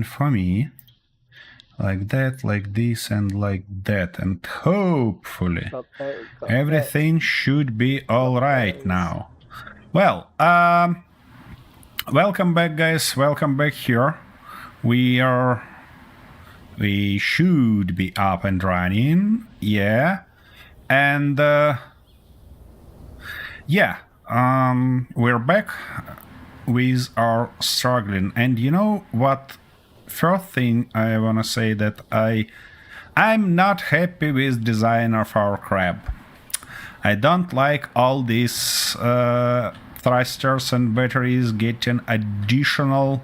position for me. Like that, like this, and like that. And hopefully everything should be all right now. Well, welcome back, guys. Welcome back here. We should be up and running. Yeah. And we're back with our struggling. And you know what? First thing I want to say that I'm not happy with design of our crab. I don't like all these thrusters and batteries getting additional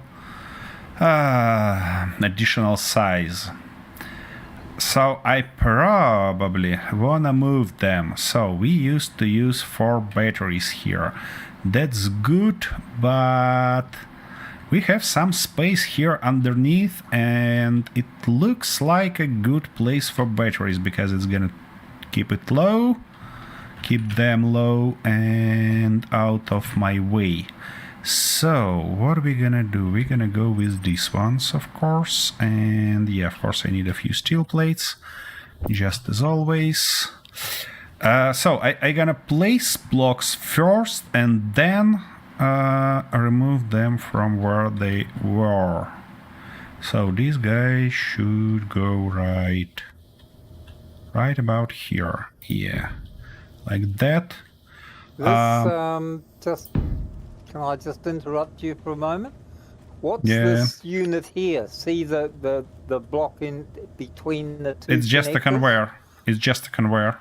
size. So I probably wanna move them. So we used to use 4 batteries here. That's good, but we have some space here underneath, and it looks like a good place for batteries because it's gonna keep it low, keep them low and out of my way. So what are we gonna do? We're gonna go with these ones, of course, and yeah, of course I need a few steel plates, just as always. So I'm gonna place blocks first and then remove them from where they were. So these guys should go right about here. Yeah, like that. Can I just interrupt you for a moment? What's this unit here? See the block in between the two? It's just a conveyor. It's just a conveyor.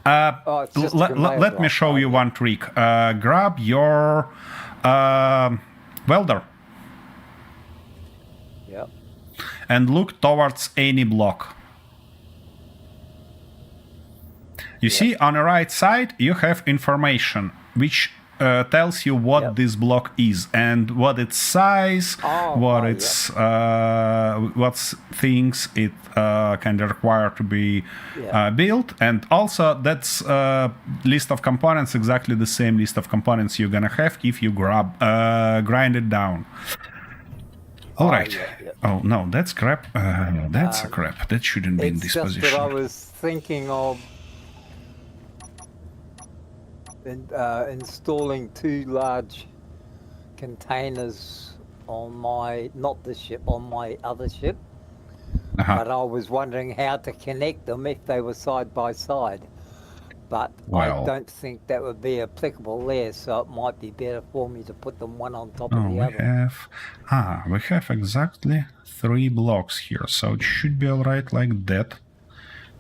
Let me show you one trick. Grab your welder. Yep. And look towards any block. You see, on the right side, you have information which tells you what this block is and what its size, what things it kind of require to be built, and also that's list of components, exactly the same list of components you're gonna have if you grind it down. All right. Oh no, that's crap. That's a crap. That shouldn't be in this position. It's just that I was thinking of installing 2 large containers on not this ship, on my other ship. But I was wondering how to connect them if they were side by side. But I don't think that would be applicable there, so it might be better for me to put them one on top of the other. We have exactly 3 blocks here, so it should be all right like that.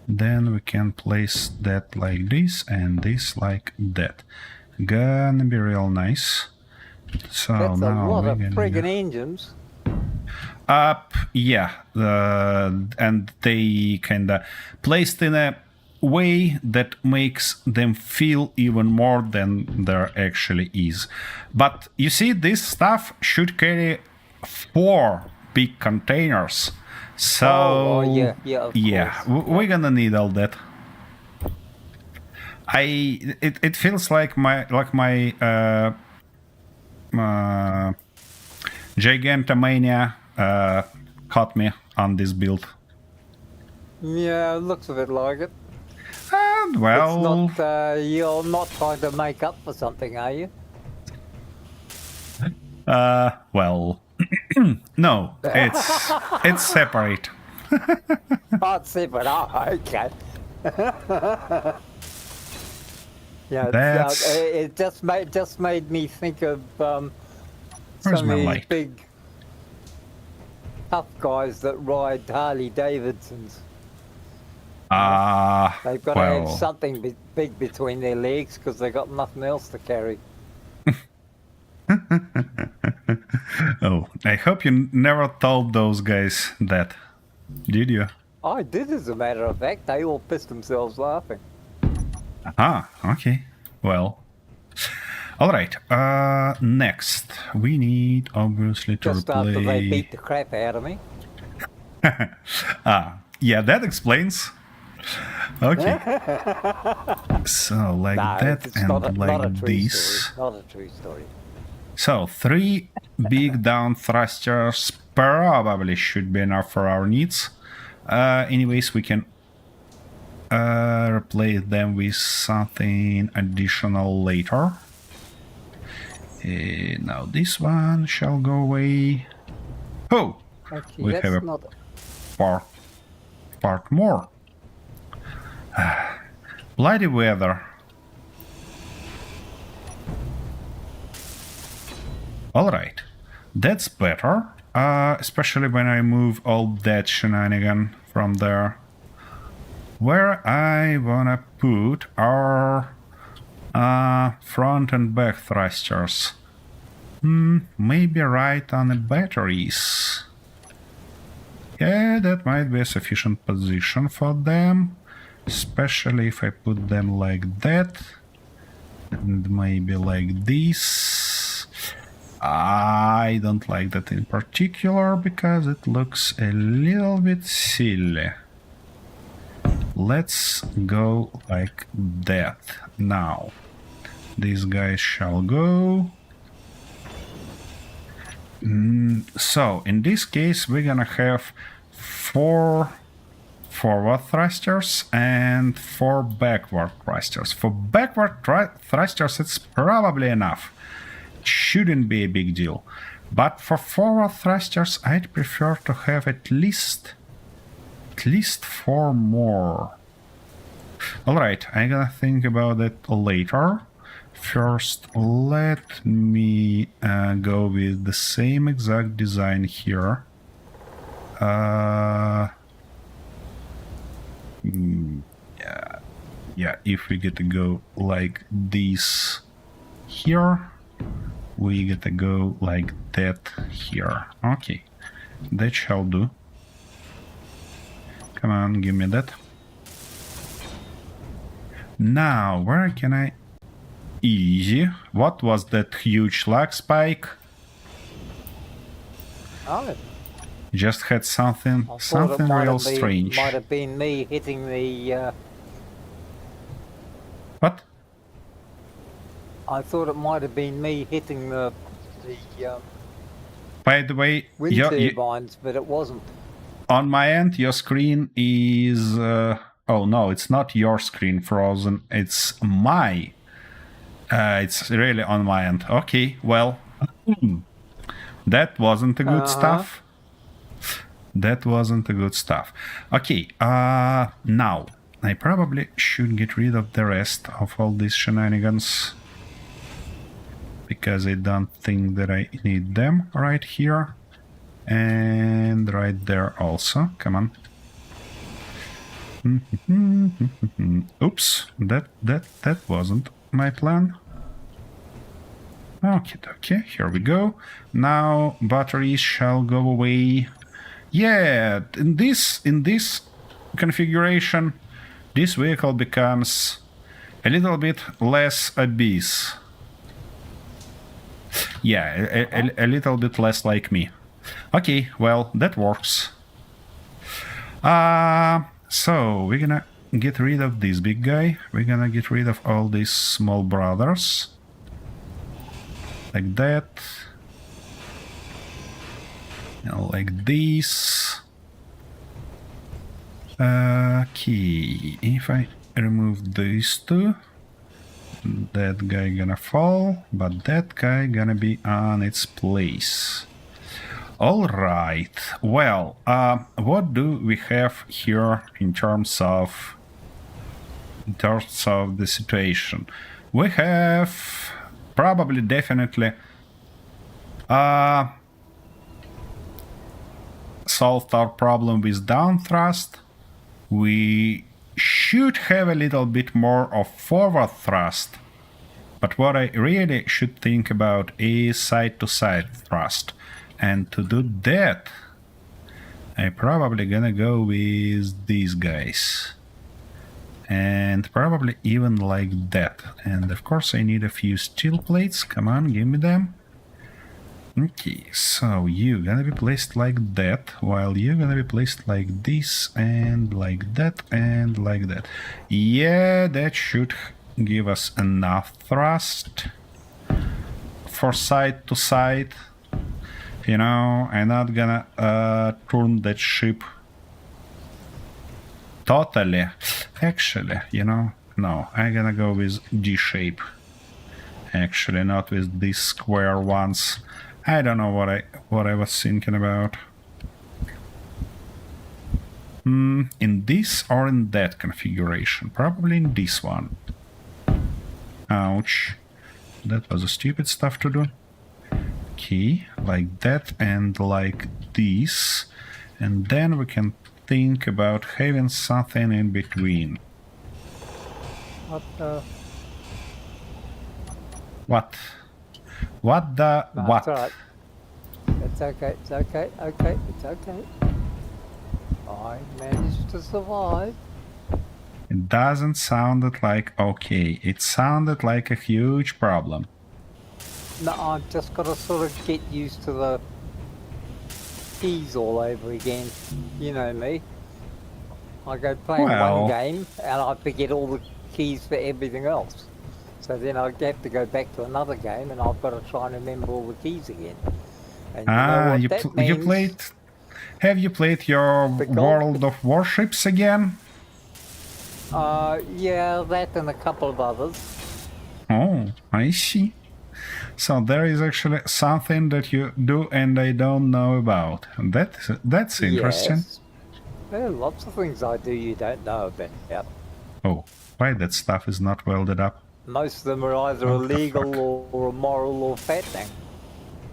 Then we can place that like this and this like that. Gonna be real nice. So that's now a lot of friggin' engines. Yeah, and they kinda placed in a way that makes them feel even more than there actually is. But you see, this stuff should carry 4 big containers. So we're gonna need all that. It feels like my Gigantomania caught me on this build. Yeah, it looks a bit like it. Well, it's not, you're not trying to make up for something, are you? Well, no, it's separate. Oh, it's separate. Oh, okay. It just made me think of some of these big tough guys that ride Harley Davidsons. They've got to have something big between their legs because they've got nothing else to carry. Oh, I hope you never told those guys that, did you? I did, as a matter of fact. They all pissed themselves laughing. Okay. Well, all right. Next, we need obviously to just after they beat the crap out of me. Yeah, that explains. Okay. So like that and like this. Not a true story. So 3 big down thrusters probably should be enough for our needs. Anyways, we can replace them with something additional later. Now this one shall go away. Oh, Okay, we that's have a not. part more. Bloody weather. Alright, that's better, especially when I move all that shenanigan from there. Where I wanna put our front and back thrusters. Maybe right on the batteries. Yeah, that might be a sufficient position for them, especially if I put them like that, and maybe like this. I don't like that in particular because it looks a little bit silly. Let's go like that. Now, these guys shall go. So, in this case, we're gonna have 4 forward thrusters and 4 backward thrusters. For backward thrusters, it's probably enough. Shouldn't be a big deal. But for forward thrusters, I'd prefer to have at least 4 more. Alright, I'm gonna think about it later. First, let me go with the same exact design here. Yeah, if we get to go like this here, we get to go like that here. Okay, that shall do. Come on, give me that. Now, where can I... Easy. What was that huge lag spike? Oh. Just had something real strange. Might have been me hitting the. What? I thought it might have been me hitting the By the way, wind turbines, but it wasn't. On my end, your screen is... oh no, it's not your screen frozen. It's my... it's really on my end. Okay, well, that wasn't the good stuff. That wasn't the good stuff. Okay, now, I probably should get rid of the rest of all these shenanigans, because I don't think that I need them right here. And right there also. Come on. Oops, that wasn't my plan. Okay, here we go. Now batteries shall go away. Yeah, in this configuration, this vehicle becomes a little bit less obese. Yeah, a little bit less like me. Okay, well, that works. So we're gonna get rid of this big guy. We're gonna get rid of all these small brothers. Like that. Like this. Okay, if I remove these two, that guy gonna fall, but that guy gonna be on its place. Alright, well, what do we have here in terms of the situation? We have probably definitely solved our problem with down thrust. We should have a little bit more of forward thrust, but what I really should think about is side-to-side thrust. And to do that, I'm probably gonna go with these guys. And probably even like that. And of course I need a few steel plates. Come on, give me them. Okay, so you're gonna be placed like that, while you're gonna be placed like this, and like that, and like that. Yeah, that should give us enough thrust for side to side. You know, I'm not gonna turn that ship totally. Actually, you know, no, I'm gonna go with D shape. Actually, not with these square ones. I don't know what I was thinking about. In this or in that configuration? Probably in this one. Ouch. That was a stupid stuff to do. Okay, like that and like this. And then we can think about having something in between. What the? What? What the No, what? it's alright. It's okay, it's okay, it's okay. I managed to survive. It doesn't sound like okay. It sounded like a huge problem. No, I've just got to sort of get used to the keys all over again. You know me. I go playing one game and I forget all the keys for everything else. So then I have to go back to another game and I've got to try and remember all the keys again. And you know what that means? You played? Have you played your World of Warships again? Yeah, that and a couple of others. Oh, I see. So there is actually something that you do and I don't know about. That's interesting. Yes. There are lots of things I do you don't know about. Oh, why that stuff is not welded up? Most of them are either illegal or immoral or fattening.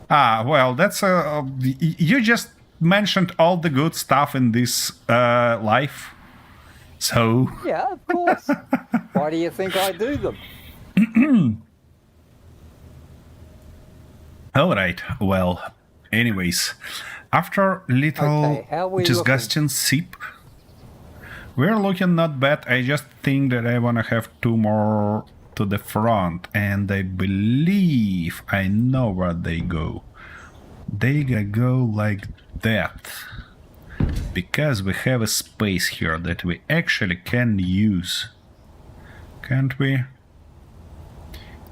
Ah, well, that's you just mentioned all the good stuff in this life. So... Yeah, of course. Why do you think I do them? Alright, well, anyways, after little disgusting sip, we're looking not bad. I just think that I wanna have 2 more to the front, and I believe I know where they go. They gonna go like that. Because we have a space here that we actually can use. Can't we?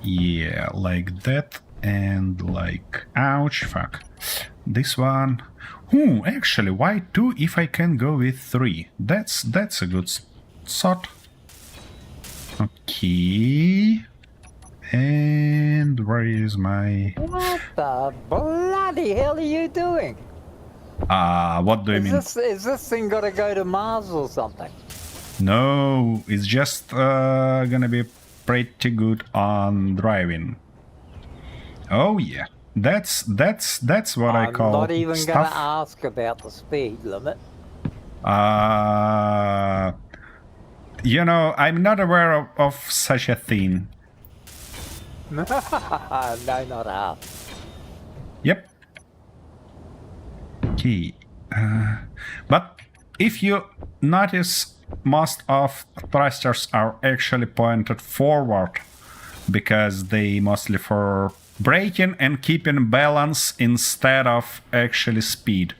Yeah, like that and like... Ouch, fuck. This one... actually, why 2 if I can go with 3? That's a good thought. Okay... And where is my... What the bloody hell are you doing? What do you mean? Is this thing got to go to Mars or something? No, it's just gonna be pretty good on driving. Oh yeah, that's what I call. I'm not even gonna ask about the speed limit. You know, I'm not aware of such a thing. No, not half. Yep. Okay. But if you notice, most of thrusters are actually pointed forward because they mostly for braking and keeping balance instead of actually speed.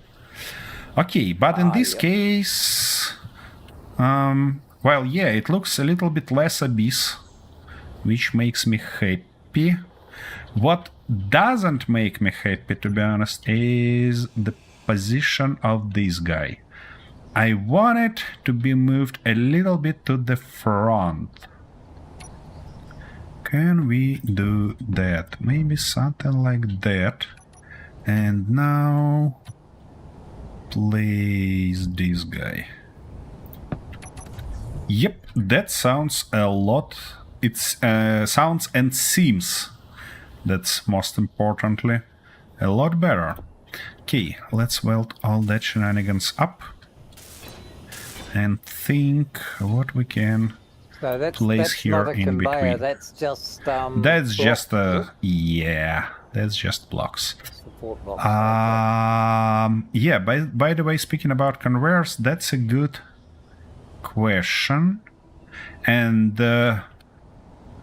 Okay, but in this case, well, yeah, it looks a little bit less abyss, which makes me happy. What doesn't make me happy, to be honest, is the position of this guy. I want it to be moved a little bit to the front. Can we do that? Maybe something like that. And now place this guy. Yep, that sounds a lot. It sounds and seems, that's most importantly, a lot better. Okay, let's weld all that shenanigans up and think what we can place here in between. That's just that's just yeah, that's just blocks. Support blocks. Yeah, by the way, speaking about conveyors, that's a good question. And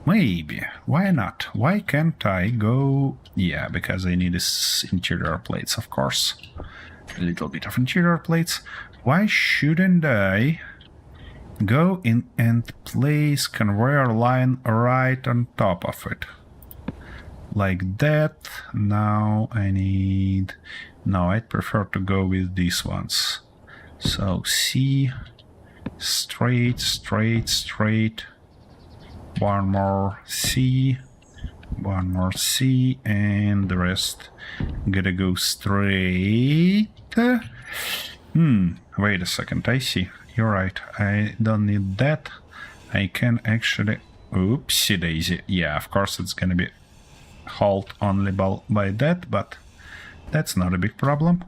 maybe, why not? Why can't I go... Yeah, because I need interior plates, of course. A little bit of interior plates. Why shouldn't I go in and place conveyor line right on top of it? like that. Now I need... No, I'd prefer to go with these ones. So C, straight, straight, straight. One more C, one more C, and the rest gotta go straight. Wait a second, I see. You're right, I don't need that. I can actually... Oopsie daisy. Yeah, of course it's gonna be halt only by that, but that's not a big problem.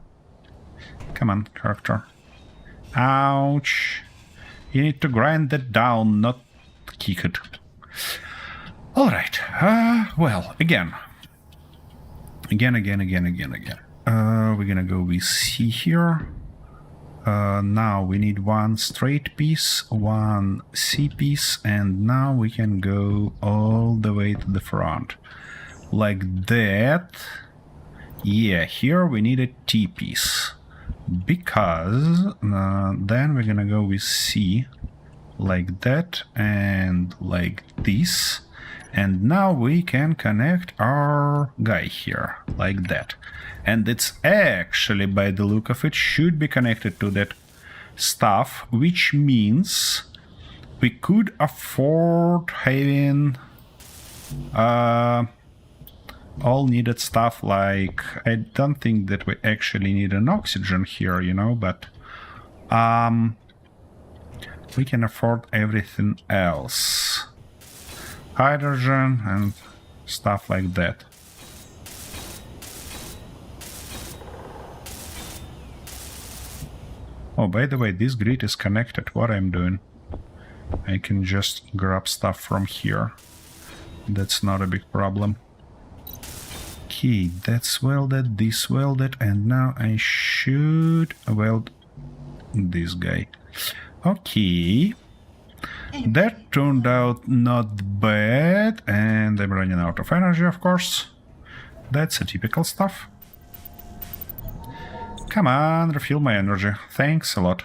Come on, character. Ouch. You need to grind that down, not kick it. Alright, well, again. Again. We're gonna go with C here. Now we need one straight piece, one C piece, and now we can go all the way to the front. Like that. Yeah, here we need a T piece. Because then we're gonna go with C, like that, and like this. And now we can connect our guy here, like that. And it's actually, by the look of it, should be connected to that stuff, which means we could afford having all needed stuff. Like, I don't think that we actually need an oxygen here, you know, but we can afford everything else. Hydrogen and stuff like that. Oh, by the way, this grid is connected. What I'm doing? I can just grab stuff from here. That's not a big problem. Okay, that's welded, this welded, and now I should weld this guy. Okay. That turned out not bad, and I'm running out of energy, of course. That's a typical stuff. Come on, refill my energy. Thanks a lot.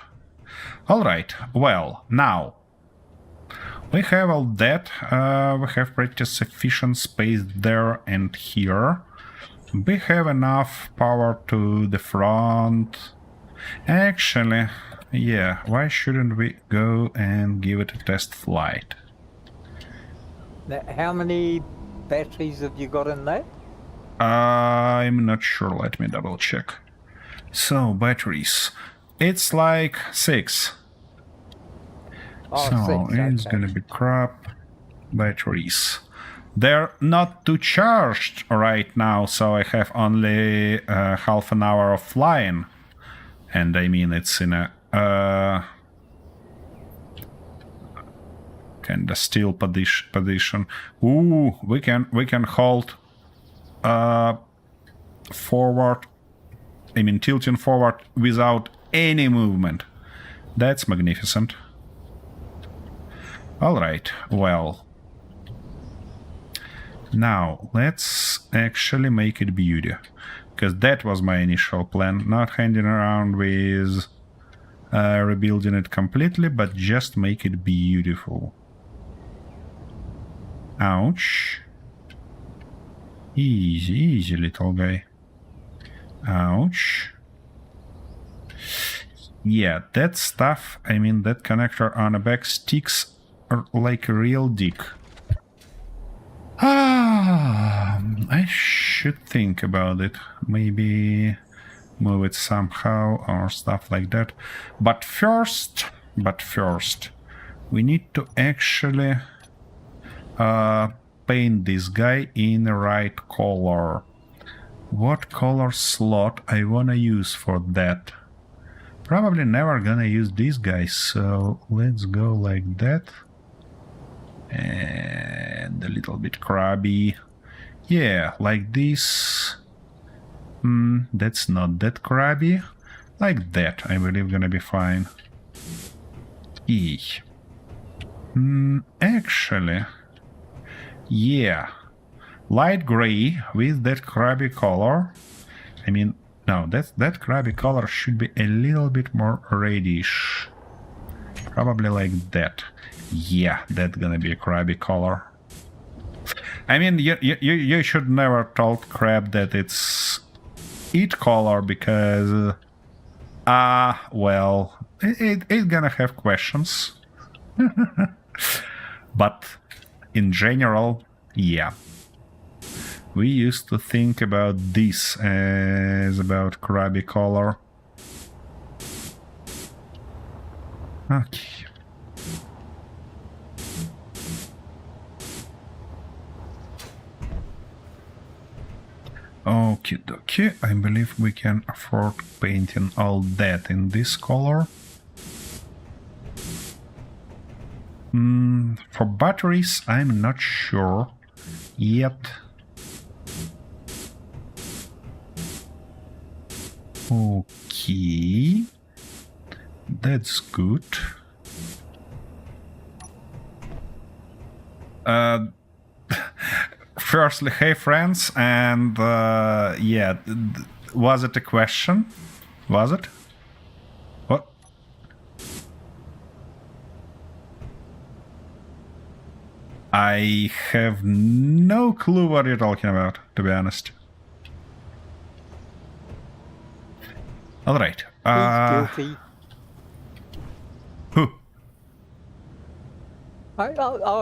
Alright, well, now we have all that. We have pretty sufficient space there and here. We have enough power to the front. Actually, yeah, why shouldn't we go and give it a test flight? Now, how many batteries have you got in that? I'm not sure, let me double check. So, batteries. It's like 6. Oh, so, 6, it's okay. gonna be crap. Batteries. They're not too charged right now, so I have only half an hour of flying. And I mean, it's in a kind of still position. Ooh, we can hold forward. I mean, tilting forward without any movement. That's magnificent. All right, well. Now, let's actually make it beauty. Because that was my initial plan. Not hanging around with rebuilding it completely, but just make it beautiful. Ouch. Easy, easy, little guy. Ouch. Yeah, that stuff, I mean, that connector on the back sticks like a real dick. I should think about it. Maybe move it somehow or stuff like that. But first, we need to actually paint this guy in the right color. What color slot I wanna use for that? Probably never gonna use this guy, so let's go like that. And a little bit crabby. Yeah, like this. That's not that crabby. Like that, I believe gonna be fine. Actually, yeah. Light gray with that crabby color. I mean, no, that crabby color should be a little bit more reddish. Probably like that. Yeah, that's gonna be a crabby color. I mean, you should never told crab that it's eat color because, well, it's gonna have questions. But in general, yeah. We used to think about this as about crabby color. Okay. Okie dokie, I believe we can afford painting all that in this color. For batteries, I'm not sure yet. Okay, that's good. Firstly, hey friends, and yeah, was it a question? Was it? What? I have no clue what you're talking about, to be honest. All right. Who's guilty? Who?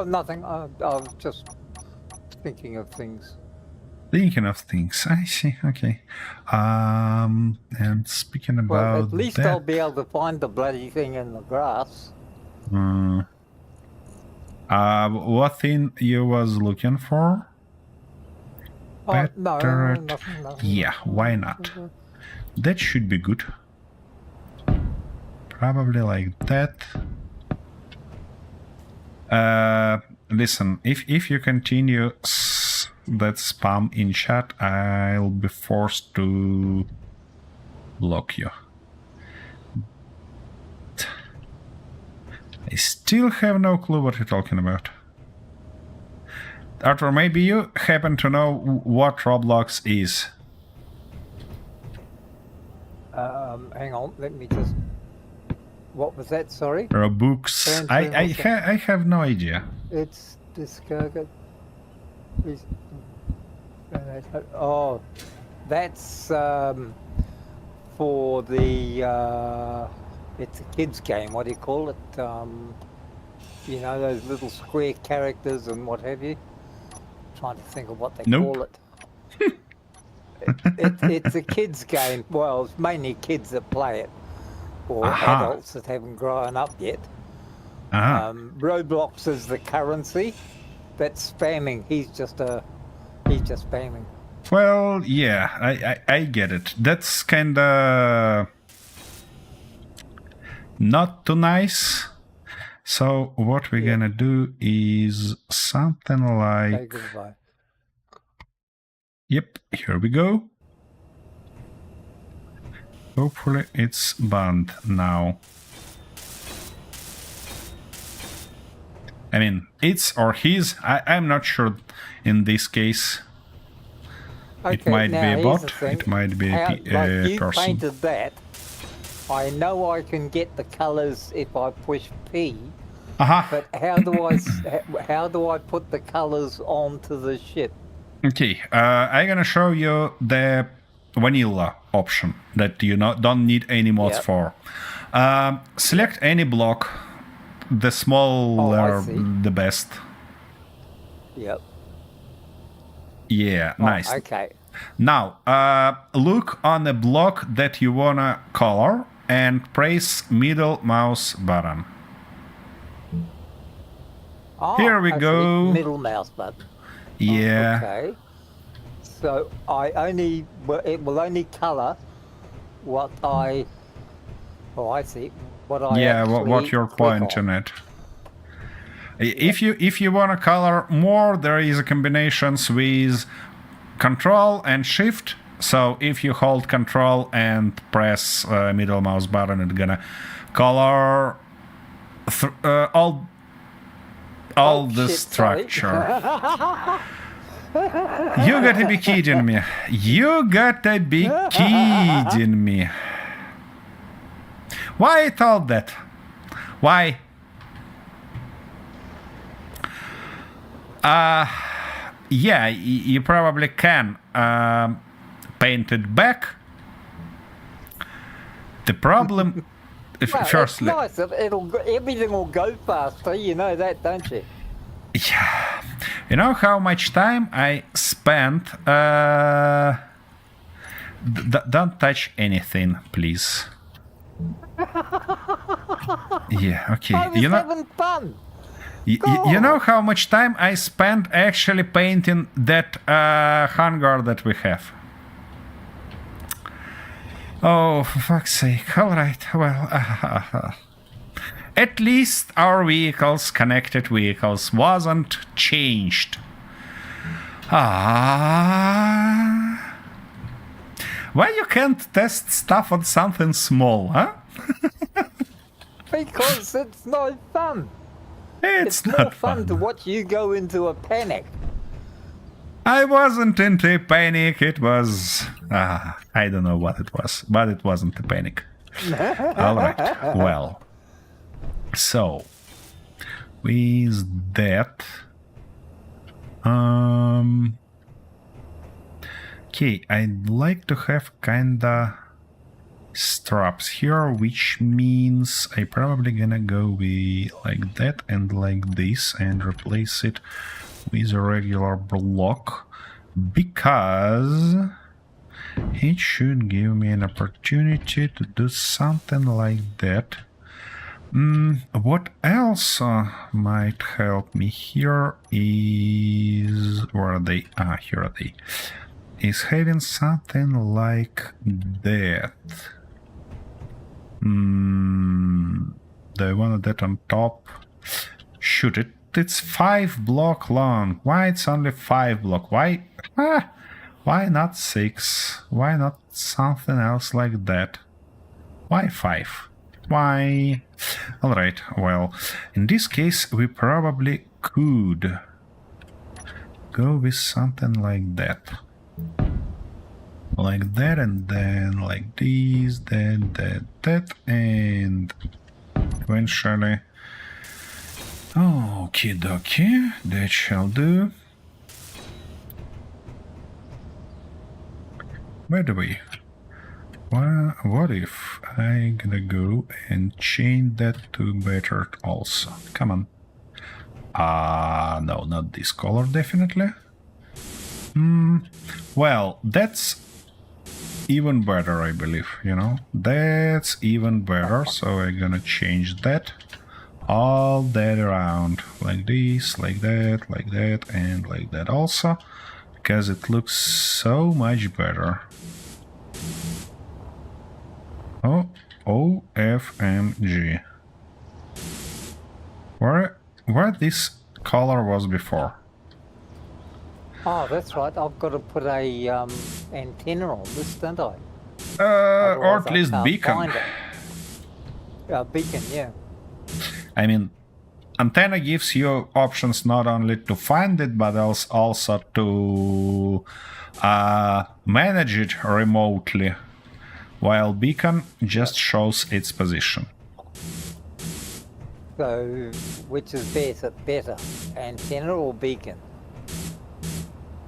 Nothing. I was just thinking of things. Thinking of things. I see. Okay. And speaking about Well, at least that, I'll be able to find the bloody thing in the grass. what thing you was looking for? Oh, no, Better- nothing. Yeah, why not? That should be good. Probably like that. Listen, if you continue that spam in chat, I'll be forced to block you. I still have no clue what you're talking about. Arthur, maybe you happen to know what Roblox is. Hang on, let me just... What was that, sorry? Robux. I have no idea. It's discarded. Oh, that's for the... it's a kids game, what do you call it? You know, those little square characters and what have you? Trying to think of what they call it. It's a kids game. Well, it's mainly kids that play it, or adults that haven't grown up yet. Roblox is the currency. That's spamming. He's just spamming. Well, yeah, I get it. That's kinda not too nice. So what we're gonna do is something like... Say goodbye. Yep, here we go. Hopefully it's banned now. I mean, it's or his, I'm not sure in this case. Okay, it might be a bot, thing. it might be like a you person. painted that. I know I can get the colours if I push P, but how do I put the colours onto the ship? Okay, I'm gonna show you the vanilla option that you don't need any mods for. Select any block, the smaller the best. Yep. Yeah, nice. Okay. Now, look on the block that you wanna color and press middle mouse button. Here we go. Middle mouse button. Yeah. Okay. So it will only color what I... Oh, I see. What I what you're pointing at. If you want to color more, there is a combinations with Control and Shift. So if you hold Control and press middle mouse button, it's gonna color all the structure. You gotta be kidding me. You gotta be kidding me. Why I thought that? Why? yeah, you probably can paint it back. The problem, Well, firstly, it's nice. Everything will go faster. You know that, don't you? yeah, you know how much time I spent. Don't touch anything, please. Yeah, okay. I was having fun. You know how much time I spent actually painting that hangar that we have? Oh, for fuck's sake. Alright, well... at least our vehicles, connected vehicles, wasn't changed. Why you can't test stuff on something small, huh? Because it's no fun. It's more not fun to watch you go into a panic. I wasn't into a panic. It was... I don't know what it was, but it wasn't a panic. Alright, well. So, with that... Okay, I'd like to have kinda straps here, which means I probably gonna go with like that and like this and replace it with a regular block, because it should give me an opportunity to do something like that. What else might help me here is... where are they? Here are they. Is having something like that. The one that on top. Shoot, it's 5 block long. Why it's only 5 block? Why? Why not 6? Why not something else like that? Why 5? Why? Alright, well, in this case we probably could go with something like that. Like that, and then like this, that, and eventually... Okie dokie, that shall do. By the way, what if I gonna go and change that to better also? Come on. No, not this color, definitely. Well, that's even better, I believe, you know? That's even better, so I'm gonna change that. All that around, like this, like that, and like that also, because it looks so much better. Oh, OFMG. Where this color was before? Oh, that's right. I've got to put a antenna on this, don't I? Or at least beacon. Beacon, yeah. I mean, antenna gives you options not only to find it, but also to manage it remotely, while beacon just shows its position. So, which is better, antenna or beacon?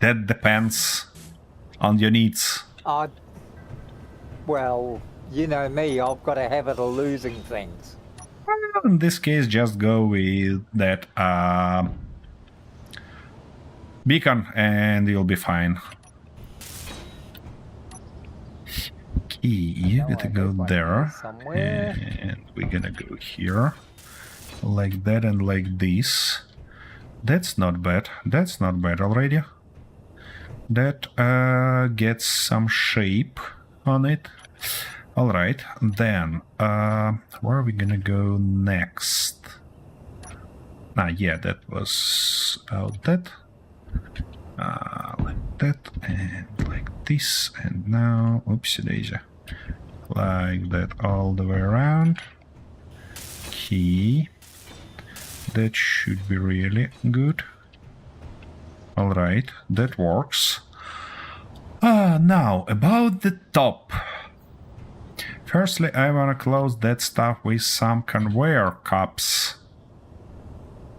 That depends on your needs. Well, you know me, I've got a habit of losing things. In this case, just go with that beacon and you'll be fine. Okay, you gotta go there, and we're gonna go here, like that and like this. That's not bad. That's not bad already. That gets some shape on it. Alright, then where are we gonna go next? Yeah, that was about that. Like that and like this, and now oopsie daisy. Like that all the way around. Key. That should be really good. Alright, that works. Now, about the top. Firstly, I wanna close that stuff with some conveyor cups.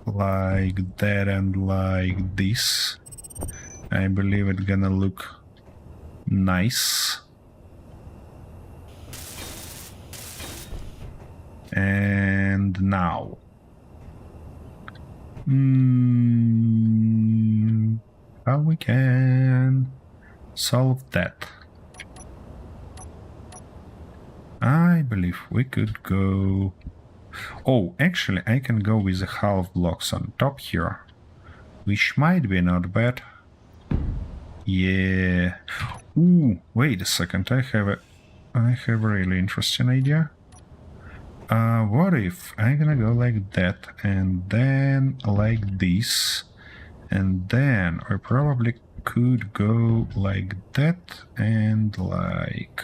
Like that and like this. I believe it's gonna look nice. And now. How we can solve that? I believe we could go... Oh, actually, I can go with the half blocks on top here, which might be not bad. Yeah. Ooh, wait a second. I have a really interesting idea. What if I'm gonna go like that, and then like this, and then I probably could go like that, and like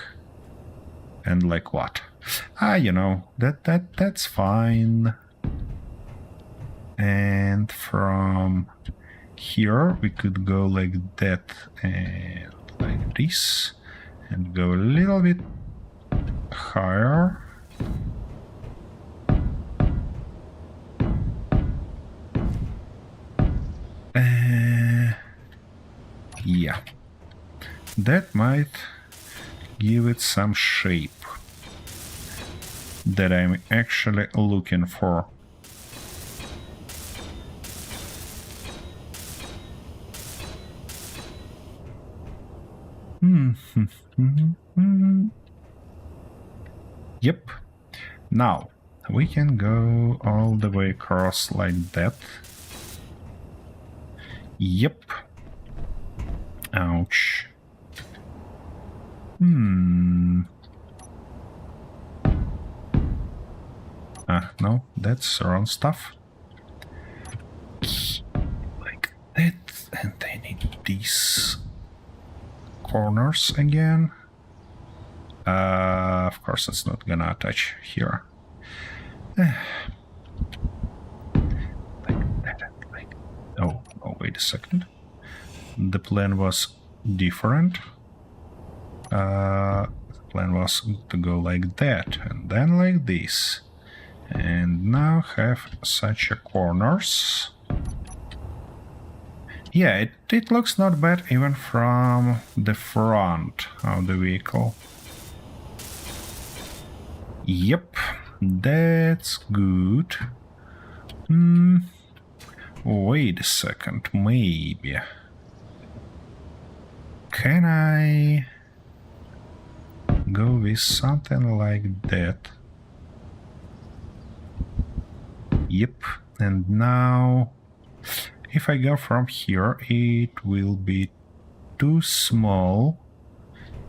what? You know, that's fine. And from here we could go like that and like this, and go a little bit higher. Yeah, that might give it some shape that I'm actually looking for. Yep. Now we can go all the way across like that. Yep. Ouch. No, that's wrong stuff. Like that, and I need these corners again. Of course, it's not gonna attach here. Like that, like... Oh, wait a second. The plan was different. The plan was to go like that, and then like this. And now have such a corners. Yeah, it looks not bad even from the front of the vehicle. Yep, that's good. Wait a second, maybe. Can I go with something like that? Yep, and now if I go from here, it will be too small.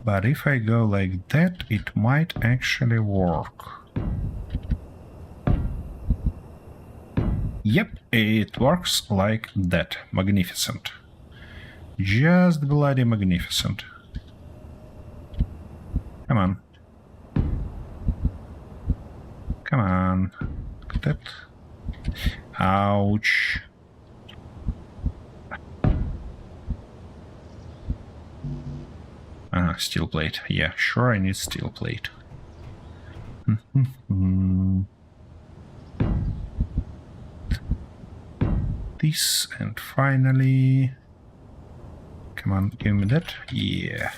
But if I go like that, it might actually work. Yep, it works like that. Magnificent. Just bloody magnificent. Come on. Come on. Look at that. Ouch. Steel plate. Yeah, sure, I need steel plate. This, and finally... Come on, give me that. Yeah.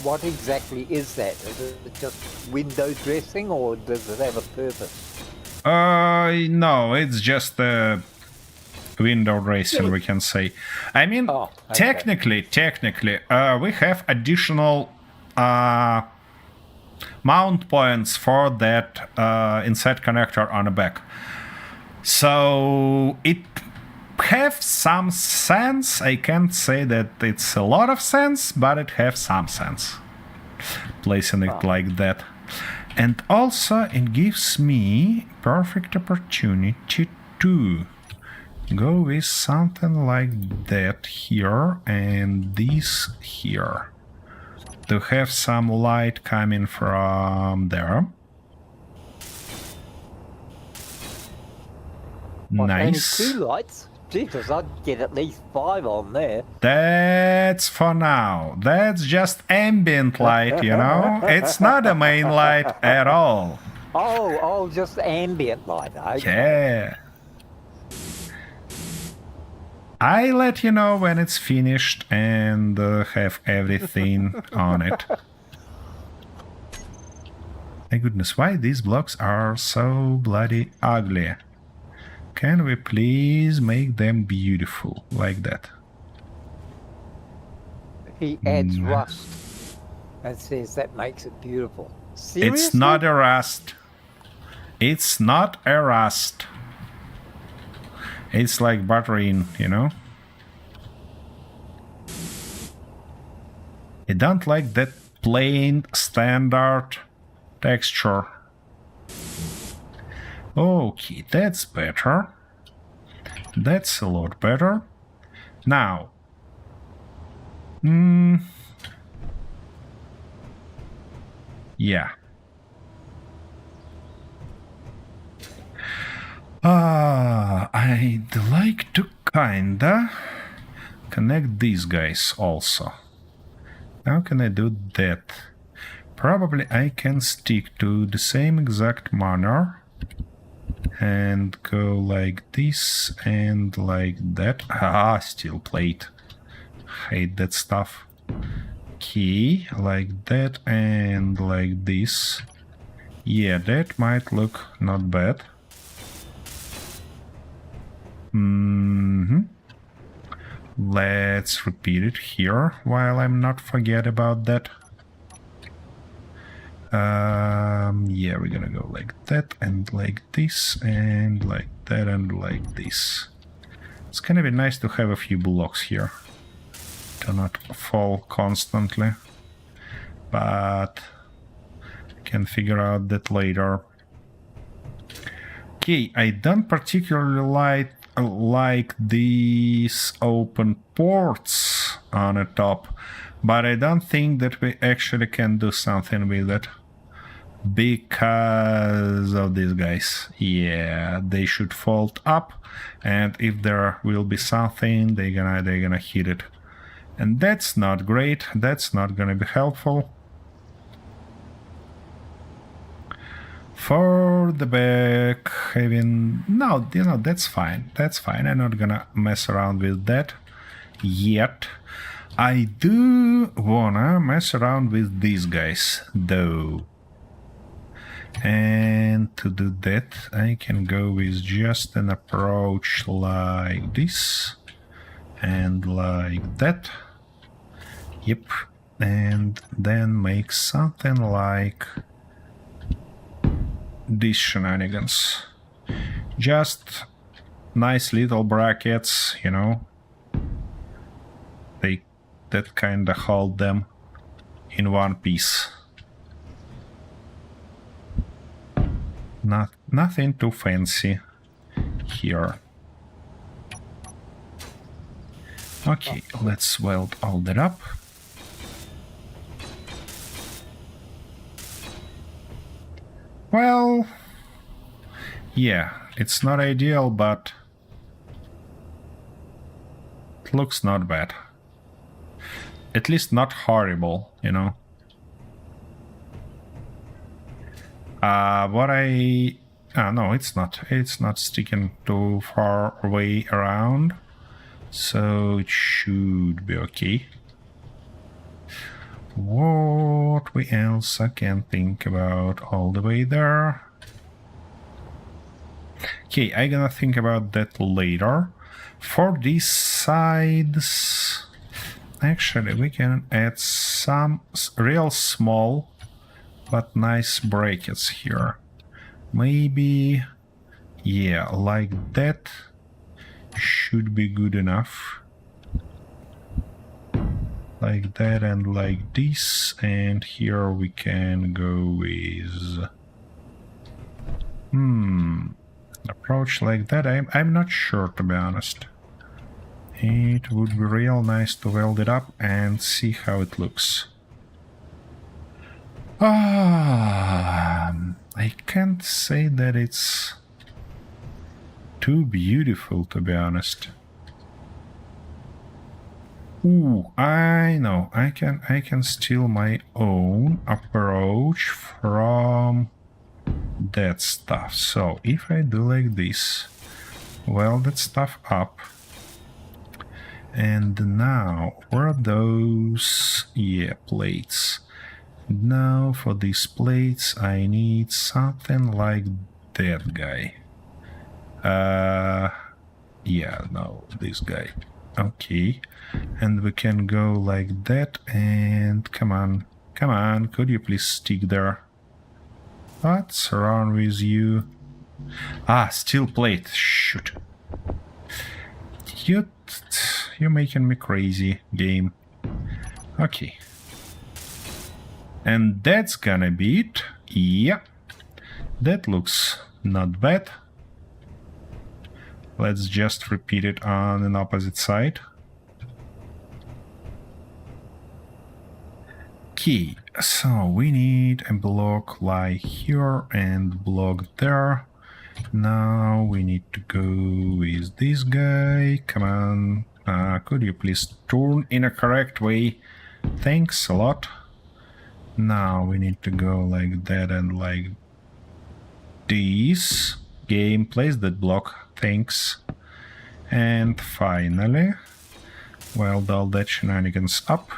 What exactly is that? Is it just window dressing, or does it have a purpose? No, it's just a window dressing, we can say. I mean, technically, we have additional mount points for that inside connector on the back. So it have some sense. I can't say that it's a lot of sense, but it have some sense placing it like that. And also it gives me perfect opportunity to go with something like that here and this here, to have some light coming from there. Nice. Only 2 lights? Jesus, I'd get at least 5 on there. That's for now. That's just ambient light, you know? It's not a main light at all. Oh, just ambient light, okay. Yeah. I let you know when it's finished and have everything on it. My goodness, why these blocks are so bloody ugly? Can we please make them beautiful like that? He adds rust and says that makes it beautiful. Seriously? It's not a rust. It's not a rust. It's like buttering, you know? I don't like that plain standard texture. Okay, that's better. That's a lot better. Now. Yeah. I'd like to kinda connect these guys also. How can I do that? Probably I can stick to the same exact manner and go like this and like that. Ah, steel plate. Hate that stuff. Okay, like that and like this. Yeah, that might look not bad. Let's repeat it here while I'm not forget about that. Yeah, we're gonna go like that and like this and like that and like this. It's gonna be nice to have a few blocks here to not fall constantly, but I can figure out that later. Okay, I don't particularly like these open ports on the top, but I don't think that we actually can do something with it because of these guys. Yeah, they should fold up, and if there will be something, they're gonna hit it, and that's not great. That's not gonna be helpful. For the back, having... No, you know, that's fine. That's fine. I'm not gonna mess around with that yet. I do wanna mess around with these guys, though. And to do that, I can go with just an approach like this. And like that. Yep. And then make something like... these shenanigans. Just nice little brackets, you know. That kinda hold them in one piece. Nothing too fancy here. Okay, let's weld all that up. Well, yeah, it's not ideal, but it looks not bad. At least not horrible, you know. No, it's not. It's not sticking too far away around, so it should be okay. What else I can think about all the way there? Okay, I'm gonna think about that later. For these sides, actually we can add some real small but nice brackets here. Maybe, yeah, like that should be good enough. Like that and like this, and here we can go with approach like that. I'm not sure, to be honest. It would be real nice to weld it up and see how it looks. I can't say that it's too beautiful, to be honest. Ooh, I know. I can steal my own approach from that stuff. So if I do like this, weld that stuff up, And now, where are those? Yeah, plates. Now, for these plates, I need something like that guy. Yeah, no, this guy. Okay. And we can go like that, and come on, could you please stick there? What's wrong with you? Ah, steel plate, shoot. You're making me crazy, game. Okay. And that's gonna be it. Yeah. That looks not bad. Let's just repeat it on an opposite side. Okay, so we need a block like here and block there. Now we need to go with this guy. Come on. Could you please turn in a correct way? Thanks a lot. Now we need to go like that and like this. Game, place that block. Thanks. And finally, weld all that shenanigans up.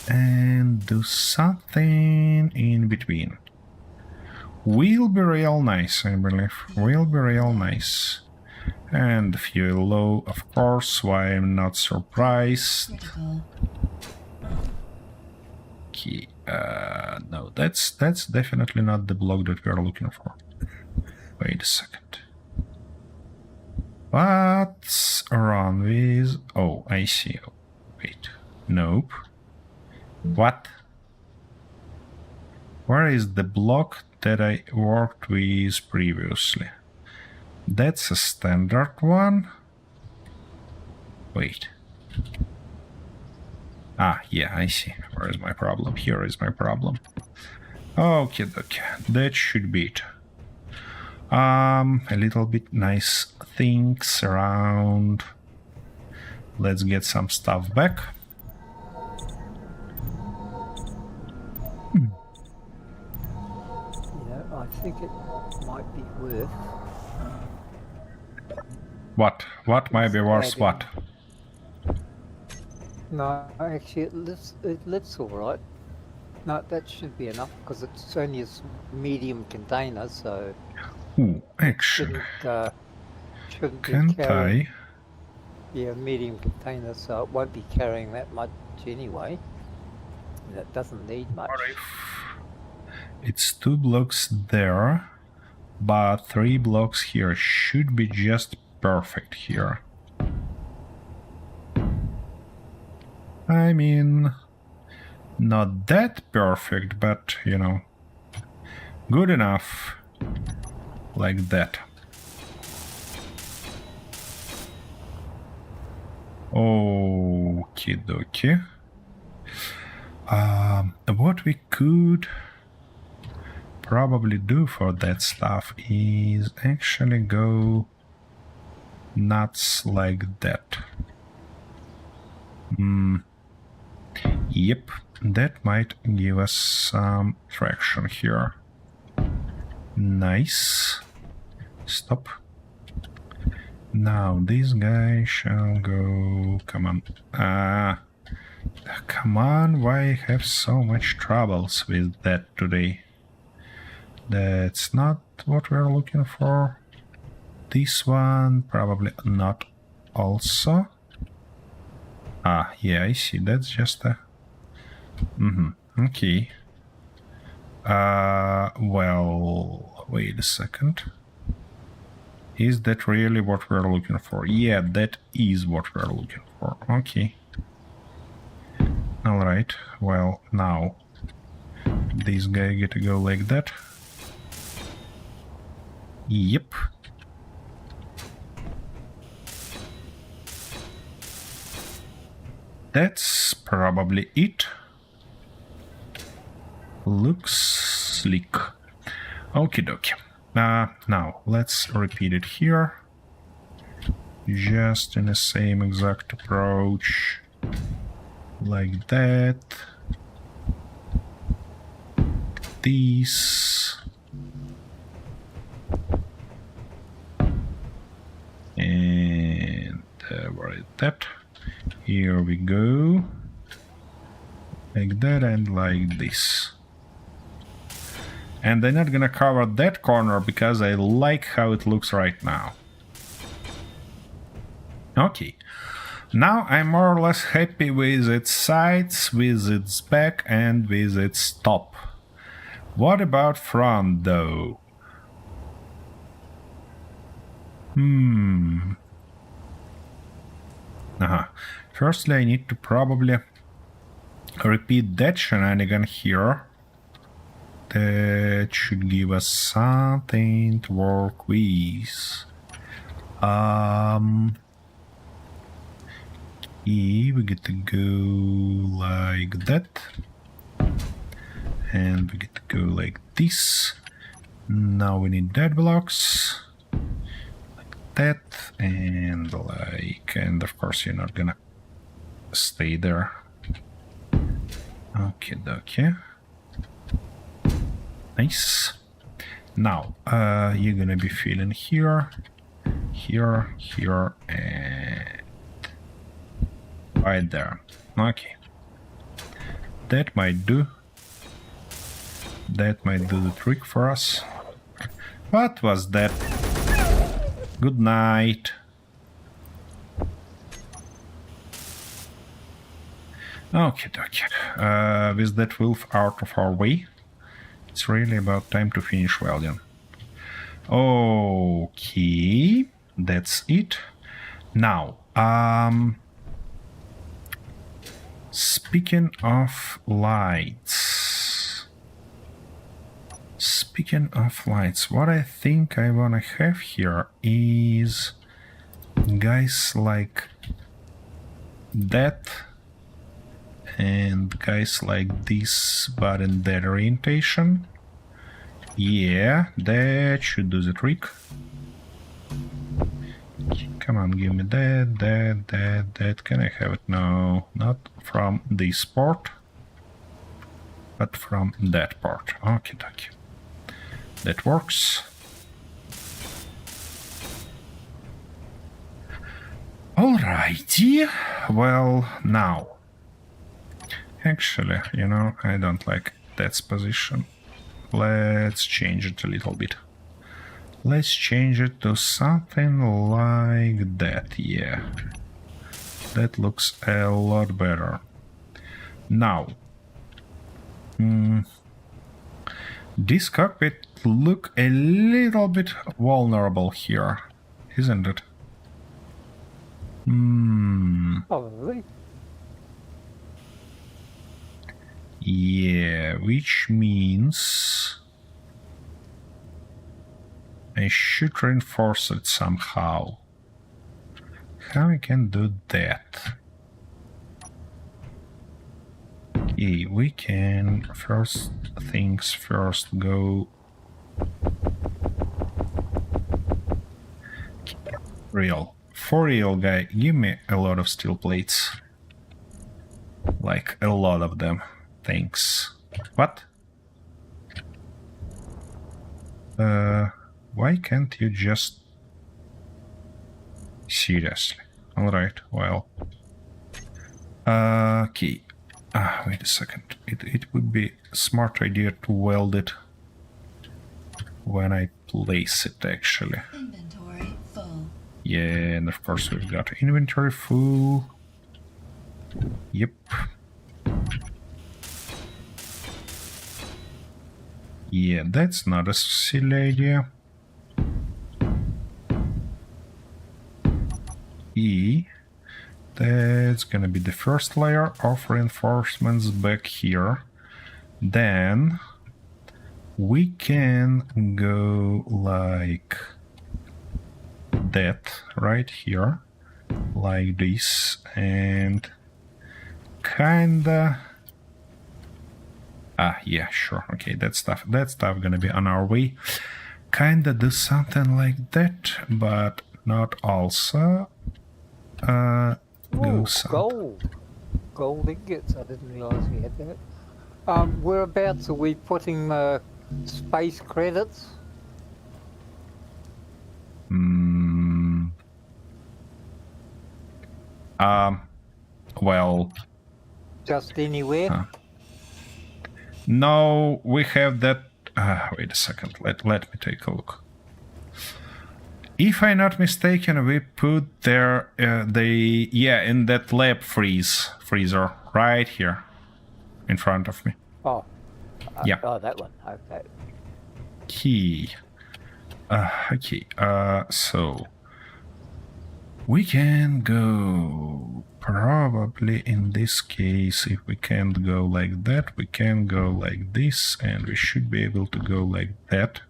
And do something in between. Will be real nice, I believe. Will be real nice. And fuel low, of course, why I'm not surprised. Okay, no, that's definitely not the block that we are looking for. Wait a second. What's wrong with... Oh, I see. Wait, nope. What? Where is the block that I worked with previously? That's a standard one. Wait. Ah, yeah, I see. Where is my problem? Here is my problem. Okay, that should be it. A little bit nice things around. Let's get some stuff back. I think it might be worth... What? What might be worse? What? No, actually it lifts all right. No, that should be enough because it's only a medium container, so... Ooh, actually... Shouldn't be Can't carrying... I? Yeah, medium container, so it won't be carrying that much anyway. That doesn't need much. What if it's 2 blocks there, but 3 blocks here? Should be just perfect here. I mean, not that perfect, but, you know, good enough. Like that. Okie dokie. What we could probably do for that stuff is actually go nuts like that. Yep, that might give us some traction here. Nice. Stop. Now this guy shall go... Come on. Come on, why I have so much troubles with that today? That's not what we're looking for. This one, probably not also. Ah, yeah, I see. That's just a... Okay. Well, wait a second. Is that really what we're looking for? Yeah, that is what we're looking for. Okay. Alright, well, now this guy get to go like that. Yep. That's probably it. Looks sleek. Okie dokie. Now, let's repeat it here. Just in the same exact approach. Like that. This. And that. Here we go. Like that and like this. And I'm not gonna cover that corner because I like how it looks right now. Okay. Now I'm more or less happy with its sides, with its back, and with its top. What about front, though? Firstly, I need to probably repeat that shenanigan here. That should give us something to work with. We get to go like that. And we get to go like this. Now we need dead blocks. Like that. And like... And of course you're not gonna stay there. Okay, dokie. Nice. Now, you're gonna be filling here, here, here, and right there. Okay. That might do. That might do the trick for us. What was that? Good night. Okay, okay. With that wolf out of our way, it's really about time to finish welding. Okay, that's it. Now, speaking of lights. What I think I wanna have here is guys like that and guys like this, but in that orientation. Yeah, that should do the trick. Come on, give me that. Can I have it? No, not from this port, but from that port. Okay, dokie. That works. Alrighty. Well, now. Actually, you know, I don't like that position. Let's change it a little bit. Let's change it to something like that, yeah. That looks a lot better. Now, this cockpit look a little bit vulnerable here, isn't it? Probably. Yeah, which means I should reinforce it somehow. How I can do that? Okay, we can first things first go real. For real, guy, give me a lot of steel plates. Like a lot of them. Thanks. What? Why can't you just... Seriously. Alright, well... Okay. Wait a second. It would be a smart idea to weld it when I place it, actually. Inventory full. Yeah, and of course we've got inventory full. Yep. Yeah, that's not a silly idea. That's gonna be the first layer of reinforcements back here. Then we can go like that right here, like this, and kinda... yeah, sure. Okay, that stuff gonna be on our way. Kinda do something like that, but not also. Ooh, gold ingots. I didn't realise we had that. Whereabouts are we putting the space credits? Well, Just anywhere? no, we have that. Wait a second. Let me take a look. If I'm not mistaken, we put there in that lab freezer right here in front of me. Oh. Yeah. Oh, that one. Okay. Key. Okay. So we can go probably in this case. If we can't go like that, we can go like this, and we should be able to go like that.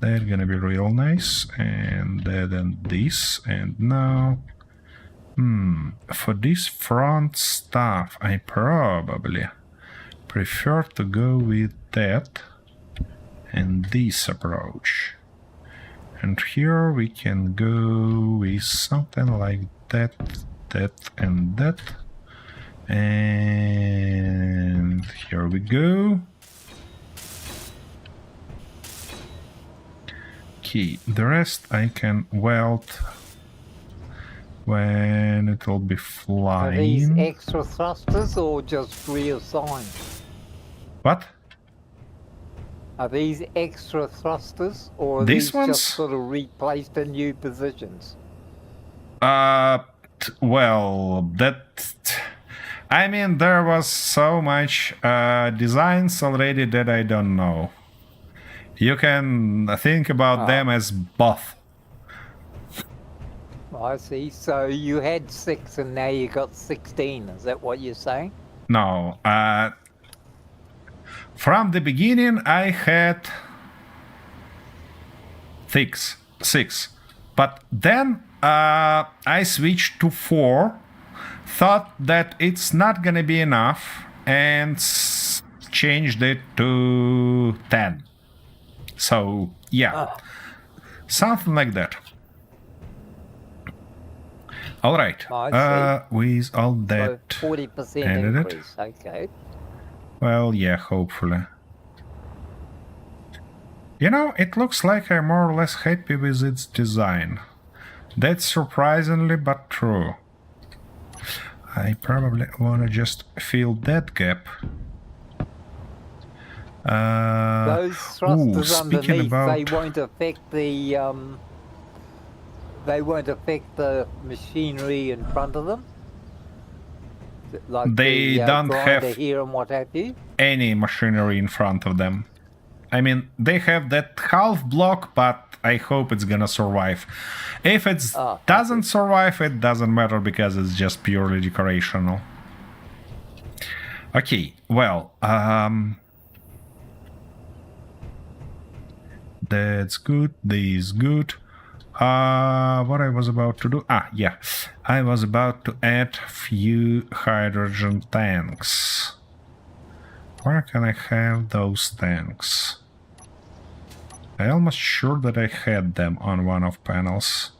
That's gonna be real nice, and that and this, and now, for this front stuff, I probably prefer to go with that and this approach. And here we can go with something like that, and that. And here we go. Okay, the rest I can weld when it will be Are these flying. extra thrusters or just reassigned? What? Are these extra thrusters or are These these ones? just sort of replaced in new positions? Well, that... I mean, there was so much designs already that I don't know. You can think about them as both. I see. So you had 6 and now you got 16. Is that what you're saying? No. From the beginning, I had 6. But then I switched to 4. Thought that it's not gonna be enough and changed it to 10. So, yeah. Something like that. All right. With all that... So 40% edited. increase. Okay. Well, yeah, hopefully. You know, it looks like I'm more or less happy with its design. That's surprisingly but true. I probably want to just fill that gap. Those thrusters underneath, they won't affect the machinery in front of them? Like they the, don't have here and what have you? any machinery in front of them. I mean, they have that half block, but I hope it's gonna survive. If it doesn't survive, it doesn't matter because it's just purely decorational. Okay, well, that's good. This is good. What I was about to do? Yeah, I was about to add few hydrogen tanks. Where can I have those tanks? I'm almost sure that I had them on one of panels,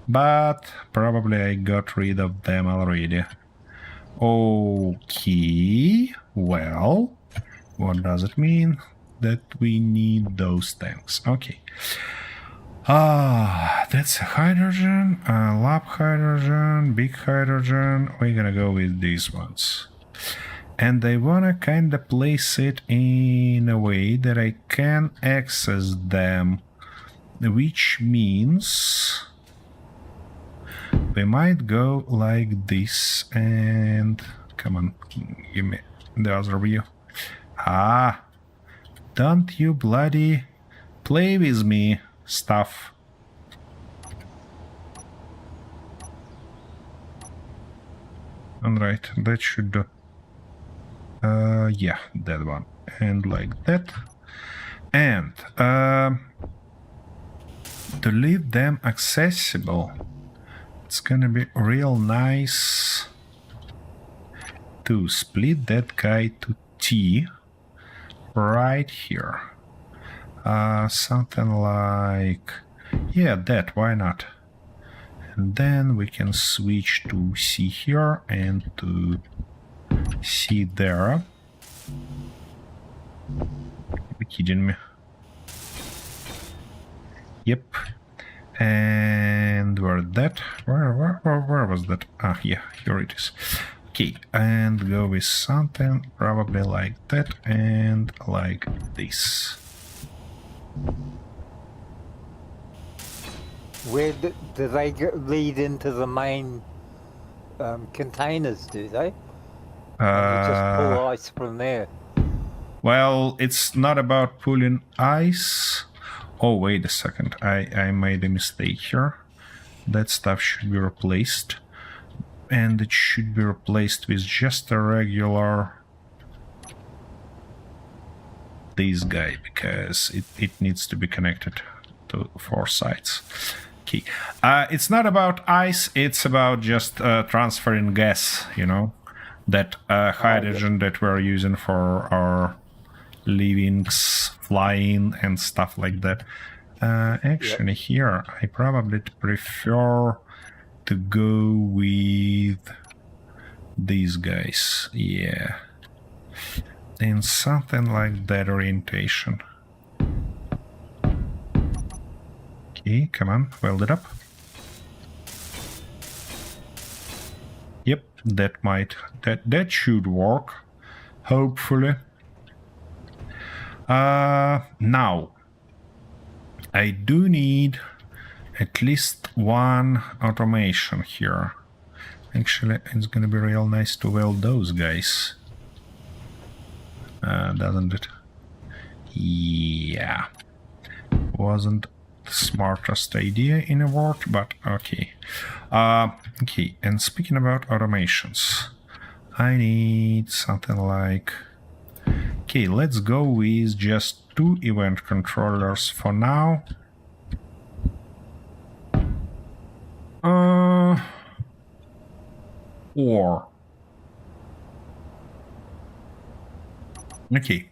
but probably I got rid of them already. Okay, well, what does it mean? That we need those tanks. Okay. That's hydrogen, lab hydrogen, big hydrogen. We're gonna go with these ones. And I wanna kinda place it in a way that I can access them, which means we might go like this and come on, give me the other view. Don't you bloody play with me, stuff. Alright, that should do. Yeah, that one. And like that. And to leave them accessible, it's gonna be real nice to split that guy to T right here. Something like, yeah, that, why not? And then we can switch to C here and to C there. Are you kidding me? Yep. And where was that? Ah, yeah, here it is. Okay, and go with something probably like that and like this. Where do they lead into the main containers, do they? And you just pull ice from there. Well, it's not about pulling ice. Oh, wait a second. I made a mistake here. That stuff should be replaced. And it should be replaced with just a regular... this guy, because it needs to be connected to 4 sides. Okay. It's not about ice, it's about just transferring gas, you know? That hydrogen that we're using for our livings, flying, and stuff like that. Actually, here, I probably prefer to go with these guys. Yeah. In something like that orientation. Okay, come on, weld it up. Yep, that should work, hopefully. Now, I do need at least one automation here. Actually, it's gonna be real nice to weld those guys. Doesn't it? Yeah. Wasn't the smartest idea in the world, but okay. Okay, and speaking about automations, I need something like... okay, let's go with just 2 event controllers for now. Or... okay.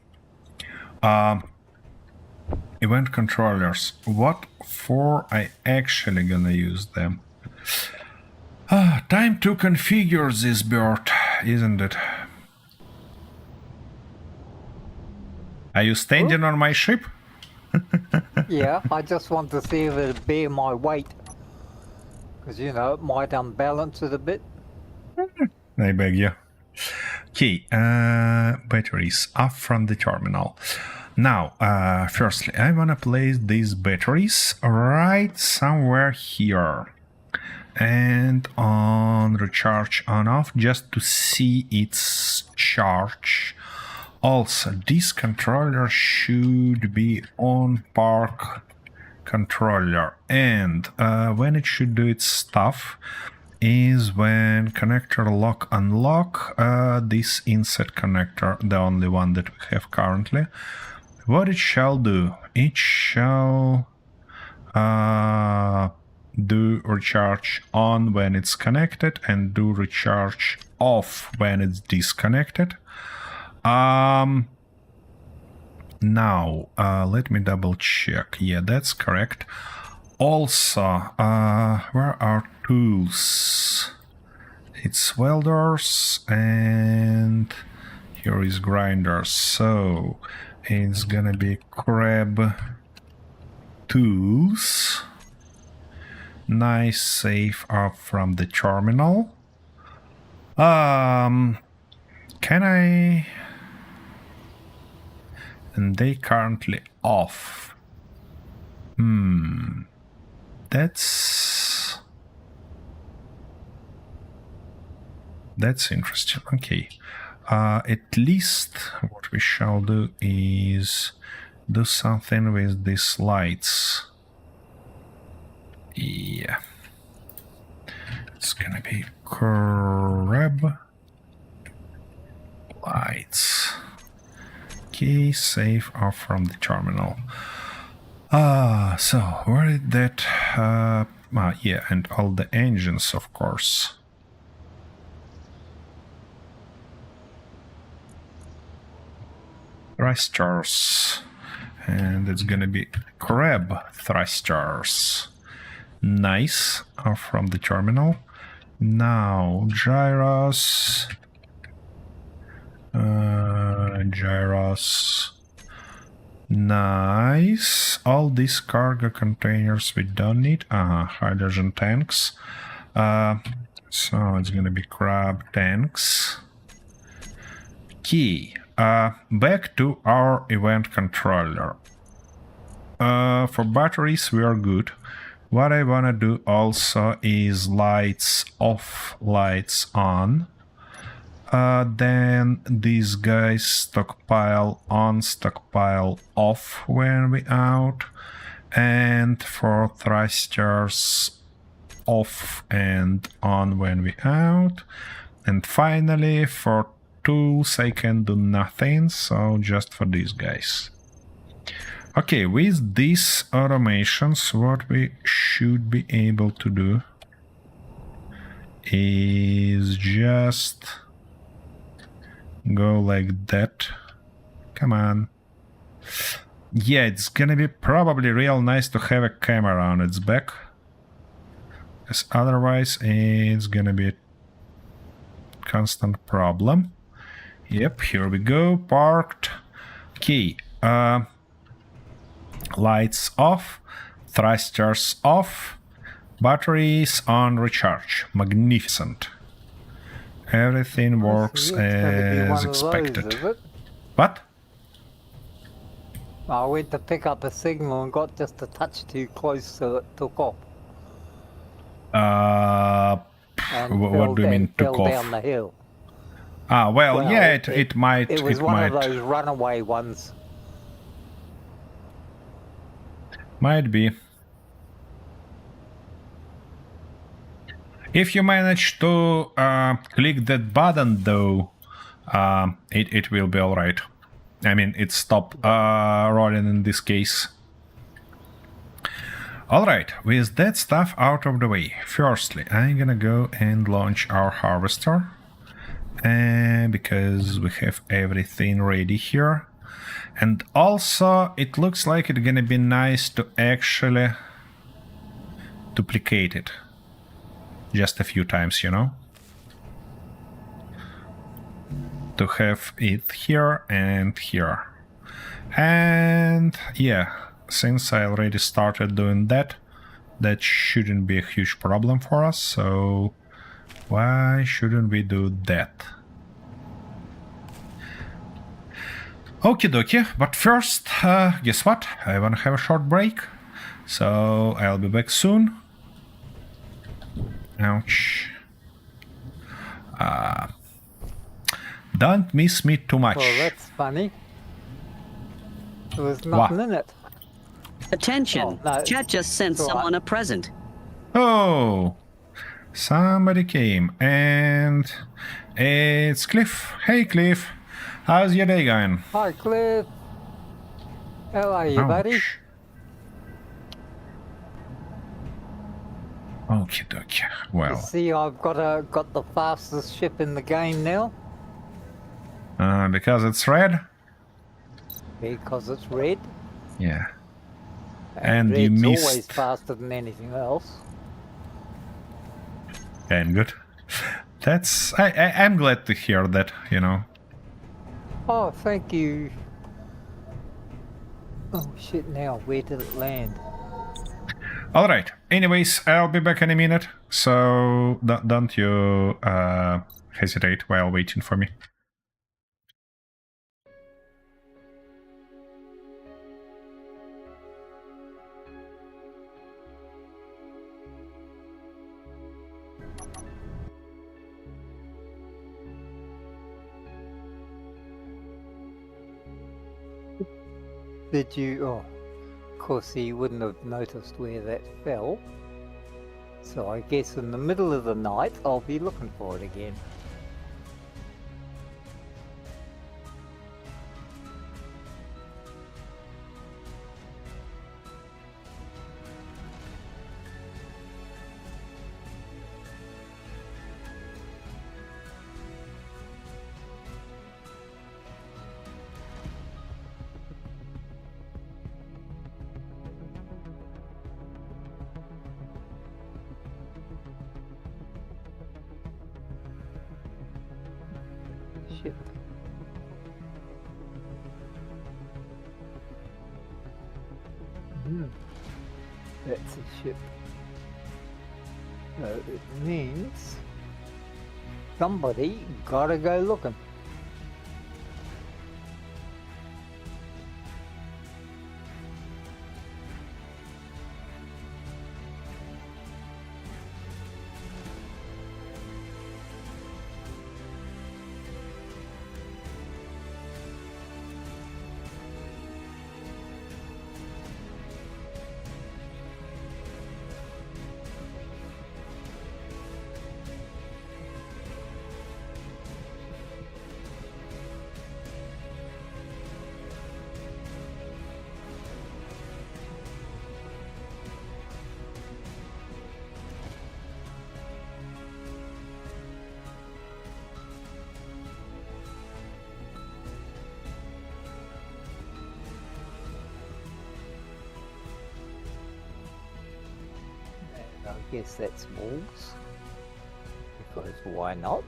Event controllers. What for I actually gonna use them? Time to configure this bird, isn't it? Are you standing on my ship? Yeah, I just want to see if it'll bear my weight. Because, you know, it might unbalance it a bit. I beg you. Okay, batteries off from the terminal. Now, firstly, I want to place these batteries right somewhere here. And on recharge on off, just to see its charge. Also, this controller should be on park controller. And when it should do its stuff is when connector lock unlock this inset connector, the only one that we have currently. What it shall do? It shall do recharge on when it's connected and do recharge off when it's disconnected. Now, let me double check. Yeah, that's correct. Also, where are tools? It's welders and here is grinders. So it's gonna be grab tools. Nice save up from the terminal. Can I? And they currently off. That's interesting. Okay. At least what we shall do is do something with these lights. Yeah. It's gonna be grab lights. Okay, save off from the terminal. So where did that... yeah, and all the engines, of course. Thrusters. And it's gonna be grab thrusters. Nice, off from the terminal. Now, gyros. Gyros. Nice. All these cargo containers we don't need. Hydrogen tanks. So it's gonna be crab tanks. Key. Back to our event controller. For batteries we are good. What I wanna do also is lights off, lights on. Then these guys stockpile on, stockpile off when we out. And for thrusters off and on when we out. And finally for tools I can do nothing, so just for these guys. Okay, with these automations, what we should be able to do is just go like that. Come on. Yeah, it's gonna be probably real nice to have a camera on its back. Because otherwise it's gonna be a constant problem. Yep, here we go, parked. Okay, lights off, thrusters off, batteries on recharge. Magnificent. Everything works as expected. What? I went to pick up a signal and got just a touch too close, so it took off. What do you mean took fell off? down the hill. Well, yeah, it might. It was one of those runaway ones. Might be. If you manage to click that button, though, it will be all right. I mean, it stopped rolling in this case. All right, with that stuff out of the way, firstly, I'm gonna go and launch our harvester. Because we have everything ready here. And also, it looks like it's gonna be nice to actually duplicate it. Just a few times, you know? To have it here and here. And yeah, since I already started doing that, that shouldn't be a huge problem for us, so why shouldn't we do that? Okie dokie, but first, guess what? I wanna have a short break, so I'll be back soon. Ouch. Don't miss me too much. Well, that's funny. There was nothing in it. Attention! Oh, no, Chat just sent it's all someone right. a present. Oh, somebody came, and it's Cliff. Hey, Cliff. How's your day going? Hi, Cliff. How are you, buddy? Ouch. Okie dokie. You Well, see, I've got the fastest ship in the game now. because it's red? Because it's red. Yeah. And you red's missed. always faster than anything else. And good. That's. I'm glad to hear that, you know. Oh, thank you. Oh shit, now where did it land? Alright, anyways, I'll be back in a minute, so don't you hesitate while waiting for me. Did you? Oh, of course you wouldn't have noticed where that fell. So I guess in the middle of the night I'll be looking for it again. Shit. That's a ship. So it means somebody gotta go looking. I guess that's wolves, because why not?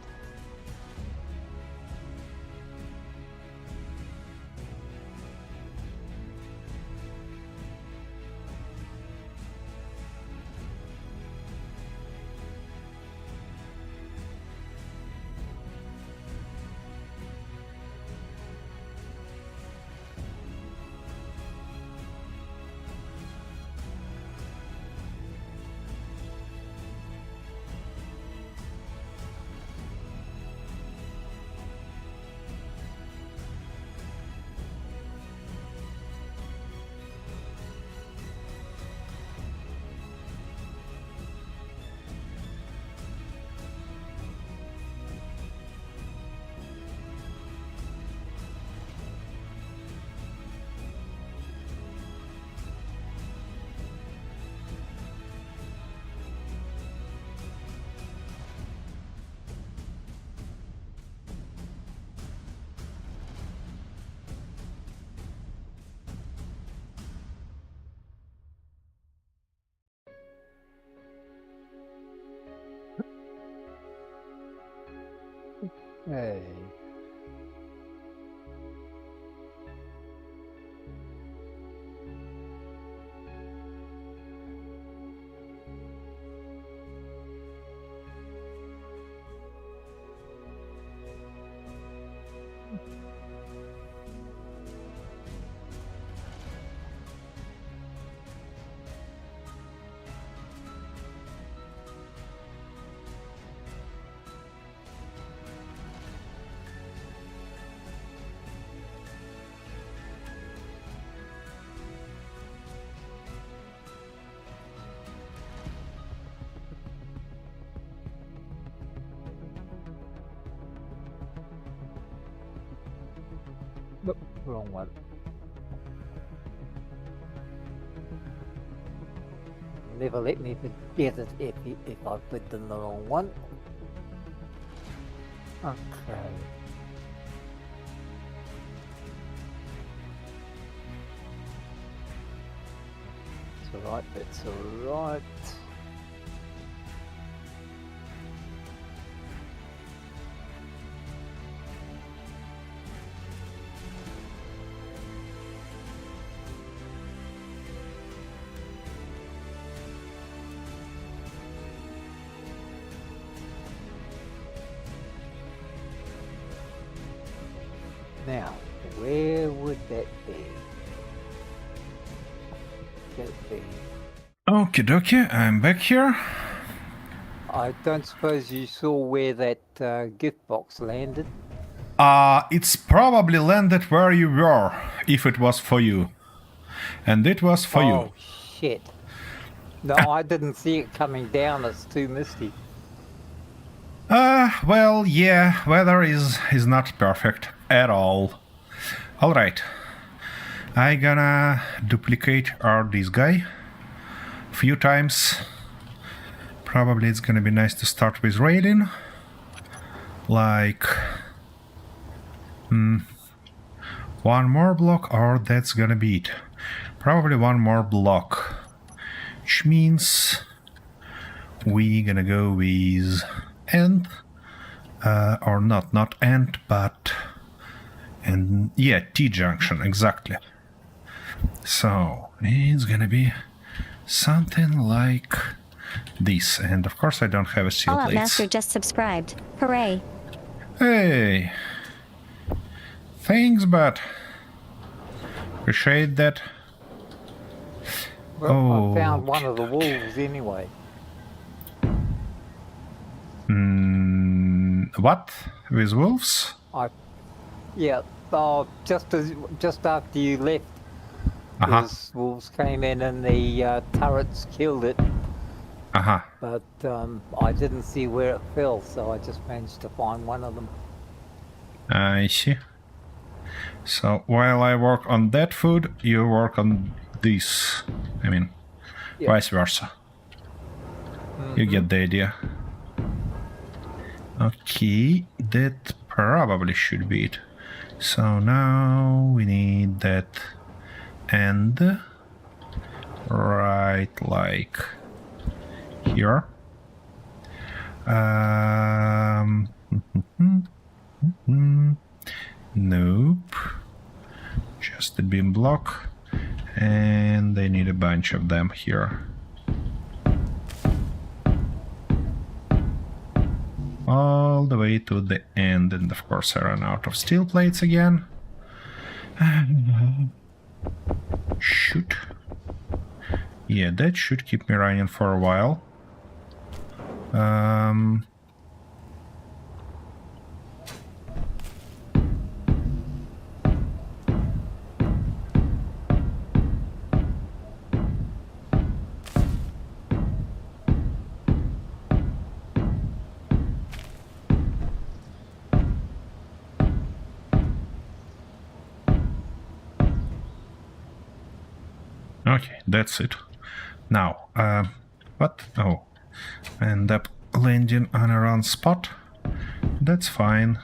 Hey. Nope, wrong one. Never let me forget it if I put in the wrong one. Okay. It's alright, that's alright. Now, where would that be? Okie dokie, I'm back here. I don't suppose you saw where that gift box landed? It's probably landed where you were, if it was for you. And it was for you. Oh, shit. No, I didn't see it coming down. It's too misty. Well, yeah, weather is not perfect at all. Alright. I gonna duplicate this guy a few times. Probably it's gonna be nice to start with raiding. Like... one more block, or that's gonna be it. Probably one more block. Which means... we gonna go with... end. Or not end, but... and yeah, T-junction, exactly. So it's gonna be something like this. And of course I don't have a steel Fallout plates. Master just subscribed. Hooray. Hey! Thanks, but appreciate that. Well, I found one of the wolves anyway. What? With wolves? Yeah, just after you left, those wolves came in and the turrets killed it. But I didn't see where it fell, so I just managed to find one of them. I see. So while I work on that food, you work on this. I mean, vice versa. You get the idea. Okay, that probably should be it. So now we need that end right like here. Nope. Just a beam block. And I need a bunch of them here. All the way to the end, and of course I run out of steel plates again. Shoot. Yeah, that should keep me running for a while. Okay, that's it. Now, what? Oh, I end up landing on a wrong spot. That's fine.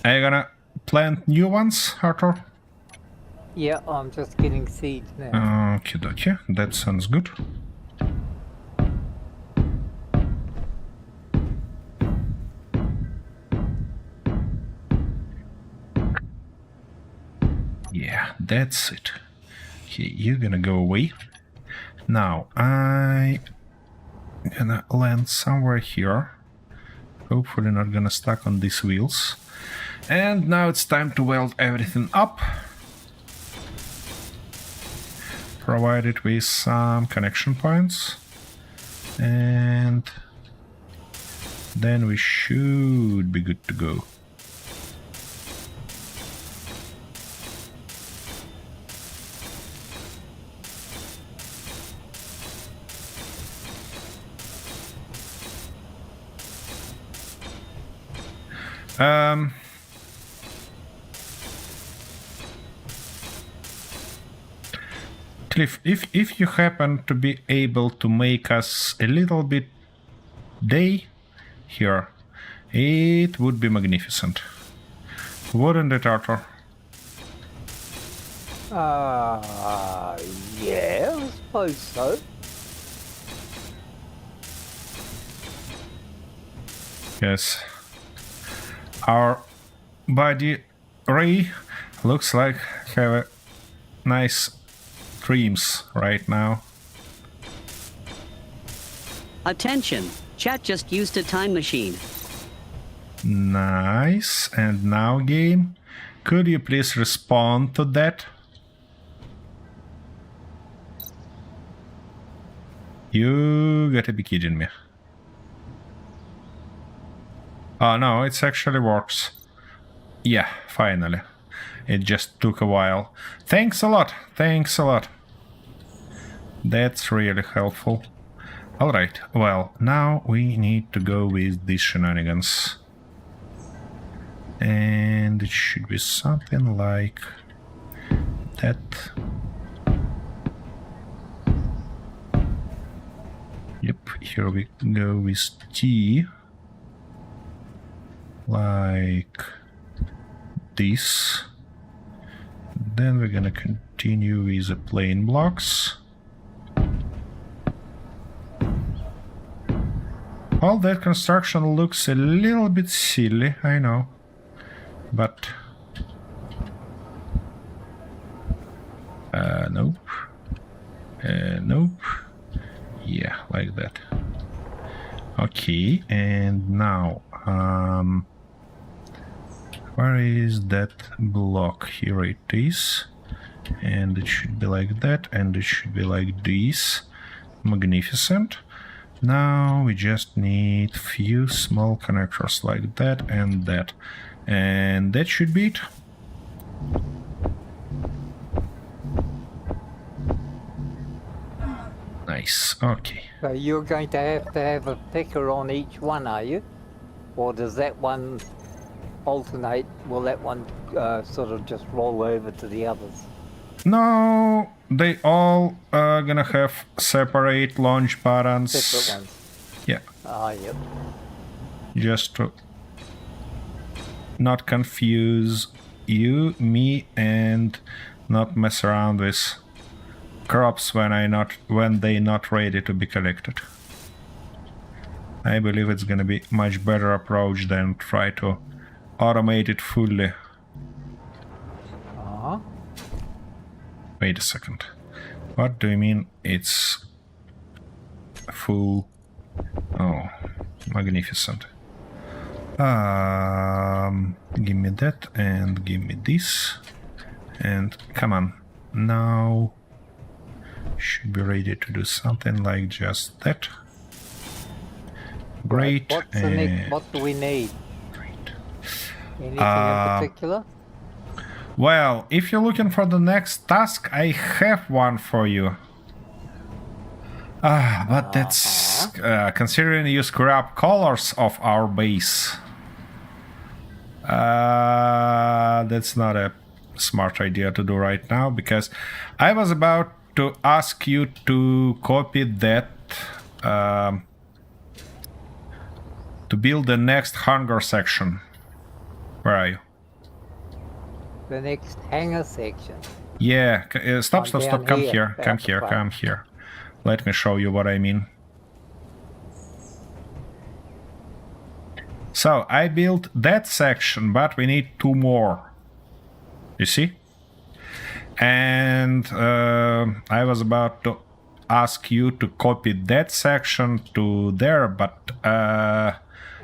Are you gonna plant new ones, Arthur? Yeah, I'm just getting seeds now. Okie dokie, that sounds good. Yeah, that's it. Okay, you're gonna go away. Now, I'm gonna land somewhere here. Hopefully not gonna stuck on these wheels. And now it's time to weld everything up. Provide it with some connection points. And then we should be good to go. Cliff, if you happen to be able to make us a little bit day here, it would be magnificent. Wouldn't it, Arthur? Yeah, I suppose so. Yes. Our body Ray looks like have a nice dreams right now. Attention! Chat just used a time machine. Nice. And now, game, could you please respond to that? You gotta be kidding me. Oh no, it actually works. Yeah, finally. It just took a while. Thanks a lot. Thanks a lot. That's really helpful. Alright, well, now we need to go with these shenanigans. And it should be something like that. Yep, here we go with T. Like this. Then we're gonna continue with the plain blocks. Well, that construction looks a little bit silly, I know. But... nope. Nope. Yeah, like that. Okay, and now... where is that block? Here it is. And it should be like that, and it should be like this. Magnificent. Now we just need few small connectors like that and that. And that should be it. Nice, okay. So you're going to have a picker on each one, are you? Or does that one alternate? Will that one sort of just roll over to the others? No, they all gonna have separate launch buttons. Separate ones? Yeah. Ah, yep. Just to not confuse you, me, and not mess around with crops when they not ready to be collected. I believe it's gonna be much better approach than try to automate it fully. Uh-huh. Wait a second. What do you mean it's full? Oh, magnificent. Give me that and give me this. And come on. Now should be ready to do something like just that. Great. What's the next? What do we need? Great. Anything in particular? Well, if you're looking for the next task, I have one for you. But that's considering you screw up colors of our base. That's not a smart idea to do right now, because I was about to ask you to copy that to build the next hangar section. Where are you? The next hangar section. Yeah, stop, come here. Come here. Let me show you what I mean. So, I built that section, but we need 2 more. You see? And I was about to ask you to copy that section to there, but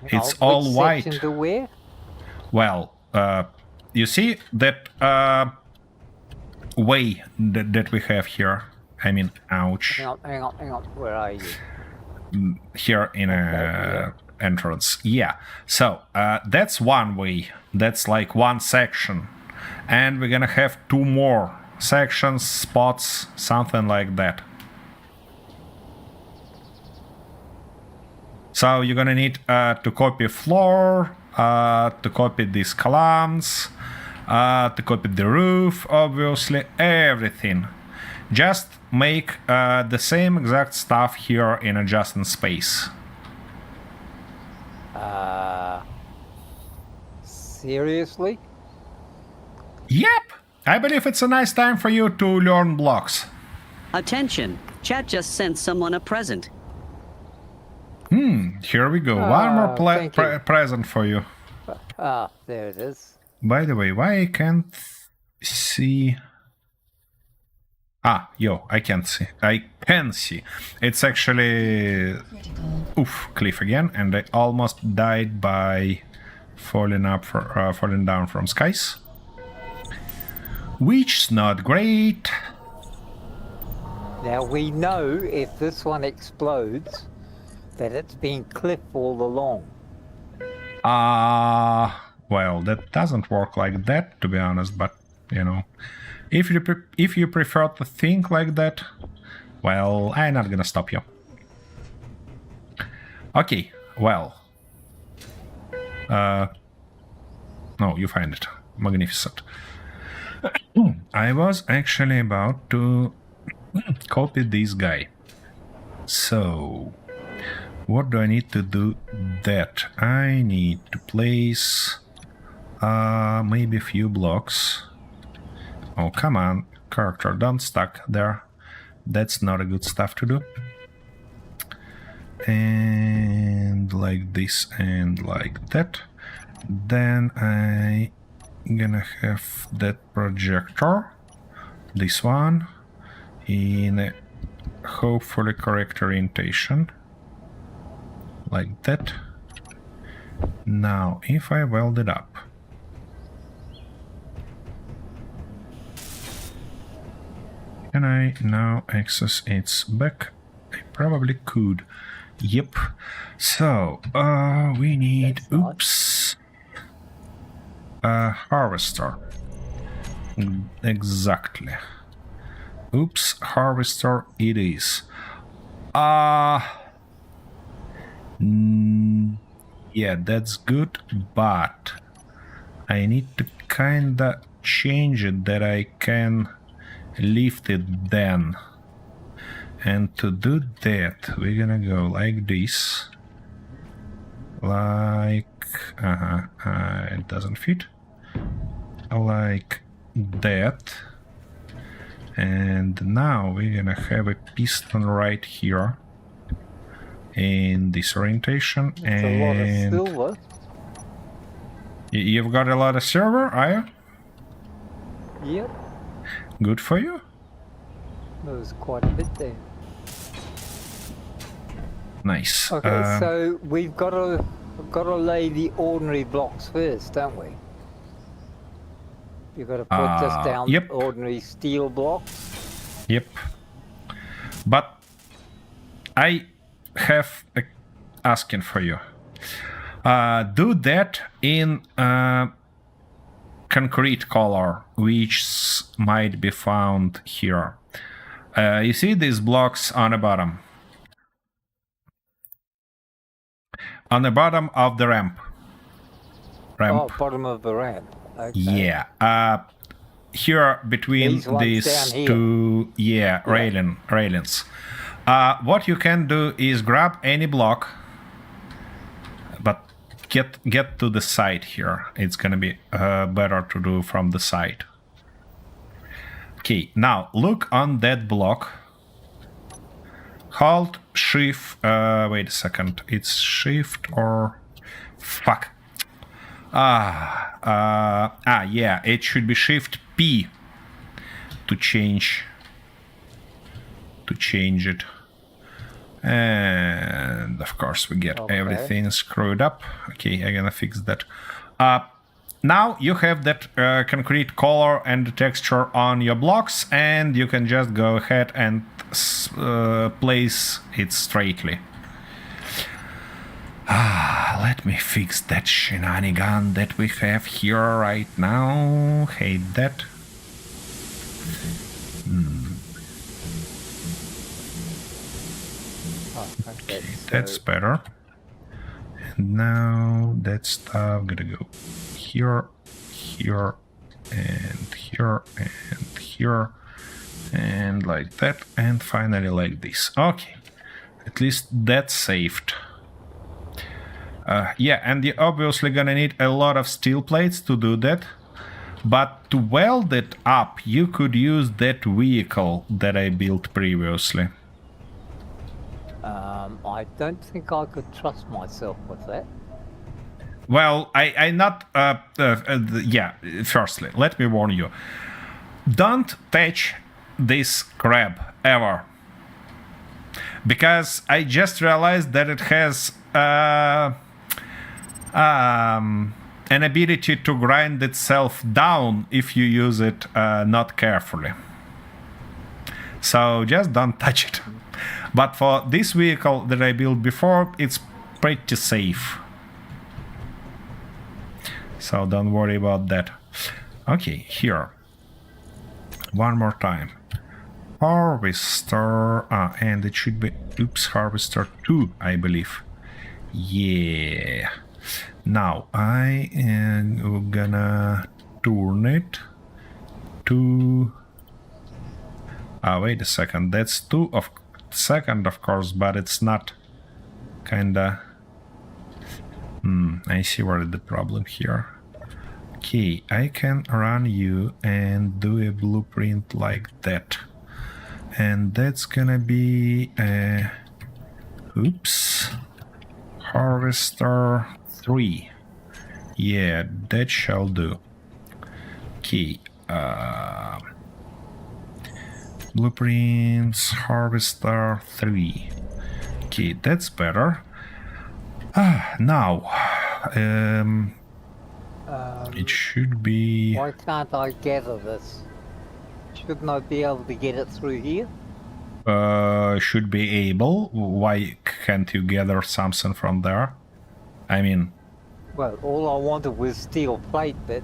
it's all white. Section to where? Well, you see that way that we have here? I mean, ouch. Hang on. Where are you? Here in a entrance. Yeah. So that's one way. That's like one section. And we're gonna have 2 more sections, spots, something like that. So you're gonna need to copy floor, to copy these columns, to copy the roof, obviously, everything. Just make the same exact stuff here in adjacent space. Seriously? Yep! I believe it's a nice time for you to learn blocks. Attention! Chat just sent someone a present. Here we go. One more present for you. There it is. By the way, why I can't see... I can't see. I can see. It's actually... Critical. Oof, cliff again, and I almost died by falling down from skies. Which's not great. Now we know if this one explodes that it's been cliff all along. Well, that doesn't work like that, to be honest, but, you know, if you prefer to think like that, well, I'm not gonna stop you. Okay, well. No, you find it. Magnificent. I was actually about to copy this guy. So, what do I need to do that? I need to place maybe a few blocks. Oh, come on, character, don't stuck there. That's not a good stuff to do. And and like this and like that. Then I gonna have that projector, this one, in a hopefully correct orientation, like that. Now, if I weld it up, can I now access its back? I probably could. Yep. So, we need, oops, a harvester. Exactly. Oops, harvester it is. Yeah, that's good, but I need to kinda change it that I can lift it then. And to do that, we're gonna go like this. Like, it doesn't fit. Like that. And now we're gonna have a piston right here in this orientation. It's and a lot of silver. You've got a lot of silver, are you? Yep, Good for you. there's quite a bit there. Nice. Okay, so we've got to lay the ordinary blocks first, don't we? You've got to put just down yep. ordinary steel blocks. Yep. But I have a asking for you. Do that in concrete color, which might be found here. You see these blocks on the bottom? On the bottom of the ramp. Oh, bottom of the ramp. Okay. Yeah. Here between these two, yeah, railings. What you can do is grab any block, but get to the side here. It's gonna be better to do from the side. Okay, now look on that block. Hold shift. Wait a second. It's shift or fuck. Yeah. It should be shift P to change it. And of course we get everything screwed up. Okay, I'm gonna fix that. Now you have that concrete color and texture on your blocks, and you can just go ahead and place it straightly. Let me fix that shenanigan that we have here right now. Hate that. Okay, that's better. And now that stuff gotta go here, here, and here, and here, and like that, and finally like this. Okay, at least that's saved. Yeah, and you're obviously gonna need a lot of steel plates to do that. But to weld it up, you could use that vehicle that I built previously. I don't think I could trust myself with that. Well, I not... yeah, firstly, let me warn you. Don't touch this crab, ever. Because I just realized that it has... an ability to grind itself down if you use it not carefully. So just don't touch it. But for this vehicle that I built before, it's pretty safe. So don't worry about that. Okay, here. One more time. Harvester, and it should be, oops, Harvester 2, I believe. Yeah. Now I am gonna turn it to... wait a second, that's 2 of second, of course, but it's not kinda... I see where the problem here. Okay, I can run you and do a blueprint like that. And that's gonna be... oops. Harvester 3. Yeah, that shall do. Okay. Blueprints, Harvester 3. Okay, that's better. Now, it should be... Why can't I gather this? Shouldn't I be able to get it through here? Should be able. Why can't you gather something from there? I mean... Well, all I wanted was steel plate, but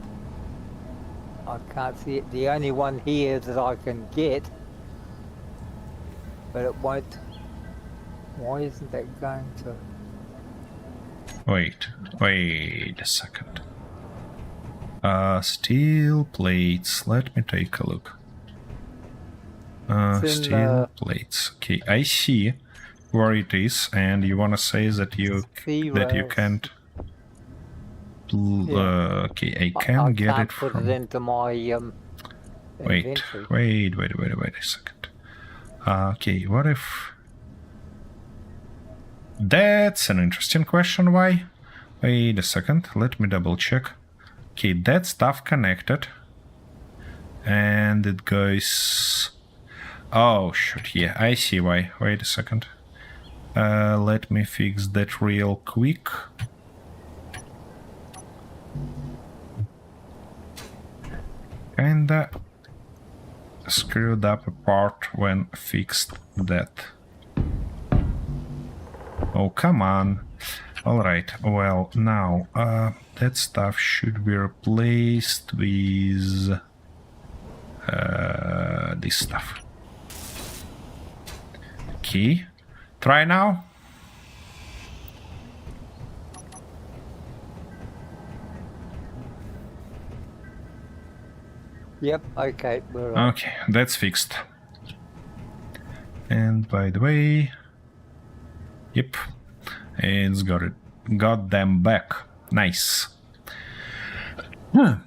I can't see it. The only one here that I can get, but it won't. Why isn't that going to? Wait a second. Steel plates. Let me take a look. Steel plates. Okay, I see where it is, and you wanna say that you can't. Yeah. Okay, I can get can't it put from. it into my Wait inventory. a second. Okay, what if? That's an interesting question. Why? Wait a second. Let me double check. Okay, that stuff connected, and it goes. Oh shoot! Yeah, I see why. Wait a second. Let me fix that real quick. Kinda screwed up a part when fixed that. Oh, come on. Alright, well, now, that stuff should be replaced with this stuff. Okay, try now. Yep. Okay. We're right. Okay, that's fixed. And by the way, yep, it's got them back. Nice.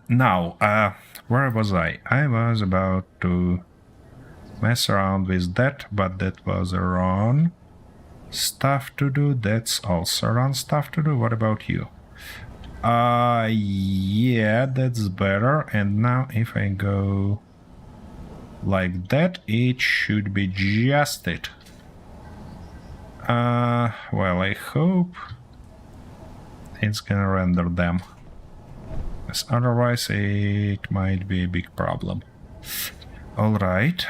Now, where was I? I was about to mess around with that, but that was wrong stuff to do. That's also wrong stuff to do. What about you? Yeah, that's better. And now if I go like that, it should be just it. Well, I hope it's gonna render them, as otherwise it might be a big problem. Alright,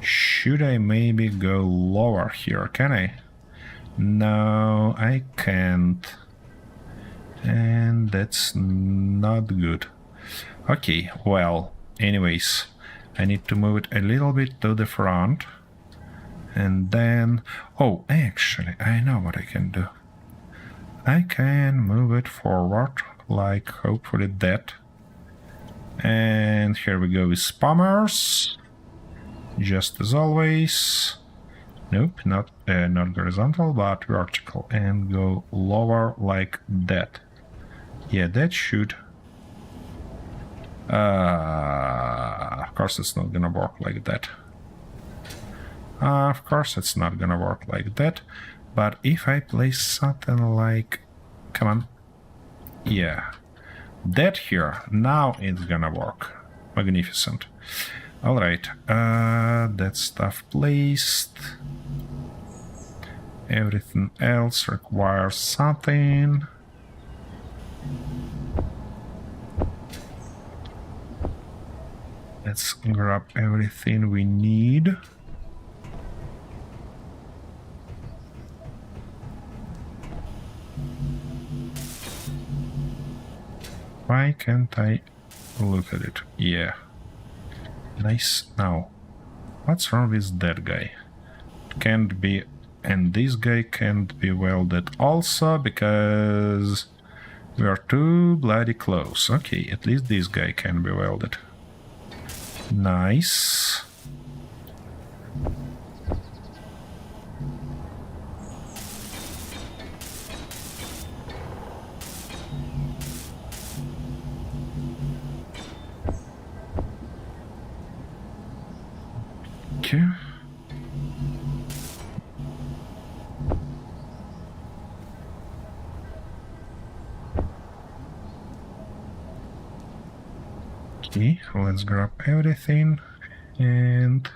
should I maybe go lower here? Can I? No, I can't. And that's not good. Okay, well, anyways, I need to move it a little bit to the front. And then... Oh, actually, I know what I can do. I can move it forward, like hopefully that. And here we go with spammers. Just as always. Nope, not horizontal, but vertical. And go lower like that. Yeah, that should... of course it's not gonna work like that. Of course it's not gonna work like that. But if I place something like... Come on. Yeah. That here. Now it's gonna work. Magnificent. Alright. That stuff placed. Everything else requires something. Let's grab everything we need. Why can't I look at it? Yeah. Nice. Now, what's wrong with that guy? It can't be... And this guy can't be welded also, because we are too bloody close. Okay, at least this guy can be welded. Nice. Okay. Okay, let's grab everything and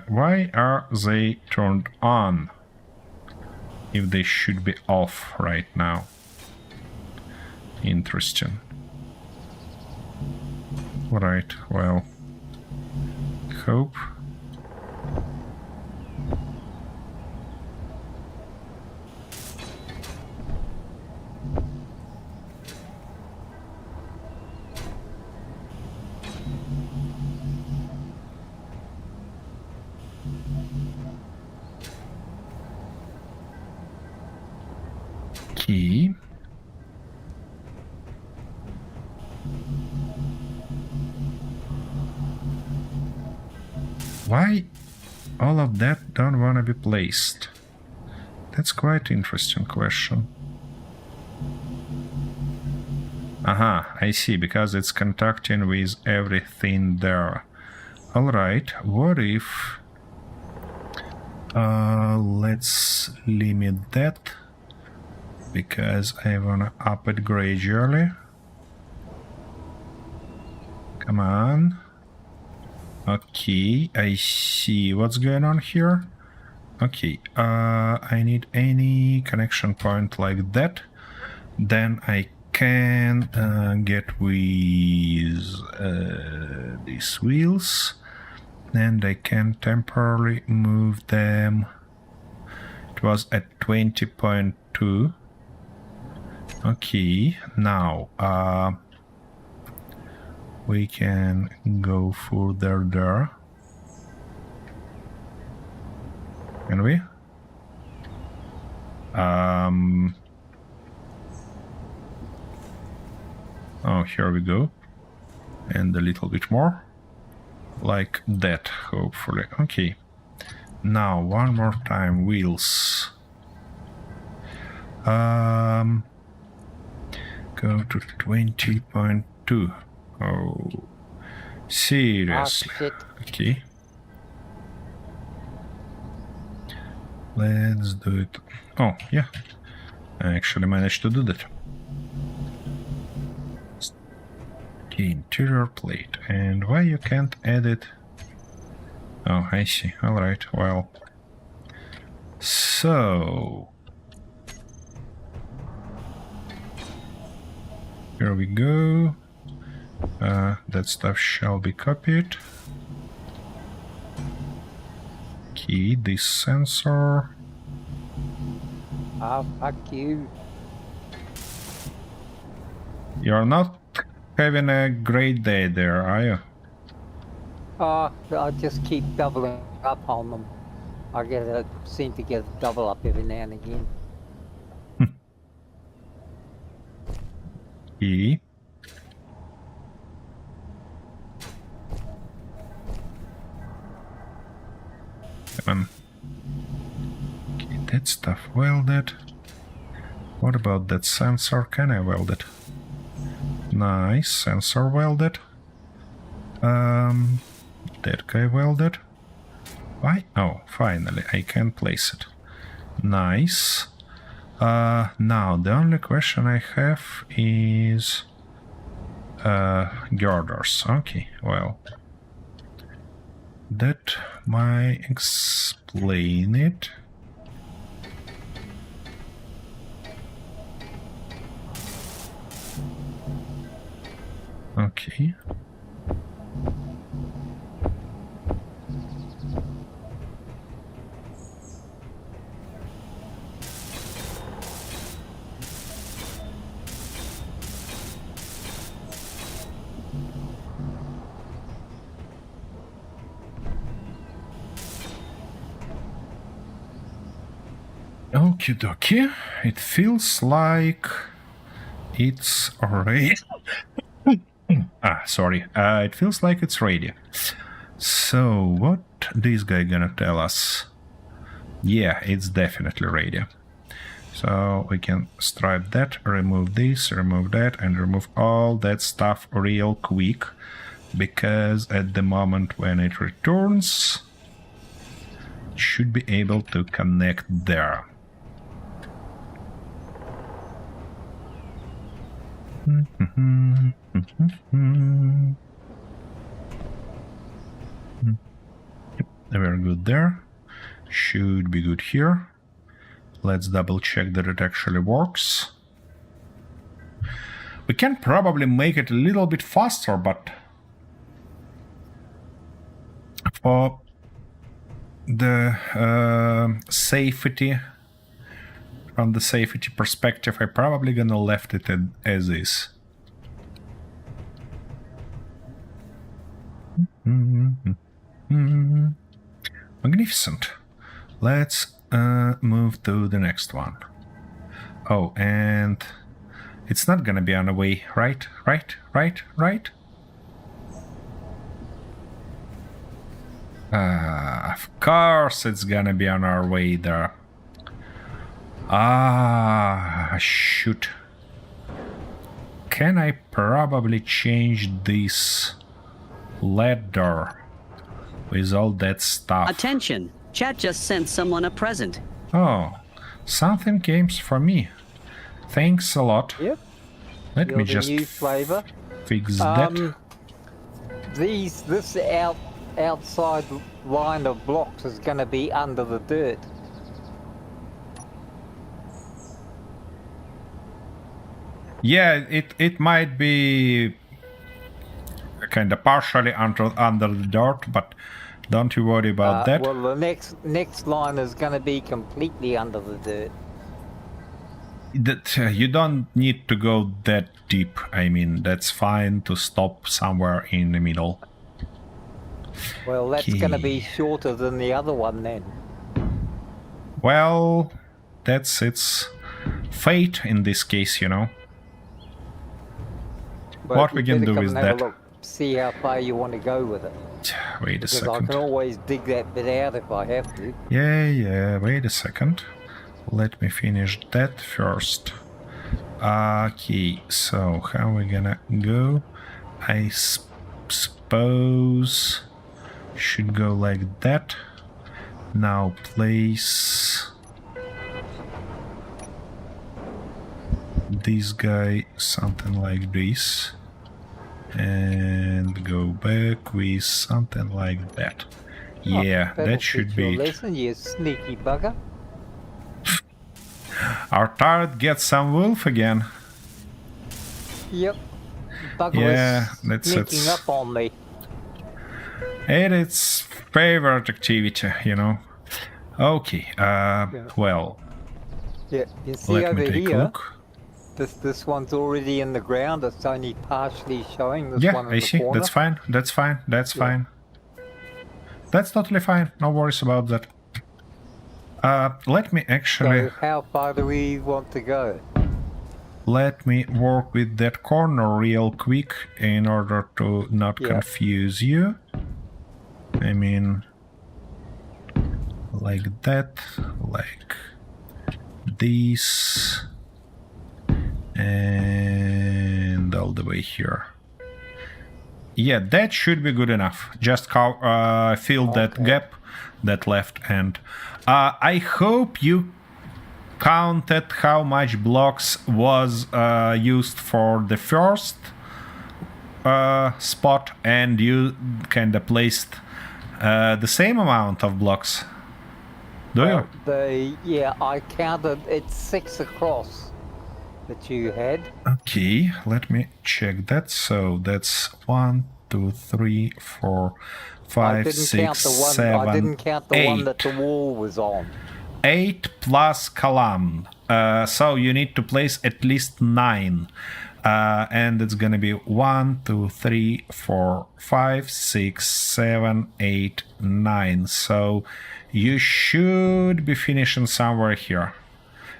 why are they turned on if they should be off right now? Interesting. Right, well, hope. Key. Why all of that don't want to be placed? That's quite interesting question. Aha, I see, because it's contacting with everything there. Alright, what if... let's limit that, because I wanna up it gradually. Come on. Okay, I see what's going on here. Okay, I need any connection point like that. Then I can get with these wheels, and I can temporarily move them. It was at 20.2. Okay, now we can go further there. Can we? Oh, here we go. And a little bit more. Like that, hopefully. Okay. Now, one more time, wheels. Go to 20.2. Oh, seriously? shit. Okay. Let's do it. Oh, yeah. I actually managed to do that. Okay, interior plate. And why you can't edit? Oh, I see. Alright, well. So... here we go. That stuff shall be copied. Okay, this sensor. Ah, fuck you. You're not having a great day there, are you? Oh, I just keep doubling up on them. I seem to get a double up every now and again. Okay. Okay, that stuff welded. What about that sensor? Can I weld it? Nice, sensor welded. That guy welded. Why? Oh, finally, I can place it. Nice. Now, the only question I have is... girders. Okay, well... that might explain it. Okay. Okie dokie. It feels like it's already... sorry. It feels like it's ready. So, what this guy gonna tell us? Yeah, it's definitely ready. So, we can stripe that, remove this, remove that, and remove all that stuff real quick. Because at the moment when it returns, it should be able to connect there. We're good there. Should be good here. Let's double check that it actually works. We can probably make it a little bit faster, but for the safety, from the safety perspective, I'm probably gonna left it as is. Magnificent. Let's move to the next one. Oh, and it's not gonna be on the way, right? Of course it's gonna be on our way there. Shoot. Can I probably change this ladder with all that stuff? Attention! Chat just sent someone a present. Oh, something came for me. Thanks a lot. Yep. Let You're me the just new flavor. fix that. This outside line of blocks is going to be under the dirt. Yeah, it might be kind of partially under the dirt, but don't you worry about that. Well, the next line is going to be completely under the dirt. That you don't need to go that deep. I mean, that's fine to stop somewhere in the middle. Well, that's going to be Okay. shorter than the other one then. Well, that's its fate in this case, you know. But What you we can better do come is and have a that. look, see how far you want to go with it. Wait a Because I second. can always dig that bit out if I have to. Yeah, wait a second. Let me finish that first. Okay, so how we gonna go? I suppose should go like that. Now place this guy something like this. And go back with something like that. Yeah, That'll that should teach you a be it. lesson, you sneaky bugger. Our turret gets some wolf again. Yep. Bugger Yeah, was that's sneaking it's up on me. its favorite activity, you know. Okay, well, Yeah, you see let over me take a here, look. this one's already in the ground. It's only partially showing. This Yeah, one in I the see. corner. That's fine. That's fine. That's Yeah. fine. That's totally fine. No worries about that. Let me actually So how far do we want to go? let me work with that corner real quick in order to not Yeah. confuse you. I mean, like that, like this, and all the way here. Yeah, that should be good enough. Just fill that gap that left end. I hope you counted how much blocks was used for the first spot, and you kind of placed the same amount of blocks. Do you? Yeah, I counted. It's 6 across that you had. Okay, let me check that. So that's 1, 2, 3, 4, 5, 6, 7, I didn't count the one 8. that the wall was on. 8 plus column. So you need to place at least 9. And it's gonna be 1, 2, 3, 4, 5, 6, 7, 8, 9. So you should be finishing somewhere here.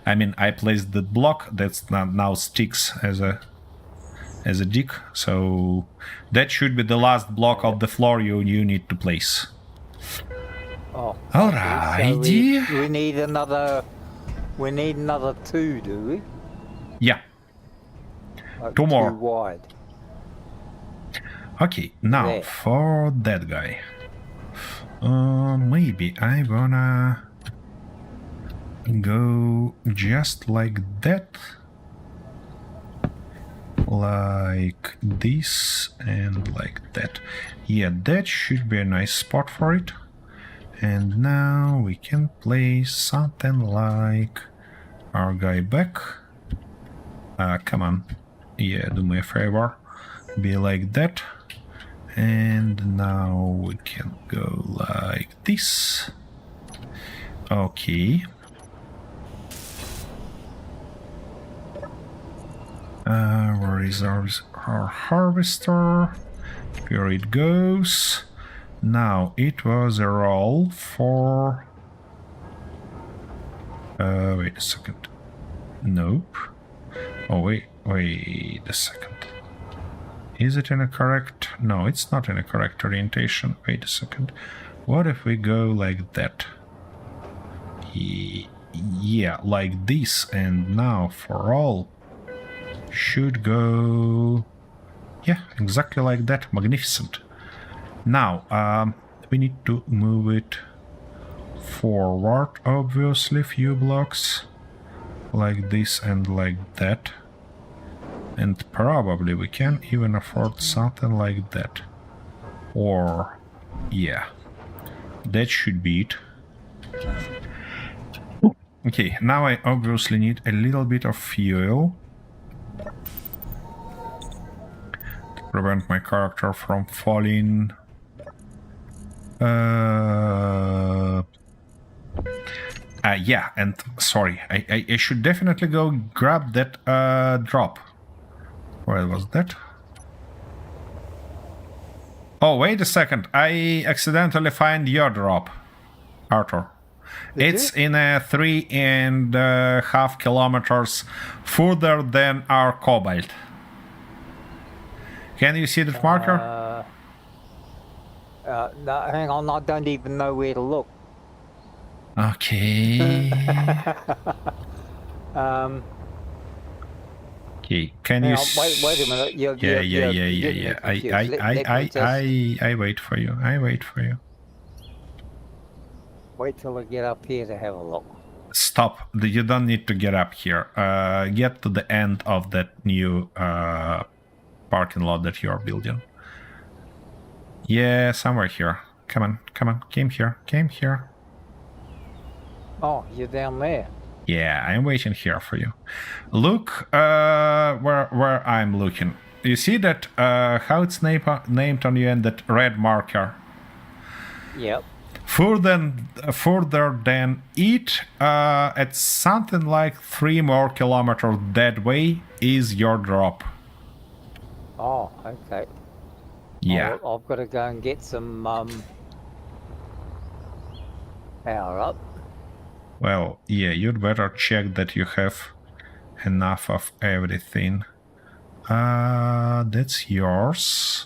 I mean, I placed the block that's now sticks as a dick. So that should be the last block of the floor you need to place. Oh. Alrighty. So we need another. We need another 2, do we? Yeah. Like 2 more. 2 wide. Okay, now There. for that guy. Maybe I wanna go just like that. like this and like that. Yeah, that should be a nice spot for it. And now we can place something like our guy back. Come on. Yeah, do me a favor. Be like that. And now we can go like this. Okay. Where is our harvester? Here it goes. Now, it was a roll for... wait a second. Nope. Oh, wait a second. Is it in a correct... No, it's not in a correct orientation. Wait a second. What if we go like that? Yeah, like this. And now for all... should go... yeah, exactly like that. Magnificent. Now, we need to move it forward, obviously, few blocks. Like this and like that. And probably we can even afford something like that. Or... yeah. That should be it. Okay, now I obviously need a little bit of fuel. To prevent my character from falling... yeah, and sorry, I should definitely go grab that drop. Where was that? Oh, wait a second. I accidentally find your drop, Arthur. It's in 3.5 kilometers further than our cobalt. Can you see that marker? No, hang on, I don't even know where to look. Okay. Okay, can you... Wait a minute. Yeah. I wait for you. Wait till I get up here to have a look. Stop. You don't need to get up here. Get to the end of that new parking lot that you are building. Yeah, somewhere here. Come on. Came here. Oh, you're down there. Yeah, I'm waiting here for you. Look where I'm looking. You see that how it's named on you and that red marker? Yep. Further than it, at something like 3 more kilometers that way is your drop. Oh, okay. Yeah. I've got to go and get some power up. Well, yeah, you'd better check that you have enough of everything. That's yours.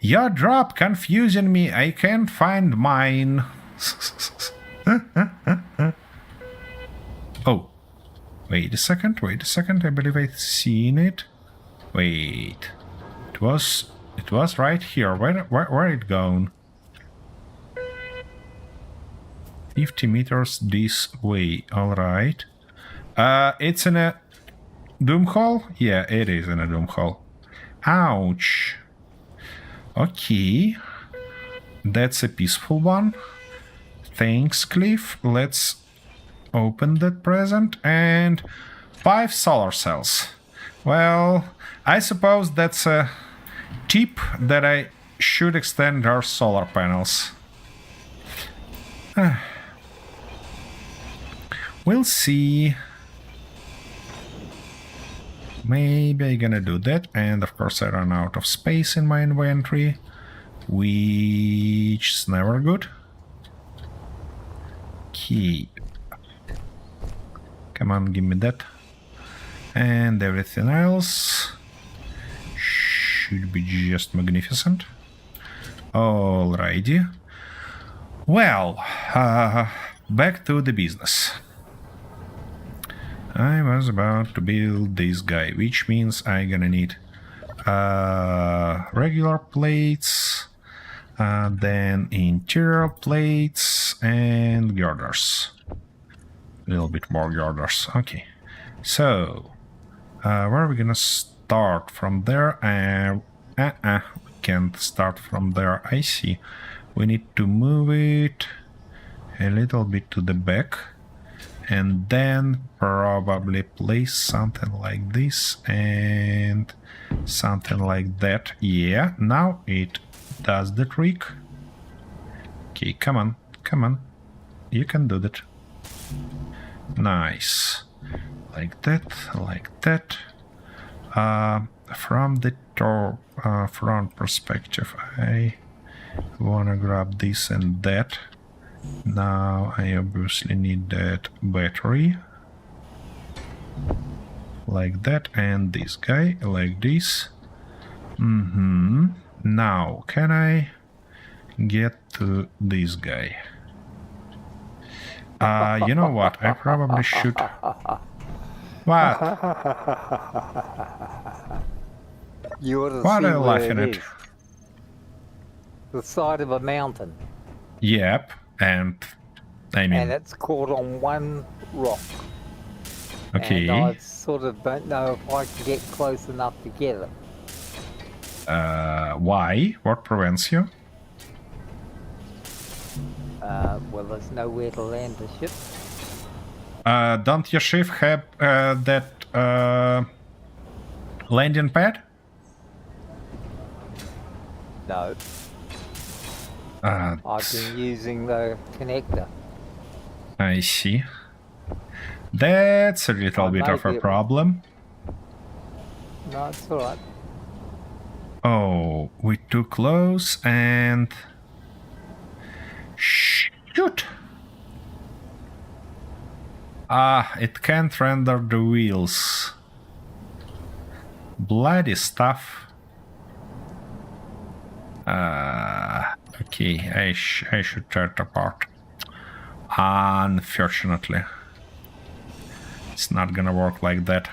Your drop confusing me. I can't find mine. Oh, wait a second. I believe I've seen it. Wait, it was right here. Where it gone? 50 meters this way. All right. It's in a doom hole? Yeah, it is in a doom hole. Ouch. Okay. That's a peaceful one. Thanks, Cliff. Let's open that present. And 5 solar cells. Well, I suppose that's a tip that I should extend our solar panels. We'll see. Maybe I'm gonna do that, and of course I run out of space in my inventory, which is never good. Okay. Come on, give me that. And everything else should be just magnificent. Alrighty. Well, back to the business. I was about to build this guy, which means I'm gonna need regular plates, then interior plates and girders. A little bit more girders. Okay, so where are we gonna start from there. We can't start from there. I see. We need to move it a little bit to the back. And then probably place something like this and something like that. Yeah, now it does the trick. Okay, come on, come on. You can do that. Nice. Like that, like that. From the front perspective, I wanna grab this and that. Now I obviously need that battery. Like that, and this guy, like this. Now, can I get to this guy? You know what? I probably should... What? You ought to What see are you where laughing it at? is. The side of a mountain. Yep, and I mean... And it's caught on one rock. Okay. And I sort of don't know if I can get close enough to get it. Why? What prevents you? Well, there's nowhere to land the ship. Don't your ship have that landing pad? No. I've been using the connector. I see. That's a little bit of a problem. No, it's alright. Oh, we're too close and... Shoot! It can't render the wheels. Bloody stuff. Okay, I should tear it apart. Unfortunately. It's not gonna work like that.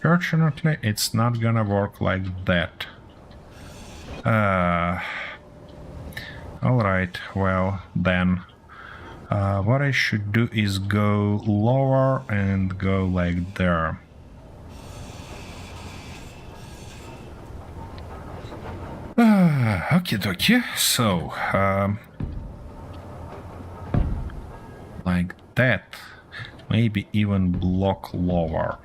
Fortunately, it's not gonna work like that. Alright, well then. What I should do is go lower and go like there. Okie dokie. So, like that. Maybe even block lower.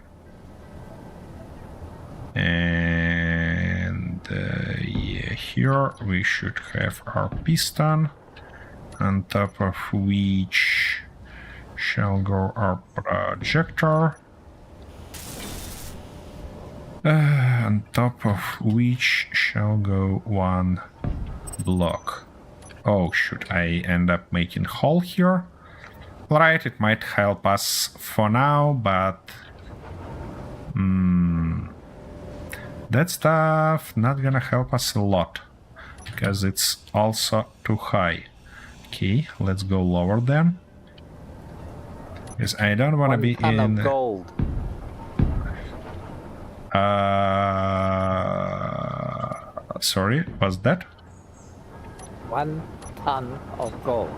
And yeah, here we should have our piston, on top of which shall go our projector, on top of which shall go one block. Oh shoot, I end up making a hole here. Right, it might help us for now, but that stuff not gonna help us a lot, because it's also too high. Okay, let's go lower then. Because I don't want to be ton in... of gold. Sorry, what's that? 1 ton of gold.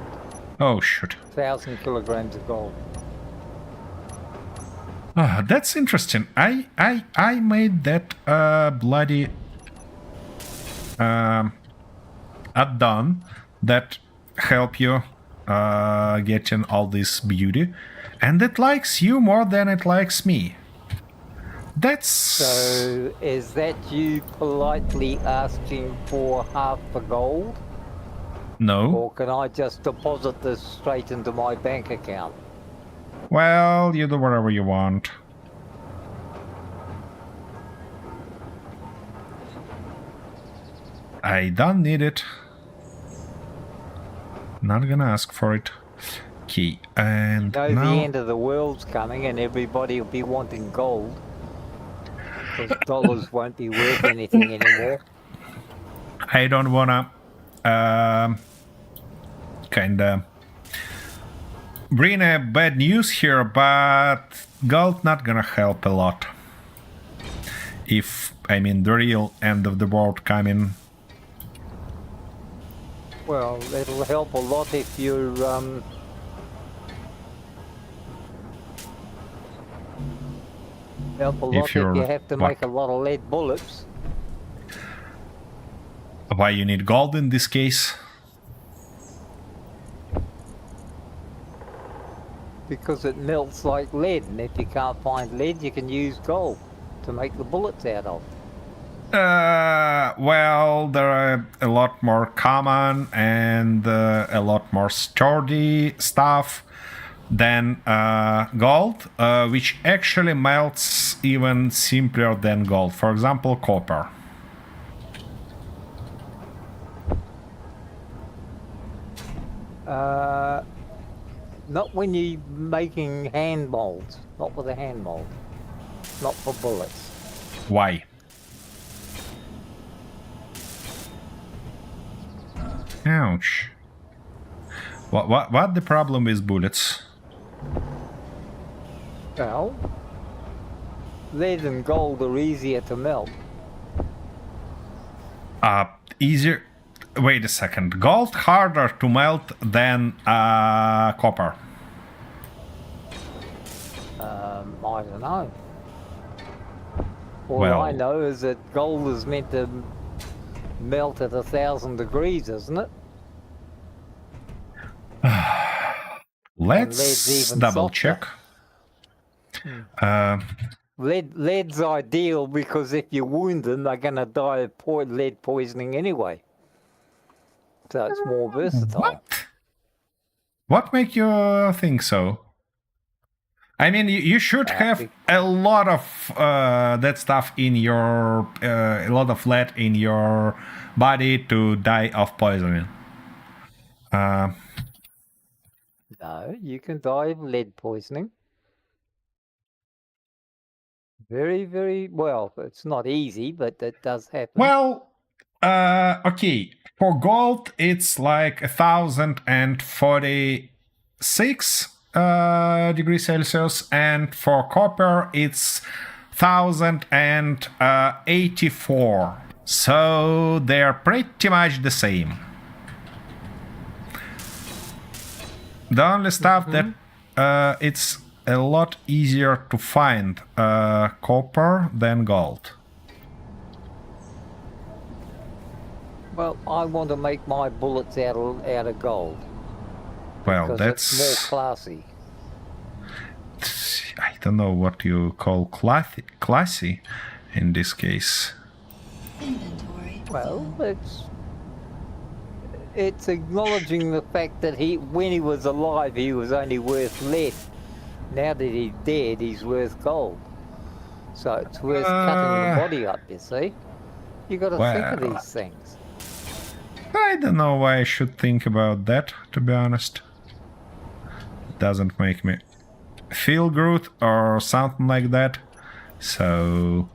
Oh, shoot. 1,000 kilograms of gold. That's interesting. I made that bloody add-on that help you getting all this beauty, and it likes you more than it likes me. That's... So, is that you politely asking for half the gold? No. Or can I just deposit this straight into my bank account? Well, you do whatever you want. I don't need it. Not gonna ask for it. Okay, and You know, now... the end of the world's coming and everybody will be wanting gold. Because dollars won't be worth anything anymore. I don't wanna kinda bring a bad news here, but gold not gonna help a lot. If, I mean, the real end of the world coming. Well, it'll help a lot if you're help a lot if you have to make a lot of lead bullets. Why you need gold in this case? Because it melts like lead, and if you can't find lead, you can use gold to make the bullets out of. Well, there are a lot more common and a lot more sturdy stuff than gold, which actually melts even simpler than gold. For example, copper. Not when you're making hand molds. Not with a hand mold. Not for bullets. Why? Ouch. What the problem with bullets? Well, lead and gold are easier to melt. Easier. Wait a second. Gold harder to melt than copper. I don't know. All Well, I know is that gold is meant to melt at 1,000 degrees, isn't it? let's double check. Lead's ideal because if you wound them, they're going to die of lead poisoning anyway. So it's more versatile. What make you think so? I mean, you should have a lot of that stuff in your, a lot of lead in your body to die of poisoning. No, you can die of lead poisoning. Very, very well. It's not easy, but that does happen. Well, okay. For gold, it's like 1,046 degrees Celsius, and for copper, it's 1,084. So they're pretty much the same. The only stuff that it's a lot easier to find copper than gold. Well, I want to make my bullets out of gold. Well, that's more classy. I don't know what you call classy in this case. Inventory. Well, it's acknowledging the fact that when he was alive, he was only worth lead. Now that he's dead, he's worth gold. So it's worth cutting the body up, you see. You got to think of these things. I don't know why I should think about that, to be honest. It doesn't make me feel good or something like that. So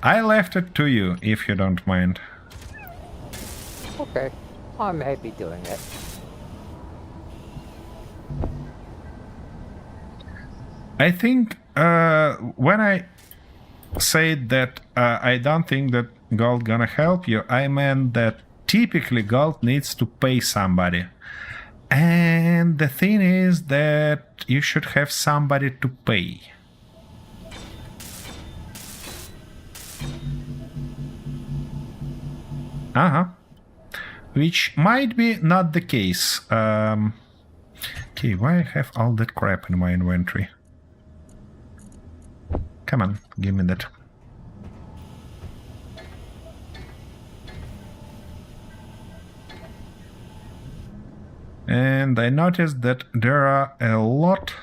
I left it to you, if you don't mind. Okay, I'm happy doing that. I think when I said that I don't think that gold gonna help you, I meant that typically gold needs to pay somebody. And the thing is that you should have somebody to pay. Which might be not the case. Okay, why I have all that crap in my inventory? Come on, give me that. And I noticed that there are a lot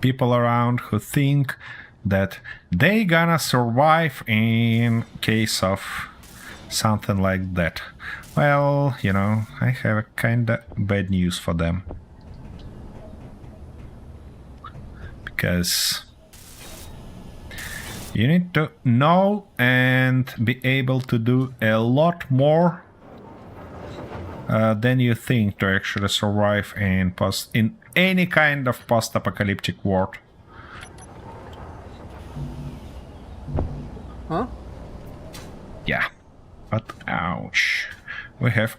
people around who think that they gonna survive in case of something like that. Well, you know, I have a kinda bad news for them. Because you need to know and be able to do a lot more than you think to actually survive in any kind of post-apocalyptic world. Huh? Yeah. But ouch. We have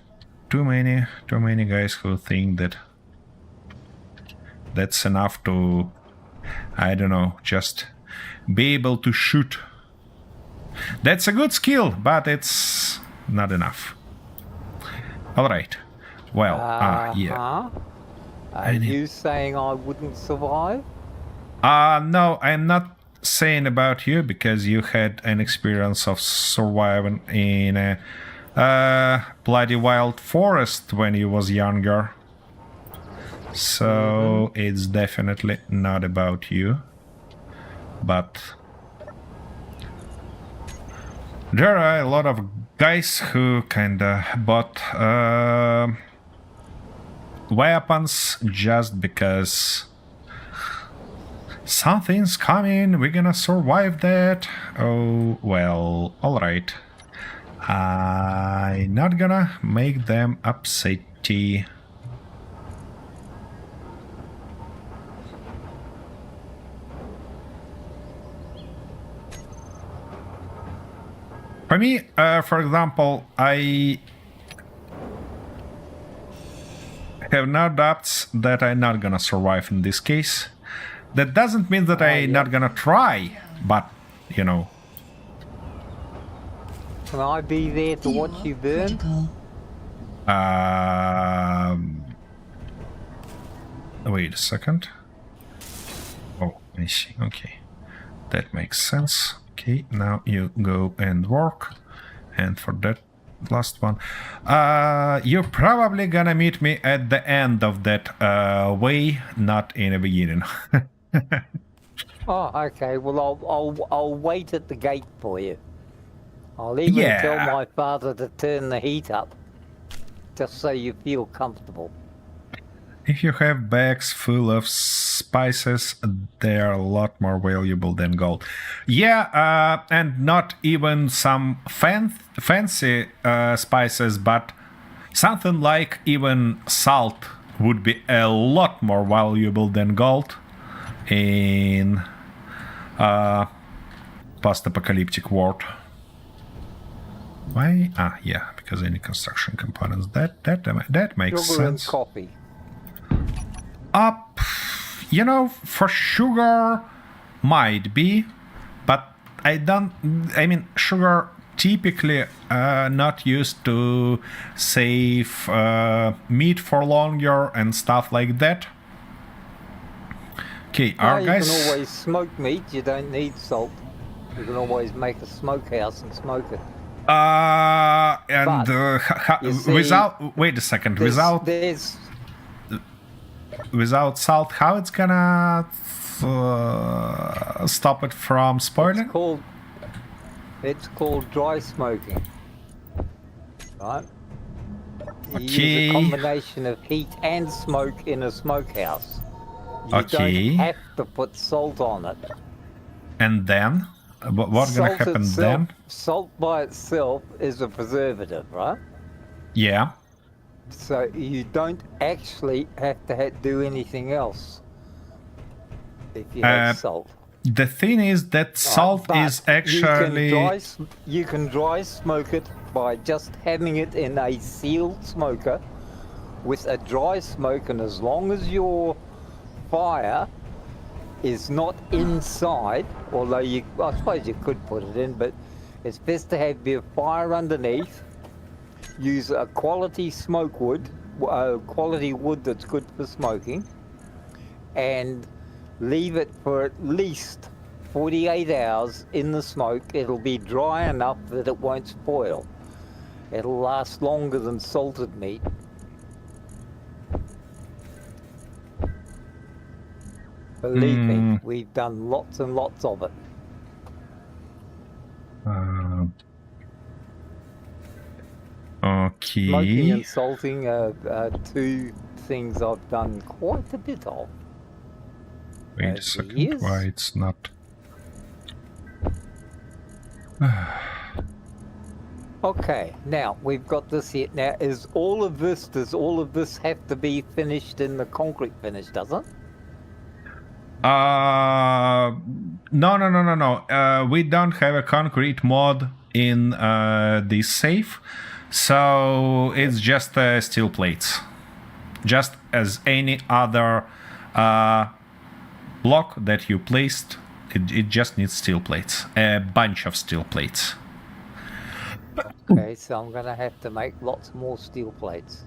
too many guys who think that that's enough to, I don't know, just be able to shoot. That's a good skill, but it's not enough. Alright. Well, yeah. Are you saying I wouldn't survive? No, I'm not saying about you, because you had an experience of surviving in a bloody wild forest when you was younger. So it's definitely not about you. But there are a lot of guys who kinda bought weapons just because something's coming, we're gonna survive that. Oh, well, alright. I'm not gonna make them upsetty. For me, for example, I have no doubts that I'm not gonna survive in this case. That doesn't mean that I'm not gonna try, but, you know. Can I be there to watch you burn? Wait a second. Oh, I see. Okay. That makes sense. Okay, now you go and work. And for that last one, you're probably gonna meet me at the end of that way, not in the beginning. Oh, okay. Well, I'll wait at the gate for you. I'll even tell my father to turn the heat up, just so you feel comfortable. If you have bags full of spices, they are a lot more valuable than gold. Yeah, and not even some fancy spices, but something like even salt would be a lot more valuable than gold in post-apocalyptic world. Why? Yeah, because any construction components. That makes Sugar and sense. coffee. You know, for sugar might be, but I mean, sugar typically not used to save meat for longer and stuff like that. Okay, our guys. You can always smoke meat. You don't need salt. You can always make a smokehouse and smoke it. Without, wait a second, without salt, how it's gonna stop it from spoiling? It's called dry smoking, right? You Okay. use a combination of heat and smoke in a smokehouse. You Okay. don't have to put salt on it. And then? What's gonna happen then? Salt by itself is a preservative, right? Yeah. So you don't actually have to do anything else if you have salt. The thing is that salt is actually... You can dry smoke it by just having it in a sealed smoker with a dry smoke, and as long as your fire is not inside, although I suppose you could put it in, but it's best to have your fire underneath. Use a quality smoke wood, quality wood that's good for smoking, and leave it for at least 48 hours in the smoke. It'll be dry enough that it won't spoil. It'll last longer than salted meat. Believe me, we've done lots and lots of it. Okay. Smoking and salting are two things I've done quite a bit of. Wait a second, why it's not... Okay, now we've got this here. Now, does all of this have to be finished in the concrete finish, does it? No. We don't have a concrete mod in this safe, so it's just steel plates, just as any other block that you placed. It just needs steel plates, a bunch of steel plates. Okay, so I'm gonna have to make lots more steel plates.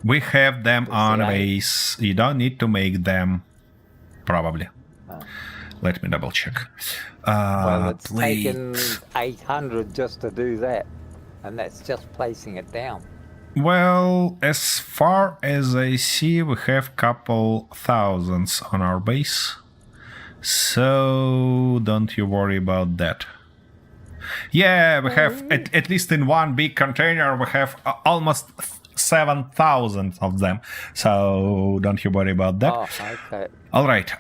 We have them on the base. You don't need to make them, probably. Oh. Let me double check. Well, it's Plate. taken 800 just to do that, and that's just placing it down. Well, as far as I see, we have couple thousands on our base, so don't you worry about that. Yeah, we have, at least in one big container, we have almost 7,000 of them, so don't you worry about that. Oh, okay. All right,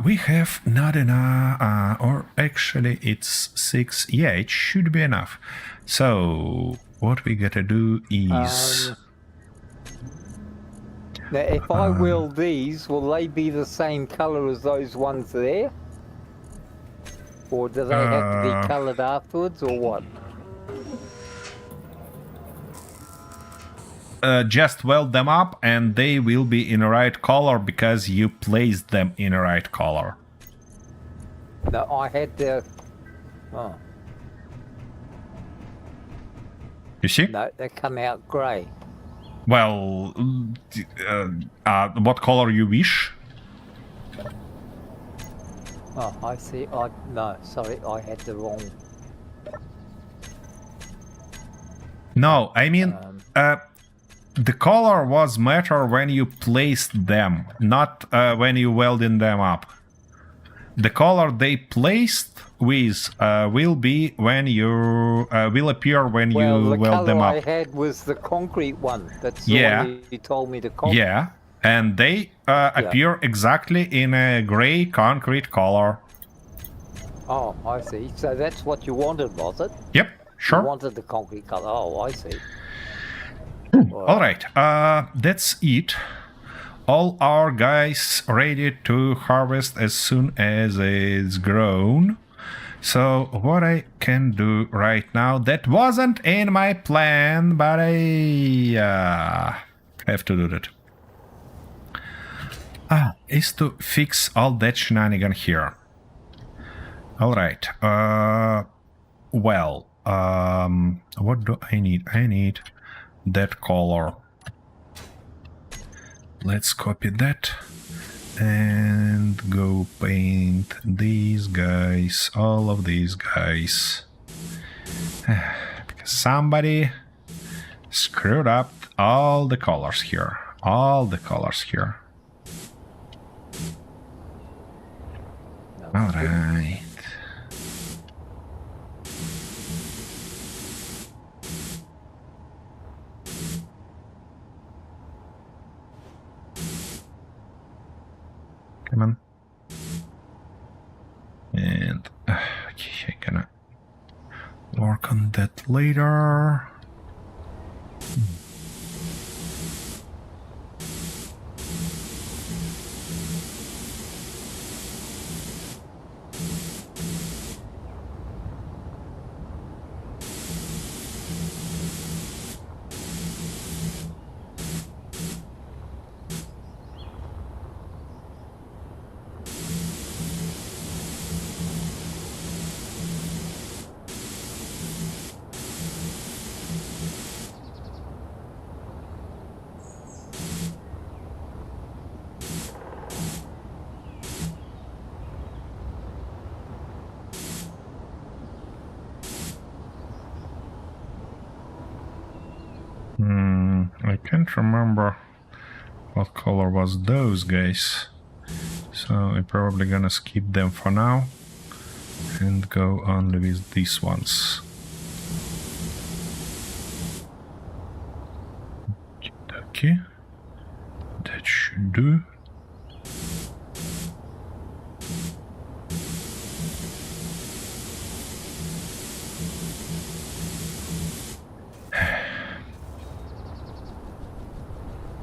we have not enough, or actually it's 6. Yeah, it should be enough. So what we gotta do is... Now, if I wheel these, will they be the same color as those ones there? Or do they have to be colored afterwards, or what? Just weld them up and they will be in the right color because you placed them in the right color. No, I had to... Oh, You see? no, they come out grey. Well, what color you wish? Oh, I see. No, sorry, I had the wrong... No, I mean, the color was matter when you placed them, not when you welded them up. The color they placed with will be when you will appear when you weld them up. The color I had was the concrete one. That's Yeah. the one you told me to copy. Yeah, and they appear exactly in a gray concrete color. Oh, I see. So that's what you wanted, was it? Yep, sure. You wanted the concrete color. Oh, I see. All right, that's it. All our guys ready to harvest as soon as it's grown. So what I can do right now, that wasn't in my plan, but I have to do that. Is to fix all that shenanigan here. All right. Well, what do I need? I need that color. Let's copy that and go paint these guys, all of these guys. Because somebody screwed up all the colors here. All the colors here. All right. Come on. And okay, I'm gonna work on that later. I can't remember what color was those guys, so I'm probably gonna skip them for now and go only with these ones. Okay, that should do.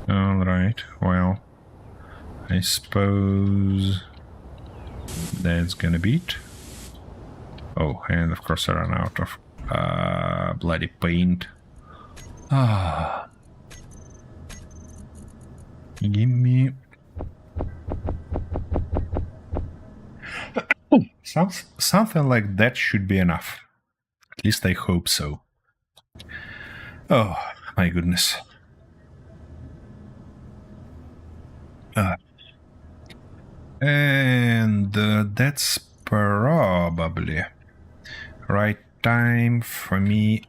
Alright, well, I suppose that's gonna be it. Oh, and of course I ran out of Bloody paint. Ah. Give me... something like that should be enough. At least I hope so. Oh, my goodness. And that's probably right time for me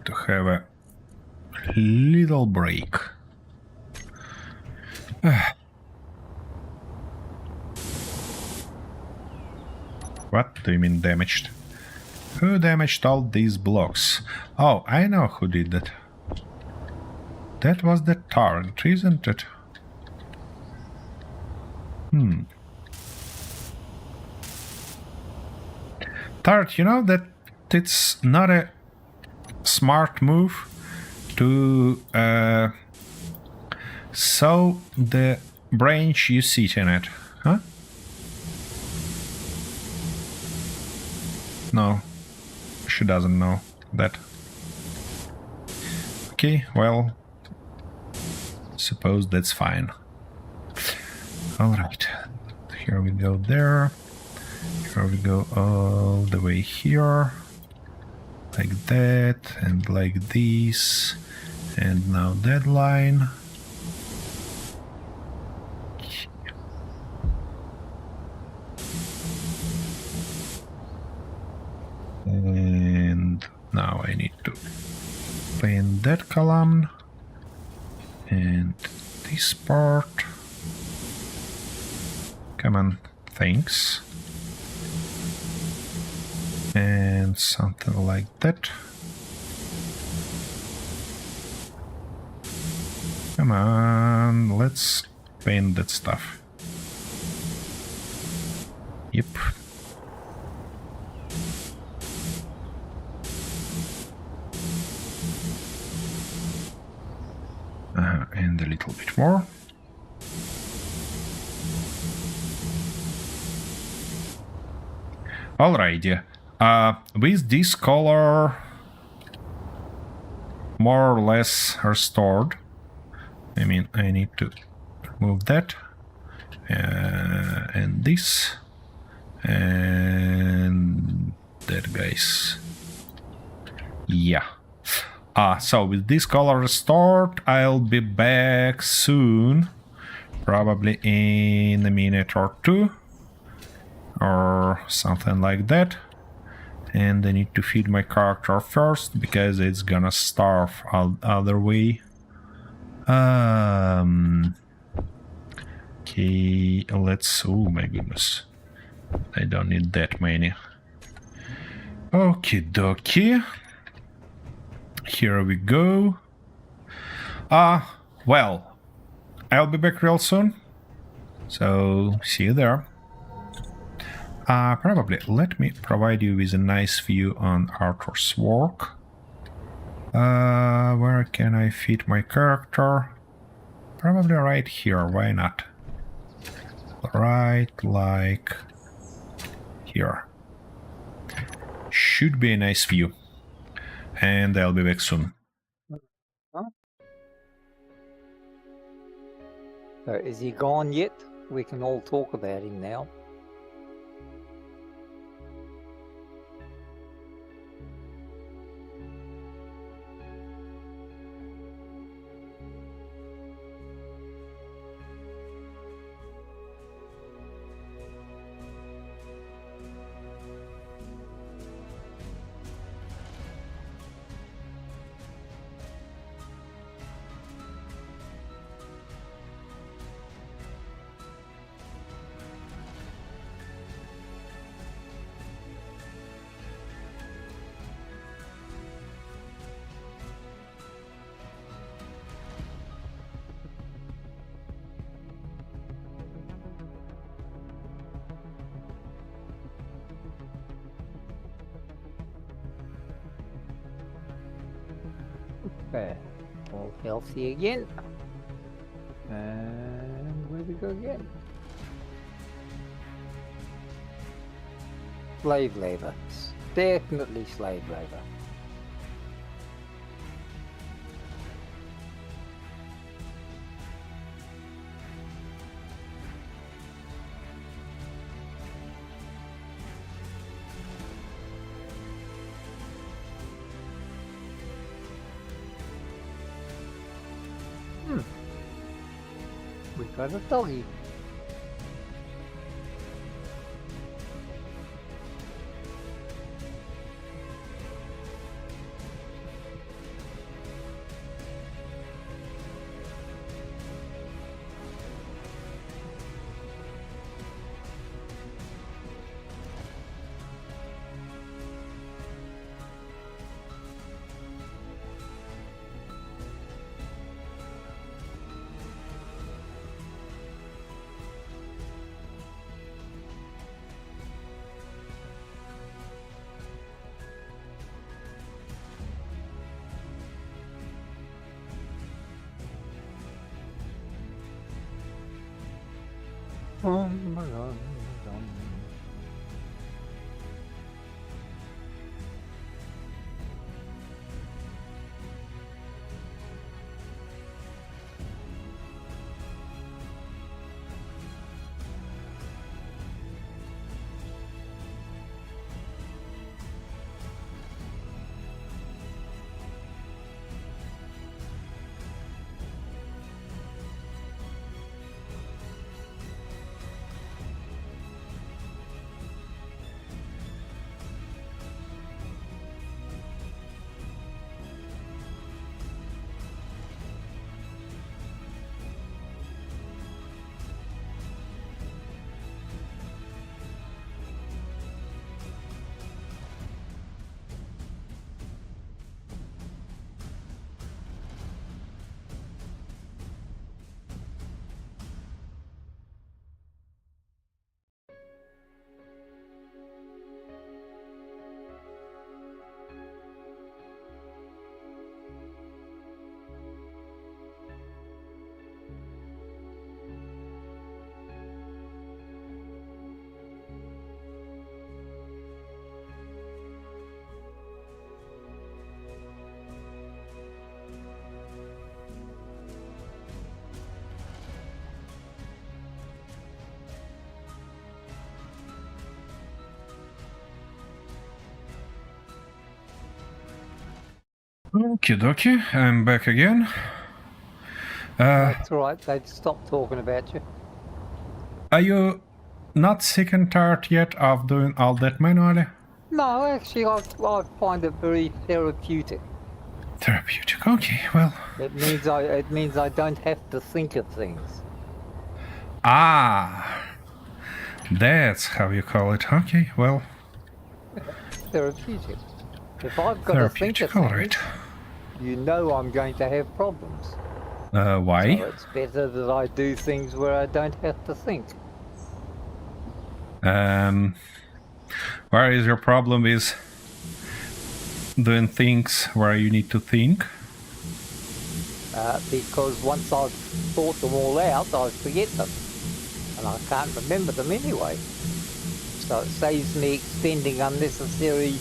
to have a little break. What do you mean damaged? Who damaged all these blocks? Oh, I know who did that. That was the target, isn't it? Tart, you know that it's not a smart move to sew the branch you sit in it, huh? No, she doesn't know that. Okay, well, suppose that's fine. Alright, here we go there. Here we go all the way here. Like that, and like this. And now that line. And now I need to paint that column. And this part. Come on, thanks. And something like that. Come on, let's paint that stuff. Yep. And a little bit more. Alrighty. With this color more or less restored, I mean, I need to remove that and this and that, guys. Yeah. So with this color restored, I'll be back soon, probably in a minute or two or something like that. And I need to feed my character first because it's gonna starve other way. Okay, let's... oh my goodness, I don't need that many. Okie dokie. Here we go. Well, I'll be back real soon, so see you there. Probably let me provide you with a nice view on Arthur's work. Where can I fit my character? Probably right here, why not? Right, like here. Should be a nice view. And I'll be back soon. So is he gone yet? We can all talk about him now. Okay, all healthy again. And where we go again? Slave labor. Definitely slave labor. We got a doggy. Okie dokie, I'm back again. That's all right. They've stopped talking about you. Are you not sick and tired yet of doing all that manually? No, actually, I find it very therapeutic. Therapeutic, okay, well. It means I don't have to think of things. Ah, that's how you call it. Okay, well. Therapeutic. If I've got to think of Therapeutic, all things, right. you know I'm going to have problems. Why? So it's better that I do things where I don't have to think. Where is your problem is doing things where you need to think? Because once I've thought them all out, I forget them. And I can't remember them anyway. So it saves me expending unnecessary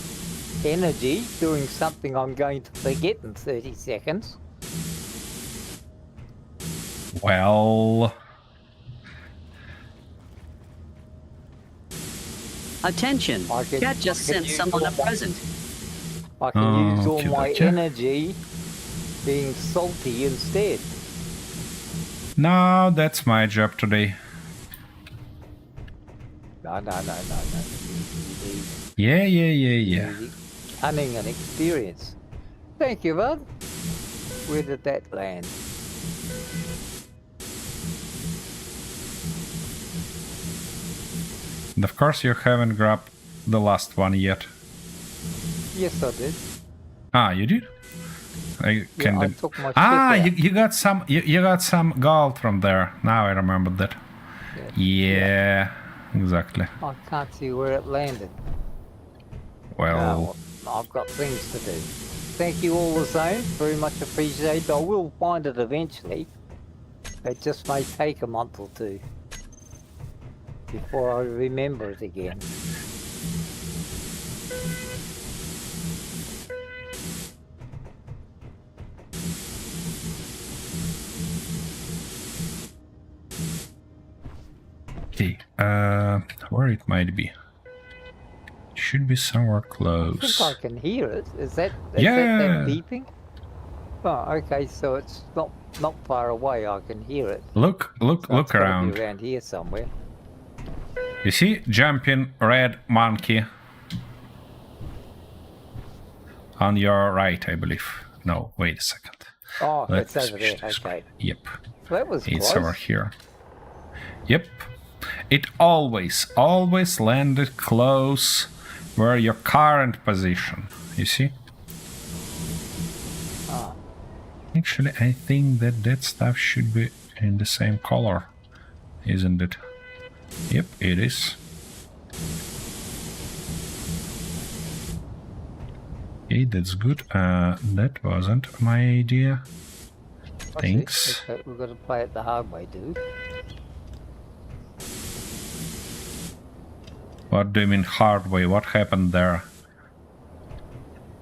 energy doing something I'm going to forget in 30 seconds. Well... Attention. Chat just sent someone a present. I can use all Okay, my gotcha. energy being salty instead. No, that's my job today. No. Yeah. You need cunning and experience. Thank you, bud. Where did that land? And of course you haven't grabbed the last one yet. Yes, I did. Ah, you did? I can I took my ship ah, out. you got some you got some gold from there. Now I remember that. Yeah, exactly. I can't see where it landed. Well, I've got things to do. Thank you all the same. Very much appreciated. I will find it eventually. It just may take a month or two before I remember it again. Okay, where it might be? Should be somewhere I close. think I can hear it. Is that Yeah. them beeping? Oh, okay, so it's not far away. I can hear it. Look So it's gotta around. be around here somewhere. You see jumping red monkey on your right, I believe. No, wait a second. Oh, Let's it's over there. switch this way. Okay. Yep, So that was it's close. over here. Yep, it always landed close where your current position. You see? Ah, Actually, I think that stuff should be in the same color, isn't it? Yep, it is. Okay, that's good. That wasn't my idea. what's Thanks. it? Okay, we've got to play it the hard way, dude. What do you mean hard way? What happened there?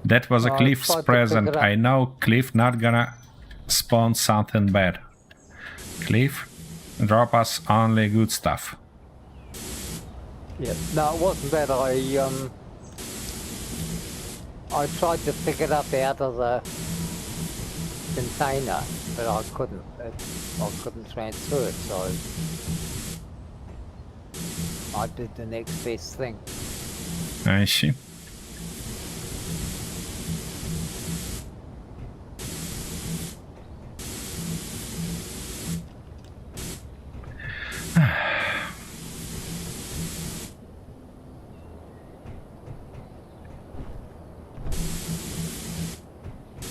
That was a I Cliff's tried to present. pick it up. I know Cliff not gonna spawn something bad. Cliff, drop us only good stuff. Yeah. No, it wasn't that. I tried to pick it up out of the container, but I couldn't. I couldn't transfer it, so I did the next best thing. I see.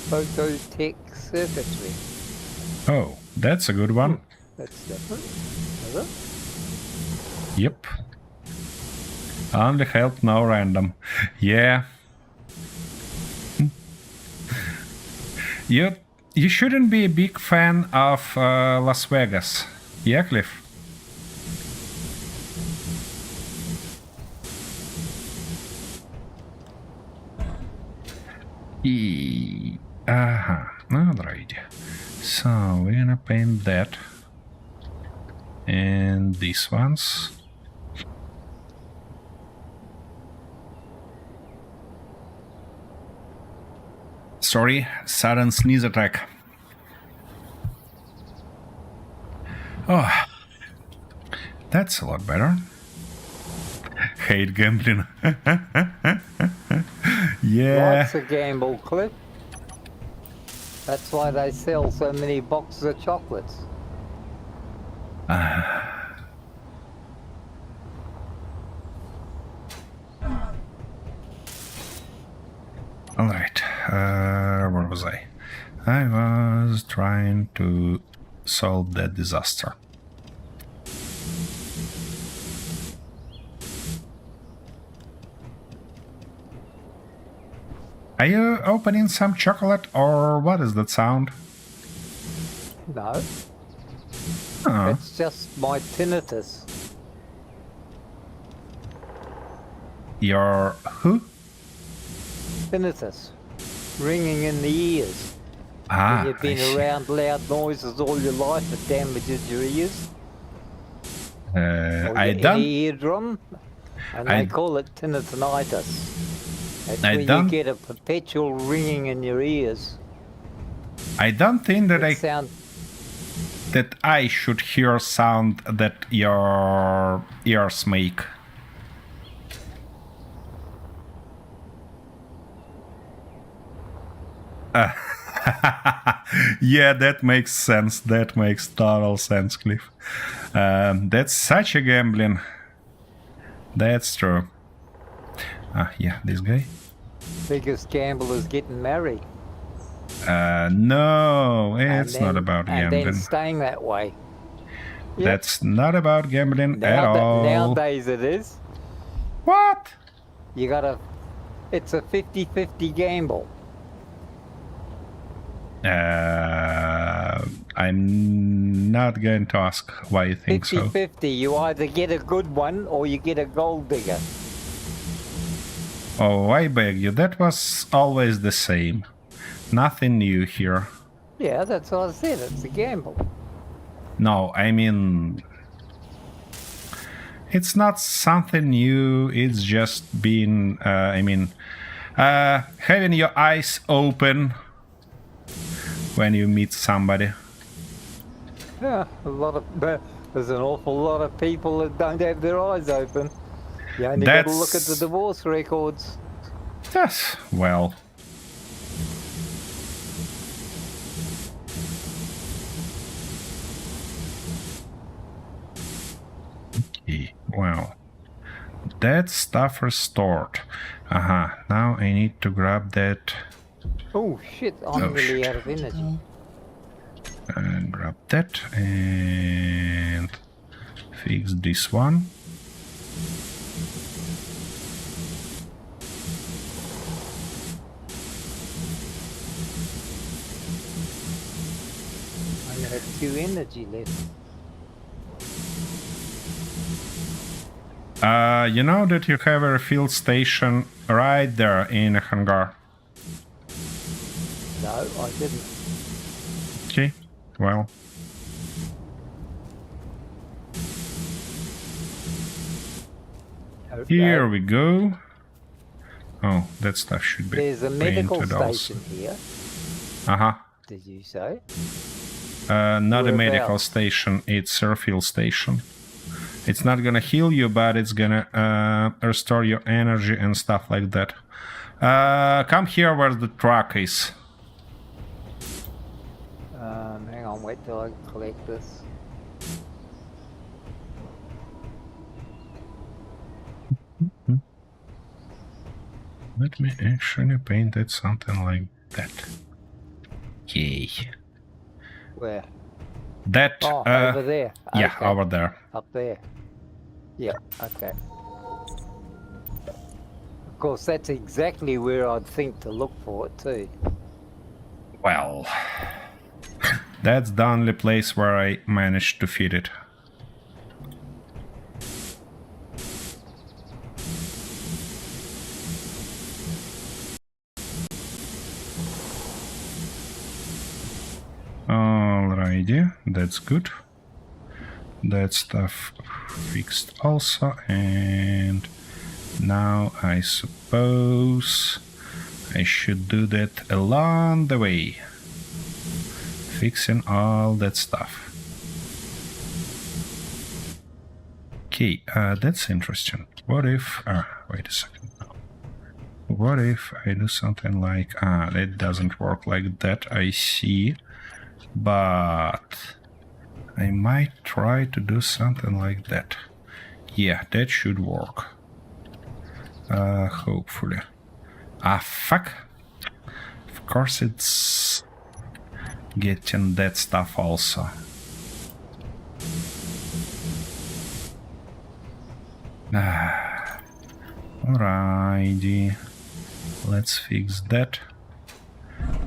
Phototech circuitry. Oh, that's a good one. That's different. Is it? Yep. Only help, no random. Yeah. You shouldn't be a big fan of Las Vegas. Yeah, Cliff? Alright. So we're gonna paint that. And these ones. Sorry, sudden sneeze attack. Oh, that's a lot better. Hate gambling. Yeah. Lots of gamble, Cliff. That's why they sell so many boxes of chocolates. Alright, where was I? I was trying to solve that disaster. Are you opening some chocolate or what is that sound? No, Oh, it's just my tinnitus. your who? Tinnitus. Ringing in the ears. Ah, When you've been I see. around loud noises all your life, it damages your ears. Or I your don't. eardrum. And I- they call it tinnitus. It's I when don't- you get a perpetual ringing in your ears. I don't think that It I should hear sound that your ears make. Yeah, that makes sense. That makes total sense, Cliff. That's such a gambling. That's true. Yeah, this guy. biggest gamble is getting married. No, it's And not then- about And gambling. then staying that way. Yep. That's not about gambling at all. Nowadays it is. What? You gotta, it's a 50-50 gamble. I'm not going to ask why you think so. 50-50, you either get a good one or you get a gold digger. Oh, I beg you, that was always the same. Nothing new here. Yeah, that's what I said, it's a gamble. No, I mean... it's not something new. It's just been, having your eyes open when you meet somebody. Yeah, there's an awful lot of people that don't have their eyes open. You only got to look at the divorce records. Yes, well. Okay, well. That stuff restored. Now I need to grab that. Oh shit, I'm really out of energy. And grab that and fix this one. I only have 2 energy left. You know that you have a refill station right there in the hangar. No, I didn't. Okay, well. Here we go. Oh, that stuff should be There's a medical painted station also. here. Did you say? Not a medical station, it's a refill station. It's not gonna heal you, but it's gonna restore your energy and stuff like that. Come here where the truck is. Hang on, wait till I collect this. Let me actually paint it something like that. Okay. Where? That, over there. Yeah, Okay. over there. Up there. Yeah, okay. Of course, that's exactly where I'd think to look for it too. Well, that's the only place where I managed to fit it. Alrighty, that's good. That stuff fixed also, and now I suppose I should do that along the way, fixing all that stuff. Okay, that's interesting. What if, wait a second. What if I do something like, that doesn't work like that, I see, but I might try to do something like that. Yeah, that should work. Hopefully. Fuck. Of course it's getting that stuff also. Alrighty. Let's fix that.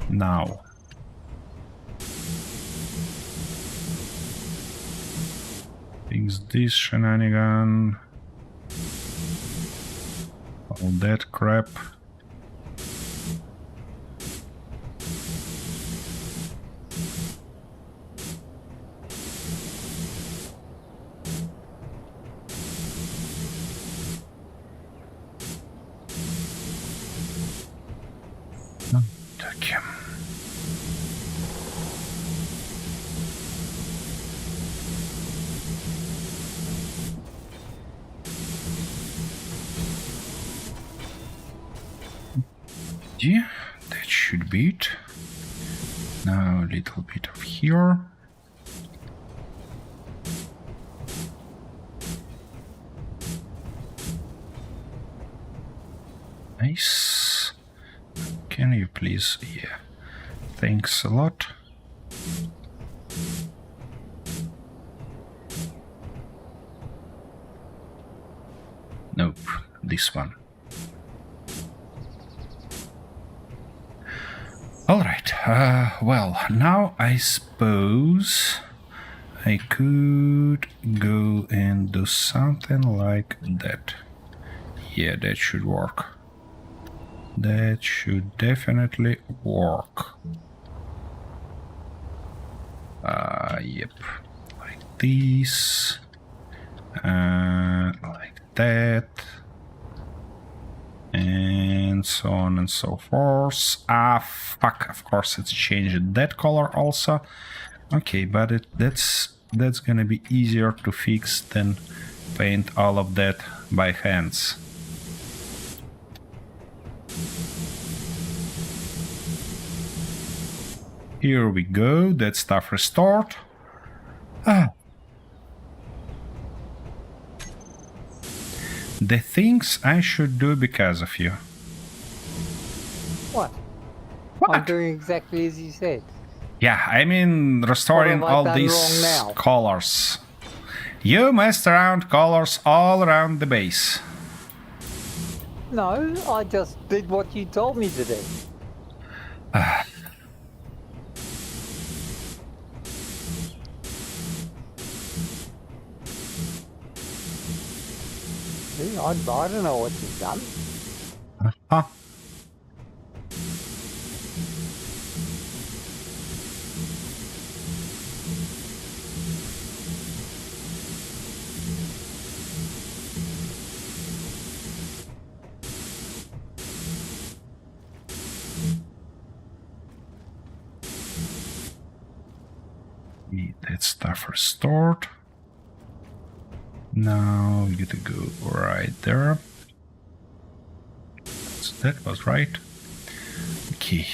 Now. Fix this shenanigan. All that crap. Okay. Yeah, that should be it. Now a little bit of here. Nice. Can you please? Yeah. Thanks a lot. Nope, this one. Alright, well, now I suppose I could go and do something like that. Yeah, that should work. That should definitely work. Yep, like this, that. And so on and so forth. Ah, fuck, of course it's changed that color also. Okay, but that's gonna be easier to fix than paint all of that by hands. Here we go, that stuff restored. Ah. The things I should do because of you. What? What? I'm doing exactly as you said. Yeah, I mean restoring What have I all done these wrong now? colors. You messed around colors all around the base. No, I just did what you told me to do. See, I don't know what you've done. Huh? Need that stuff restored. Now we get to go right there. So that was right. Okay.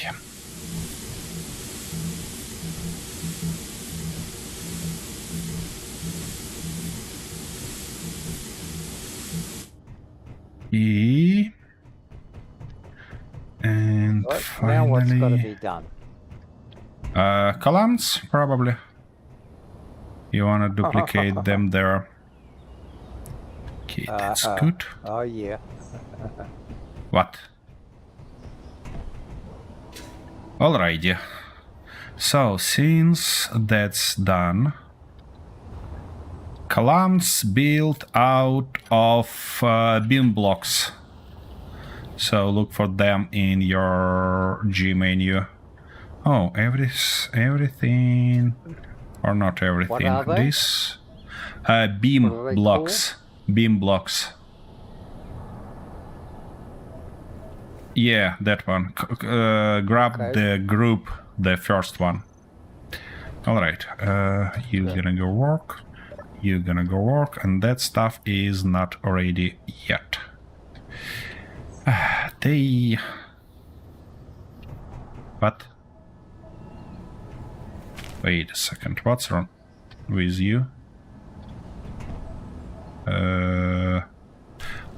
E. And Right, finally, now what's got to be done? columns probably. You want to duplicate them there. Okay, that's good. Oh yeah. What? Alrighty. So, since that's done, columns built out of beam blocks. So look for them in your G menu. Oh, everything, or not everything. What are they? This beam What are they blocks. Beam blocks. Yeah, that one. Grab Okay. the group, the first one. All right, you're gonna go work. You're gonna go work, and that stuff is not ready yet. They. What? Wait a second. What's wrong with you?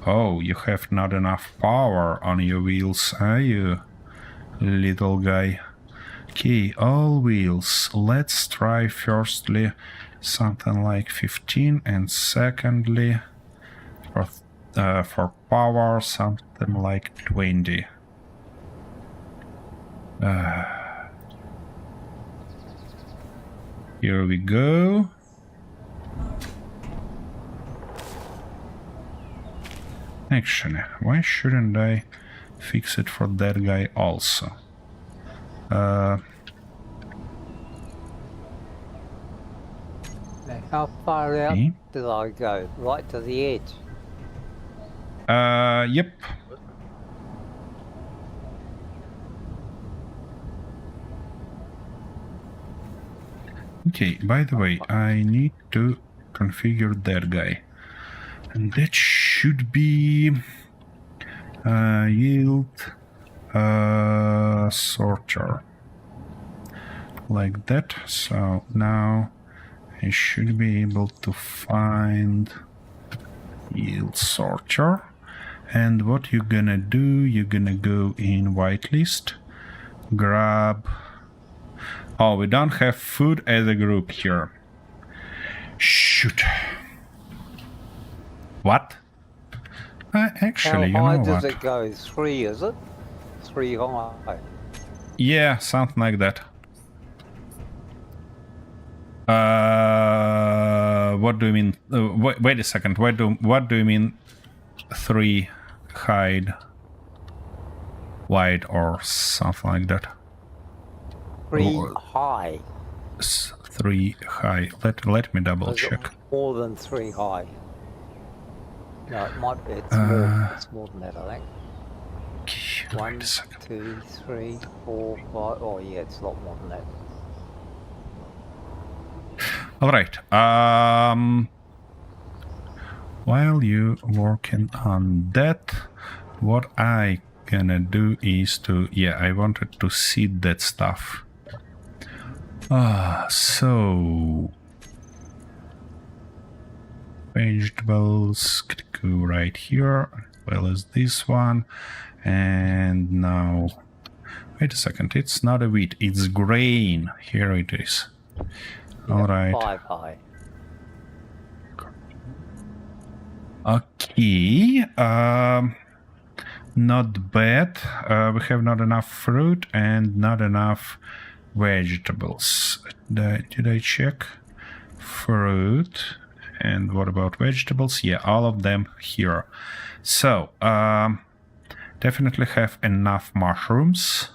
Oh, you have not enough power on your wheels, are you, little guy? Okay, all wheels. Let's try firstly something like 15, and secondly for power something like 20. Here we go. Actually, why shouldn't I fix it for that guy also? Now, how far out Okay. did I go? Right to the edge. Yep. Okay, by the way, I need to configure that guy. And that should be yield sorter. Like that. So now I should be able to find yield sorter. And what you're gonna do, you're gonna go in whitelist, grab. Oh, we don't have food as a group here. Shoot. What? Actually, How high you know does what? it go? 3, is it? 3 high. Yeah, something like that. What do you mean? Wait a second. What do you mean? 3 hide, wide, or something like that? 3 Or- high. 3 high. Let me double Is it check. more than 3 high? No, it might. It's more than that, I think. Okay, One, wait a second. 2, 3, 4, 5. Oh yeah, it's a lot more than that. All right. While you working on that, what I gonna do is to I wanted to seed that stuff. So vegetables could go right here, as well as this one. And now, wait a second, it's not a wheat, it's grain. Here it is. Yeah, All right. 5 high. Okay. Not bad. We have not enough fruit and not enough vegetables. Did I check? Fruit. And what about vegetables? Yeah, all of them here. So, definitely have enough mushrooms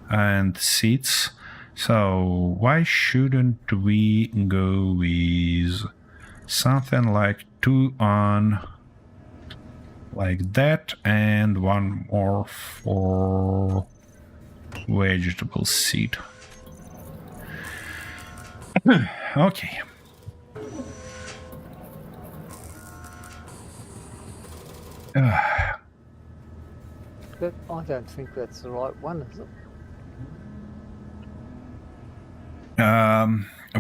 and seeds. So, why shouldn't we go with something like 2 on like that and 1 more for vegetable seed? Okay. But I don't think that's the right one, is it?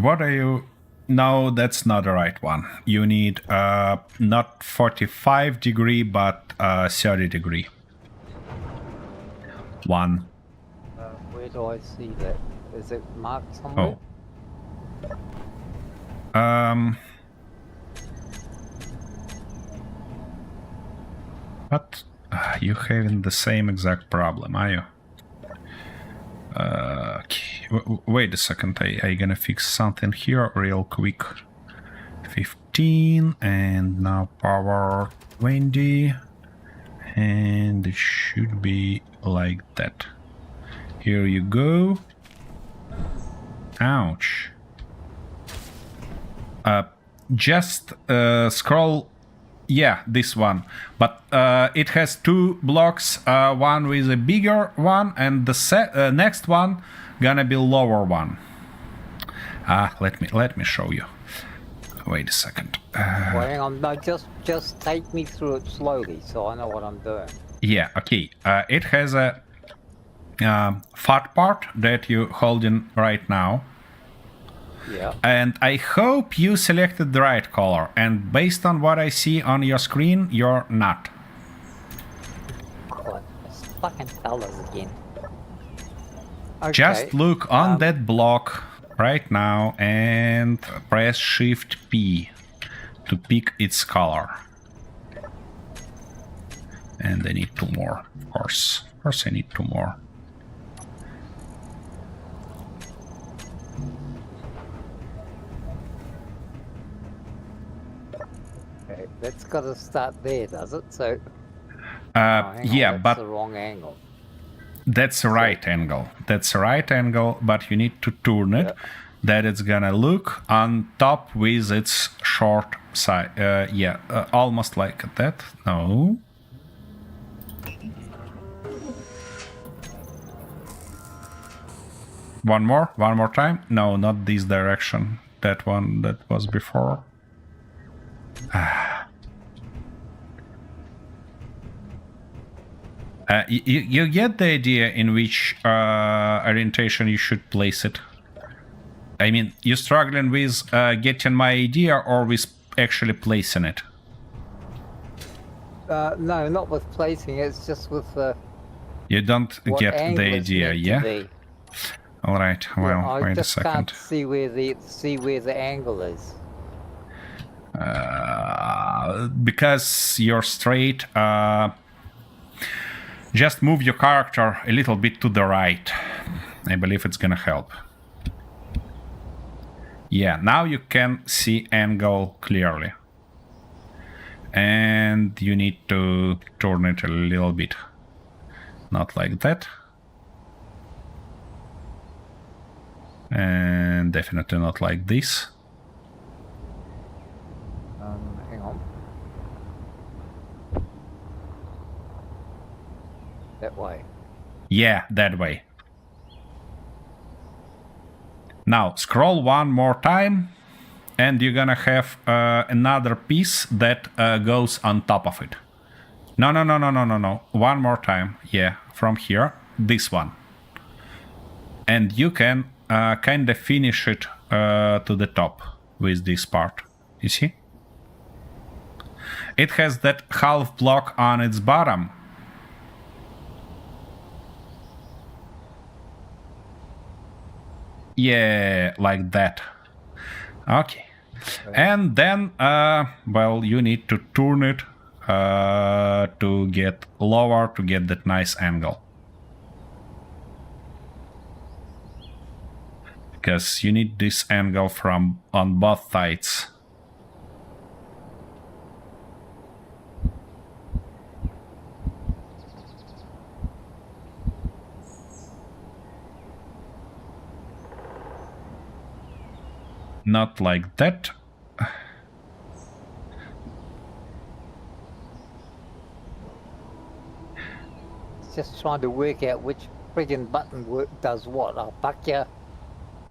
What are you? No, that's not the right one. You need not 45 degree, but 30 degree. One. Where do I see that? Is it marked somewhere? But you having the same exact problem, are you? Okay. Wait a second, I gonna fix something here real quick. 15 and now power 20 and it should be like that. Here you go. Ouch. Just scroll. Yeah, this one. But it has 2 blocks, one with a bigger one and the next one gonna be lower one. Let me show you. Wait a second. Well, hang on. No, just take me through it slowly so I know what I'm doing. Yeah, okay. It has a fat part that you're holding right now. Yeah. And I hope you selected the right color. And based on what I see on your screen, you're not. God, it's fucking colors again. Okay. Just look on that block right now and press Shift P to pick its color. And I need 2 more, of course. Of course I need 2 more. Okay, that's got to start there, does it? So. Yeah, that's but the wrong angle. that's the right angle. That's the right angle, but you need to turn it that it's gonna look on top with its short side. Almost like that. No. One more time. No, not this direction. That one that was before. You get the idea in which orientation you should place it. I mean, you're struggling with getting my idea or with actually placing it? No, not with placing. It's just with You don't what get the angle it's idea, meant to yeah? be. All right. Well, I wait a just second. can't see where the angle is. Because you're straight, just move your character a little bit to the right. I believe it's gonna help. Yeah, now you can see angle clearly. And you need to turn it a little bit. Not like that. And definitely not like this. Hang on. That way. Yeah, that way. Now scroll one more time, and you're gonna have another piece that goes on top of it. No. One more time. Yeah, from here, this one. And you can kind of finish it to the top with this part. You see? It has that half block on its bottom. Yeah, like that. Okay. And then, well, you need to turn it to get lower, to get that nice angle. Because you need this angle from on both sides. Not like that. Just trying to work out which friggin' button does what. I'll fuck ya.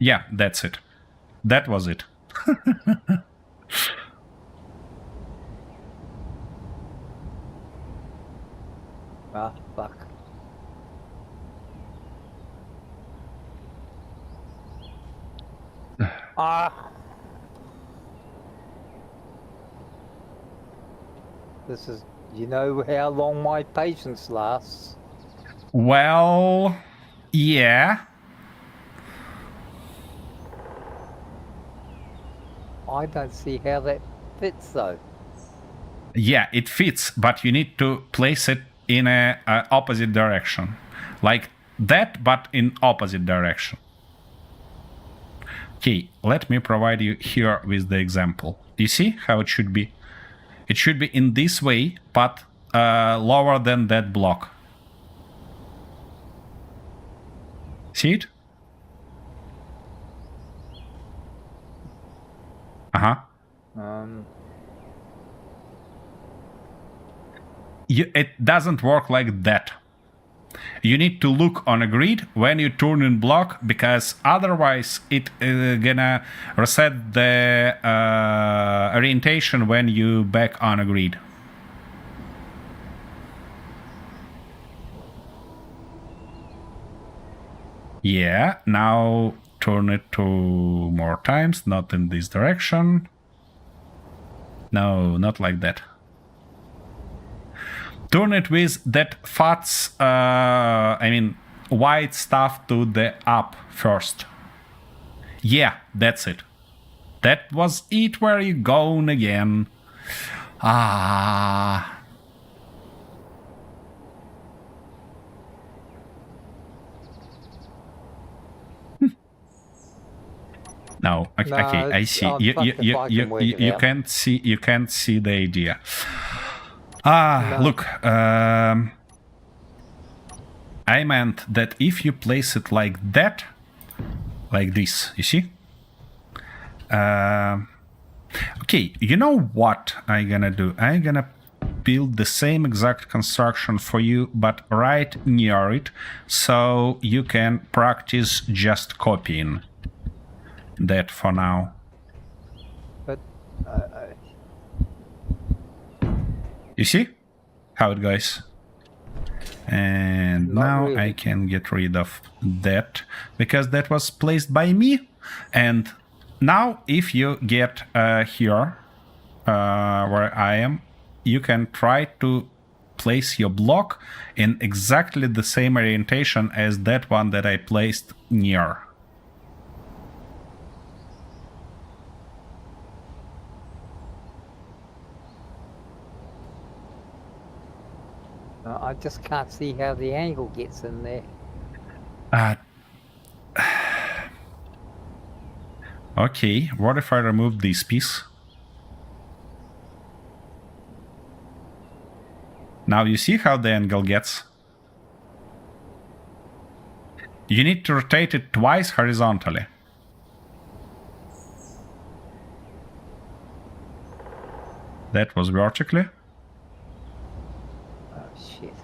Yeah, that's it. That was it. Ah, fuck. This is, you know how long my patience lasts. Well, yeah. I don't see how that fits though. Yeah, it fits, but you need to place it in a opposite direction. Like that, but in opposite direction. Okay, let me provide you here with the example. You see how it should be? It should be in this way, but lower than that block. See it? Uh-huh. It doesn't work like that. You need to look on a grid when you turn in block, because otherwise it gonna reset the orientation when you back on a grid. Yeah, now turn it 2 more times, not in this direction. No, not like that. Turn it with that fats, white stuff to the up first. Yeah, that's it. That was it. Where you going again? Ah. No, okay, I see. You can't see. You can't see the idea. Look. I meant that if you place it like that, like this, you see. Okay, you know what I'm gonna do? I'm gonna build the same exact construction for you, but right near it, so you can practice just copying that for now. But you see how it goes? And Not now really. I can get rid of that, because that was placed by me. And now if you get here where I am, you can try to place your block in exactly the same orientation as that one that I placed near. I just can't see how the angle gets in there. Okay, what if I remove this piece? Now you see how the angle gets? You need to rotate it twice horizontally. That was vertically. Oh shit.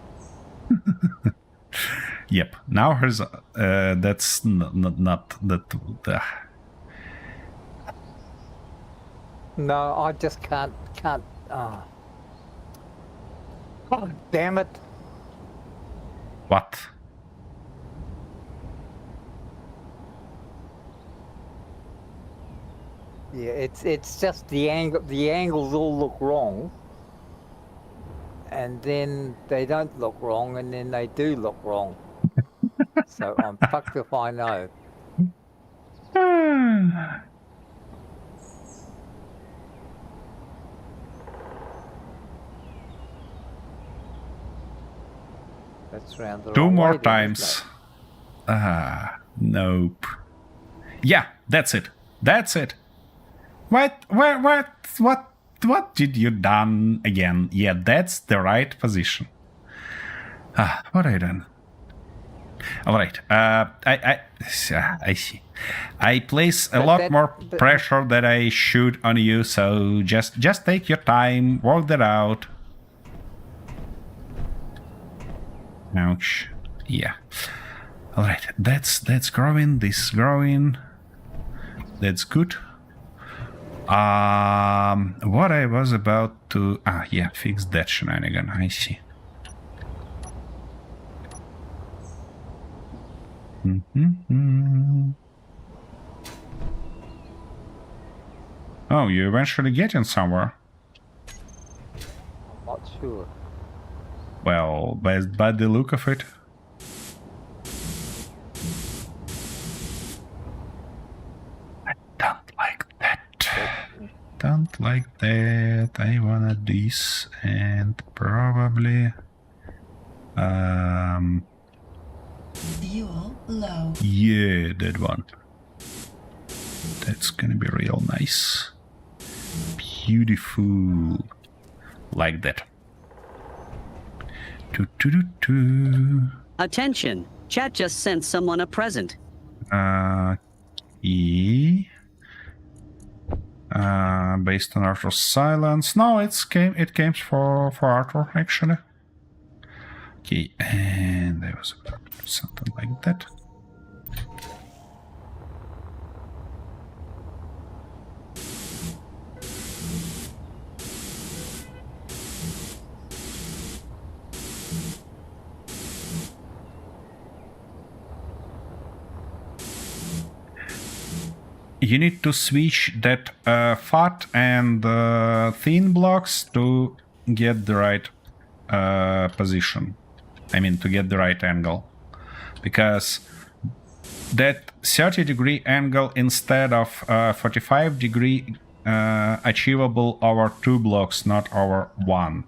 Yep. Now here's that's not that. No, I just can't. Oh. God damn it! What? Yeah, it's just the angle. The angles all look wrong, and then they don't look wrong, and then they do look wrong. So I'm fucked if I know. That's round the Two wrong more way then, isn't times. Nope. Yeah, that's it. That's it. What did you done again? Yeah, that's the right position. What I done? All right. I see. I place a lot more pressure that I should on you, so just take your time, work that out. Ouch. Yeah. All right. That's growing. This is growing. That's good. What I was about to yeah, fix that shenanigan. I see. Oh, you eventually getting somewhere. I'm not sure. Well, by the look of it. I don't like that. Don't like that. I wanted this and probably Fuel low. yeah, that one. That's gonna be real nice. Beautiful. Like that. Attention! Chat just sent someone a present. Based on Arthur's silence. No, it came for Arthur actually. Okay, and I was about to do something like that. You need to switch that fat and thin blocks to get the right position. I mean, to get the right angle. Because that 30-degree angle instead of 45-degree achievable over 2 blocks, not over 1.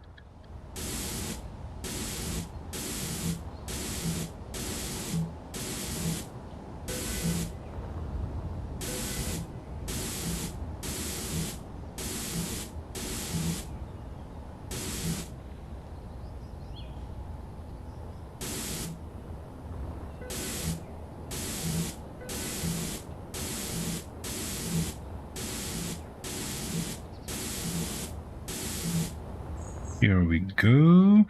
Here we go.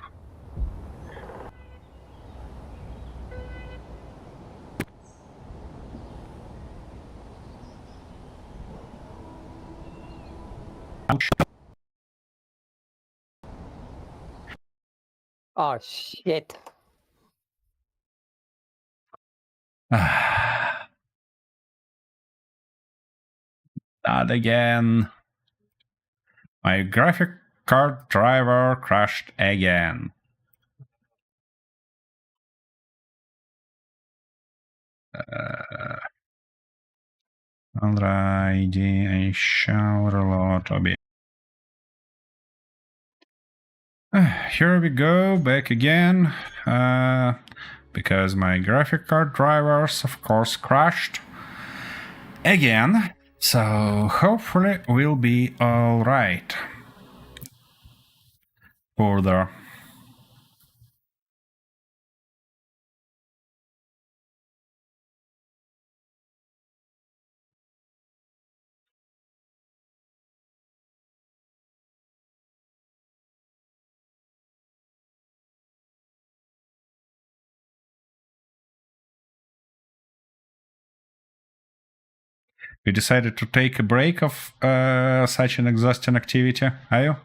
Oh shit! Not again. My graphic card driver crashed again. Alrighty, I shall reload a bit. Here we go, back again. Because my graphic card drivers, of course, crashed again. So hopefully we'll be alright. Further. You decided to take a break of such an exhausting activity, are you?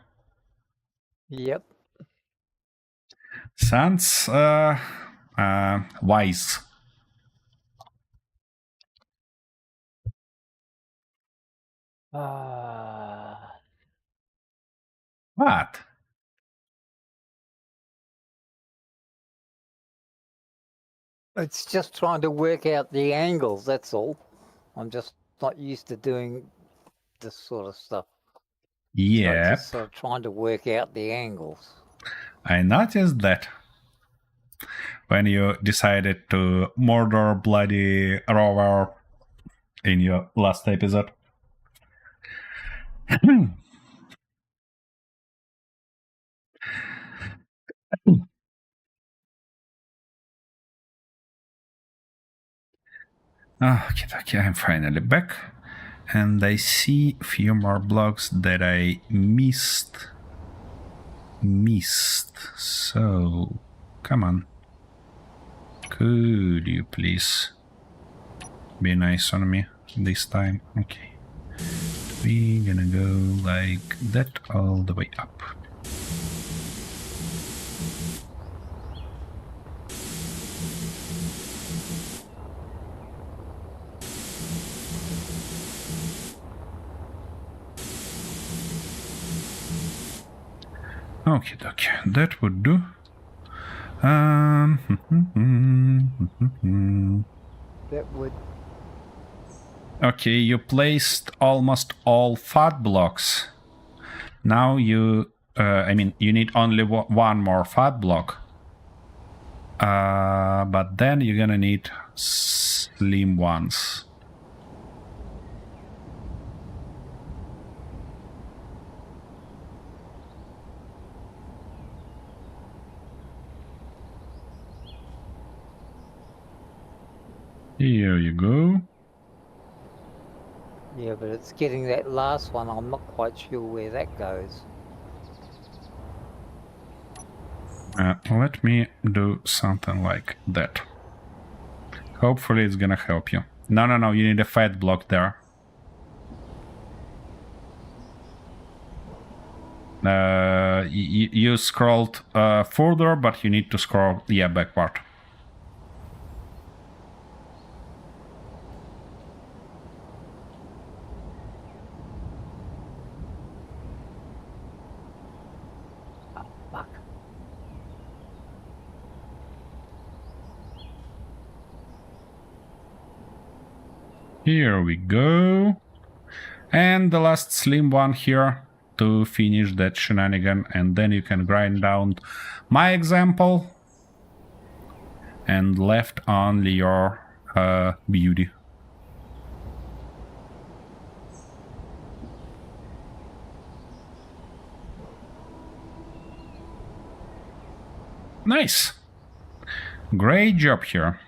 Yep. Sounds wise. What? It's just trying to work out the angles, that's all. I'm just not used to doing this sort of stuff. So Yep. just sort of trying to work out the angles. I noticed that when you decided to murder bloody Rover in your last episode. Okay, I'm finally back. And I see a few more blocks that I missed. So, come on. Could you please be nice on me this time? Okay. We're gonna go like that all the way up. Okay, that would do. That would... Okay, you placed almost all fat blocks. Now you, you need only one more fat block. But then you're gonna need slim ones. Here you go. Yeah, but it's getting that last one. I'm not quite sure where that goes. Let me do something like that. Hopefully it's gonna help you. No, you need a fat block there. You scrolled further, but you need to scroll, backward. Fuck. Here we go. And the last slim one here to finish that shenanigan, and then you can grind down my example and left only your beauty. Nice. Great job here.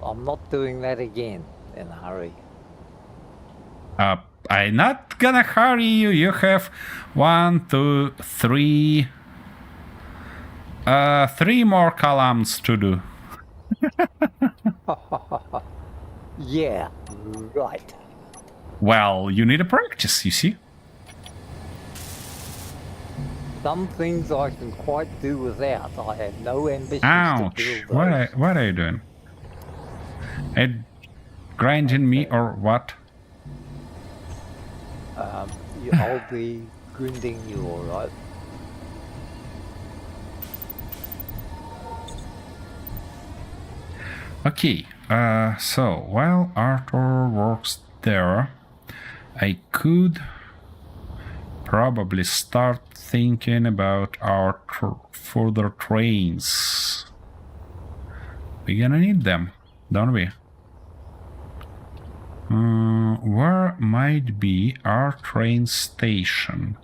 I'm not doing that again in a hurry. I'm not gonna hurry you. You have 1, 2, 3. 3 more columns to do. Yeah, right. Well, you need a practice, you see. Some things I can quite do without. I have no ambitions Ouch. to build those. What are you doing? It grinding me or what? I'll be grinding you, alright? Okay, so while Arthur works there, I could probably start thinking about our further trains. We're gonna need them, don't we? Where might be our train station?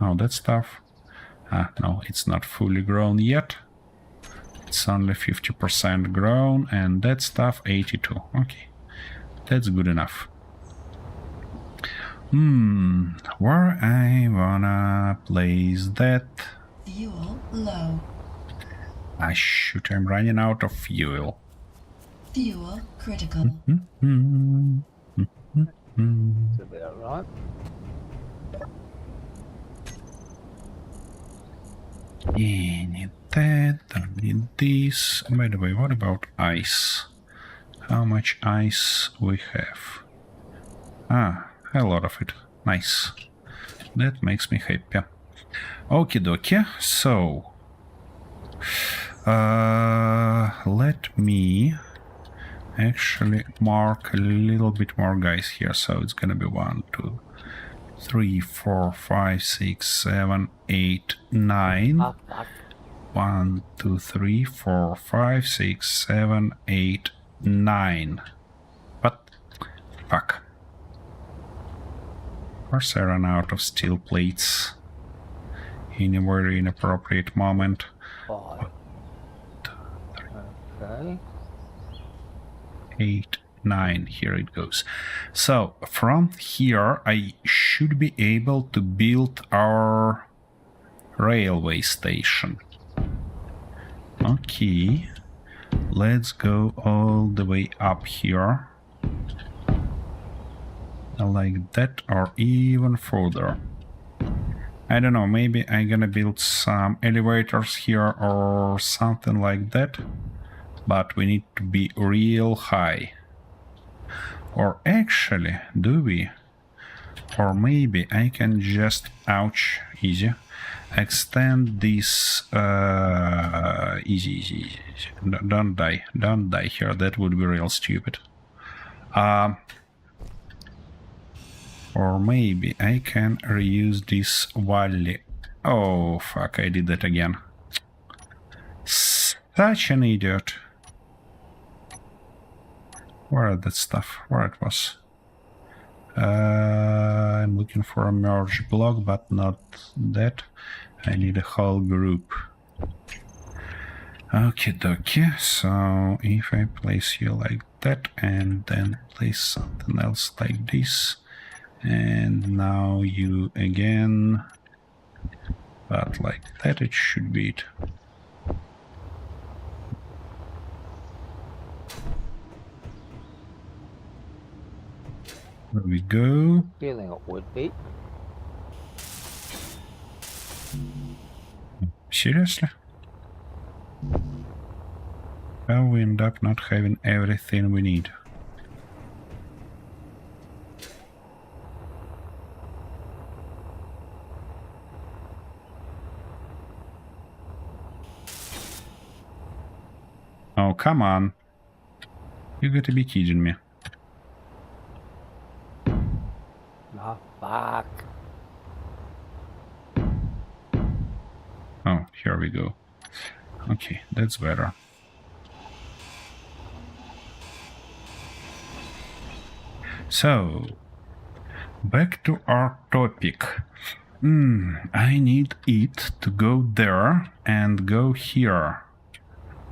Oh, that stuff. No, it's not fully grown yet. It's only 50% grown, and that stuff 82. Okay, that's good enough. Where I wanna place that? Fuel low. Shoot, I'm running out of fuel. Fuel critical. That's about right. Yeah, need that, don't need this. By the way, what about ice? How much ice we have? Ah, a lot of it. Nice. That makes me happy. Okie dokie, so... let me actually mark a little bit more guys here. So it's gonna be 1, 2, 3, 4, 5, 6, 7, 8, 9. Ah, fuck. 1, 2, 3, 4, 5, 6, 7, 8, 9. But fuck. Of course I ran out of steel plates in a very inappropriate moment. 5. Okay. 8, 9, here it goes. So from here I should be able to build our railway station. Okay, let's go all the way up here. Like that, or even further. I don't know, maybe I'm gonna build some elevators here or something like that. But we need to be real high. Or actually, do we? Or maybe I can just, ouch, easy, extend this, easy. Don't die here, that would be real stupid. Or maybe I can reuse this valley. Oh, fuck, I did that again. Such an idiot. Where that stuff? Where it was? I'm looking for a merge block, but not that. I need a whole group. Okie dokie, so if I place you like that and then place something else like this, and now you again, but like that, it should be it. There we go. Feeling it would be. Seriously? How we end up not having everything we need? Oh, come on. You gotta be kidding me. Ah, fuck. Oh, here we go. Okay, that's better. So, back to our topic. I need it to go there and go here.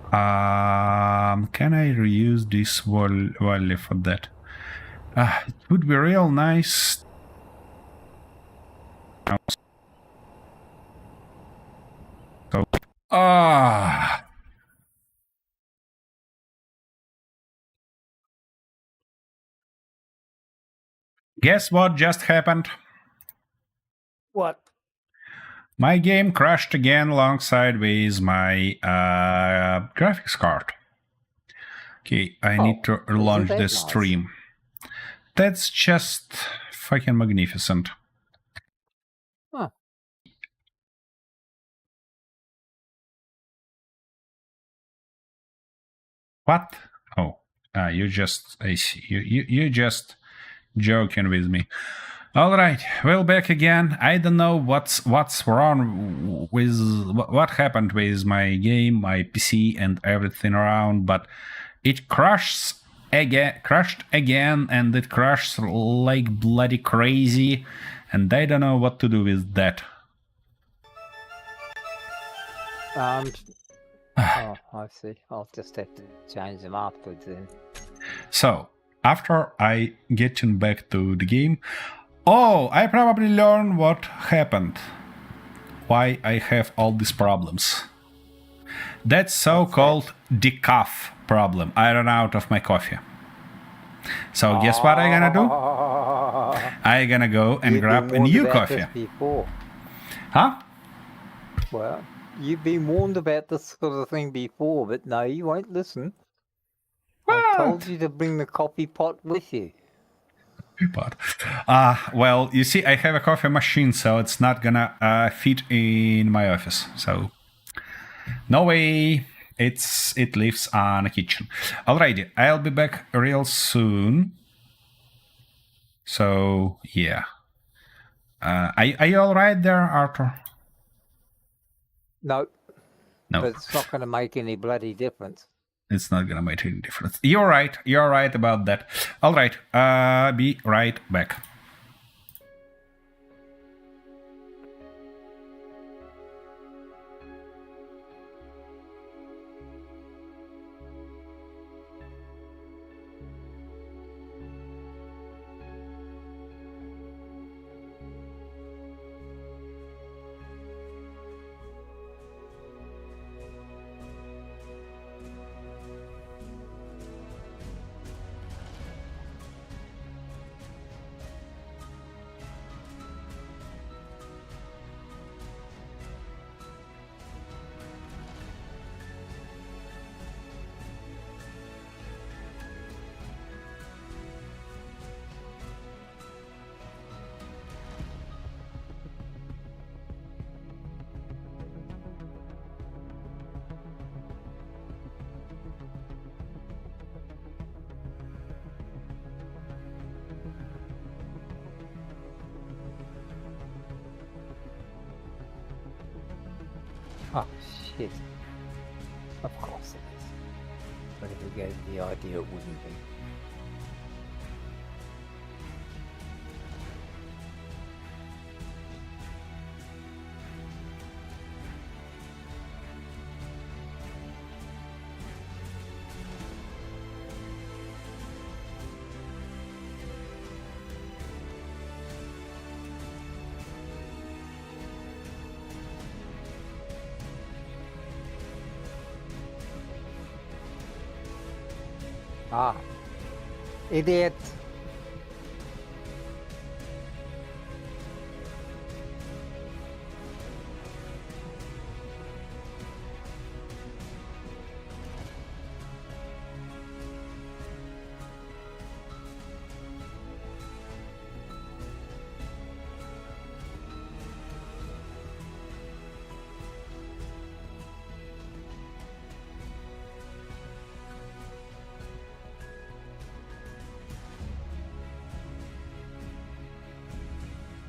Can I reuse this valley for that? It would be real nice. Guess what just happened? What? My game crashed again alongside with my graphics card. Okay, I need to launch the stream. That's just fucking magnificent. Huh. What? Oh, you just, I see. You just joking with me. All right, well, back again. I don't know what's wrong with what happened with my game, my PC, and everything around, but it crashed again, and it crashed like bloody crazy, and I don't know what to do with that. Oh, I see. I'll just have to change them afterwards then. So, after I getting back to the game, oh, I probably learned what happened. Why I have all these problems. That's so-called decaf problem. I ran out of my coffee. So guess what I'm gonna do? I'm gonna go and You've grab been a warned new about coffee. this before. Huh? Well, you've been warned about this sort of thing before, but no, you won't listen. I told you to bring the coffee pot with you. But well, you see, I have a coffee machine, so it's not gonna fit in my office. So no way. It lives on a kitchen. Alrighty, I'll be back real soon. So yeah, are you all right there, Arthur? No, No, but it's not going to make any bloody difference. it's not gonna make any difference. You're right. You're right about that. All right. Be right back. Oh, shit. Of course it is. But if we gave the idea, it wouldn't be. Ah, idiot.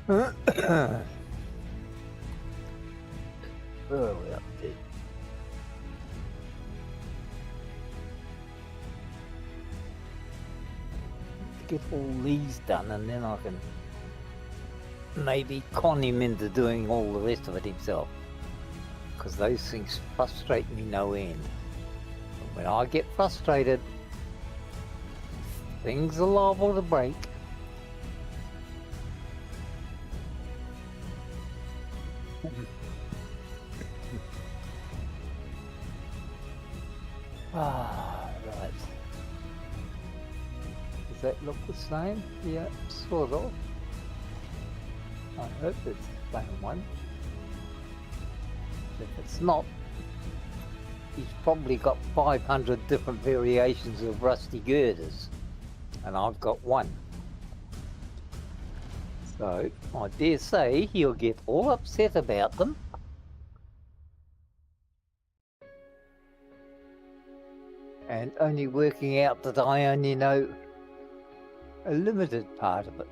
Where are we up to? Get all these done and then I can maybe con him into doing all the rest of it himself. Because those things frustrate me no end. When I get frustrated, things are liable to break. Ah, right. Does that look the same? Yeah, sort of. I hope it's the same one. If it's not, he's probably got 500 different variations of rusty girders, and I've got one. So, I dare say he'll get all upset about them. And only working out that I only know a limited part of it.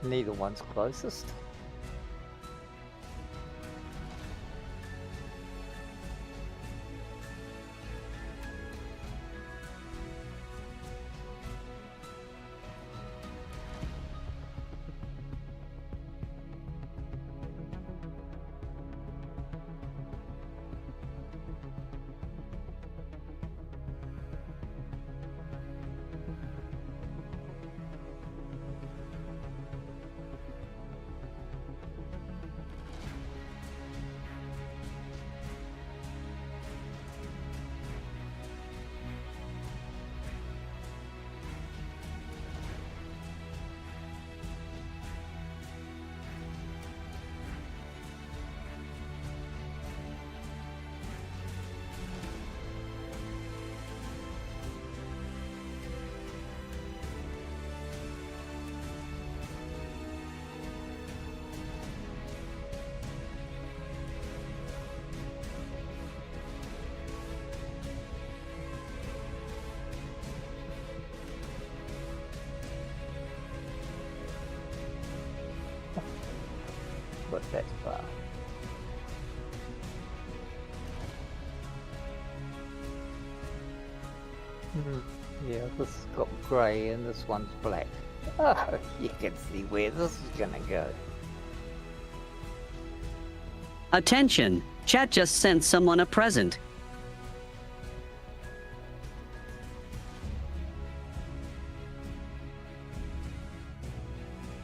Neither one's closest. got that far. Yeah, this has got grey and this one's black. Oh, you can see where this is gonna go. Attention! Chat just sent someone a present.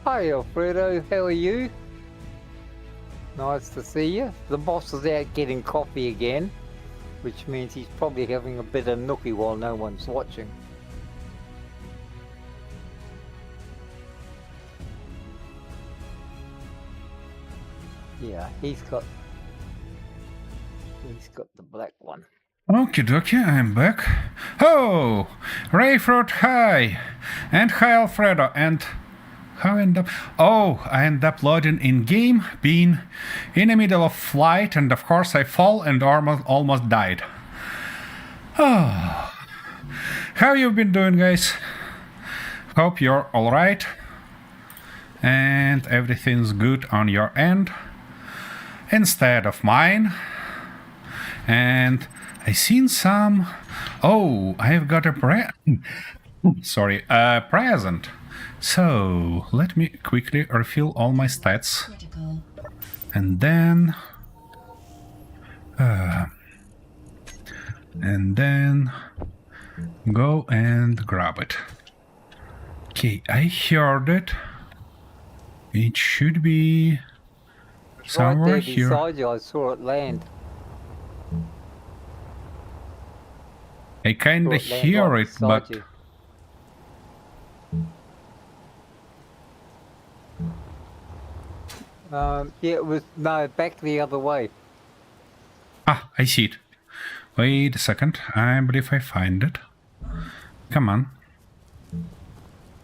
Hi Alfredo, how are you? Nice to see you. The boss is out getting coffee again, which means he's probably having a bit of nookie while no one's watching. Yeah, he's got the black one. Okie dokie, I'm back. Oh! Rayfruit, hi! And hi Alfredo, and how I end up? Oh, I end up loading in game, being in the middle of flight, and of course I fall and almost died. Oh. How you been doing, guys? Hope you're alright. And everything's good on your end. Instead of mine. And I seen some... Oh, I've got a present. So, let me quickly refill all my stats. Critical. And then... go and grab it. Okay, I heard it. It should be somewhere right there here. beside you, I saw it land. I kinda Saw it land hear right it, beside but you. Yeah, it was back the other way. I see it. Wait a second. I believe I find it. Come on.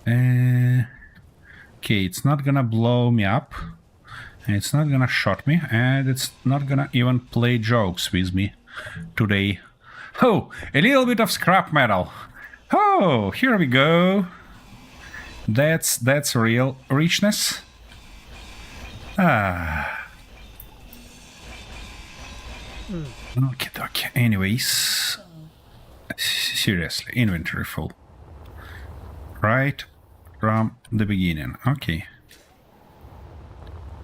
Okay, it's not gonna blow me up. It's not gonna shot me, and it's not gonna even play jokes with me today. Oh, a little bit of scrap metal. Oh, here we go. That's real richness. Okay. Anyways, seriously, inventory full. Right from the beginning. Okay.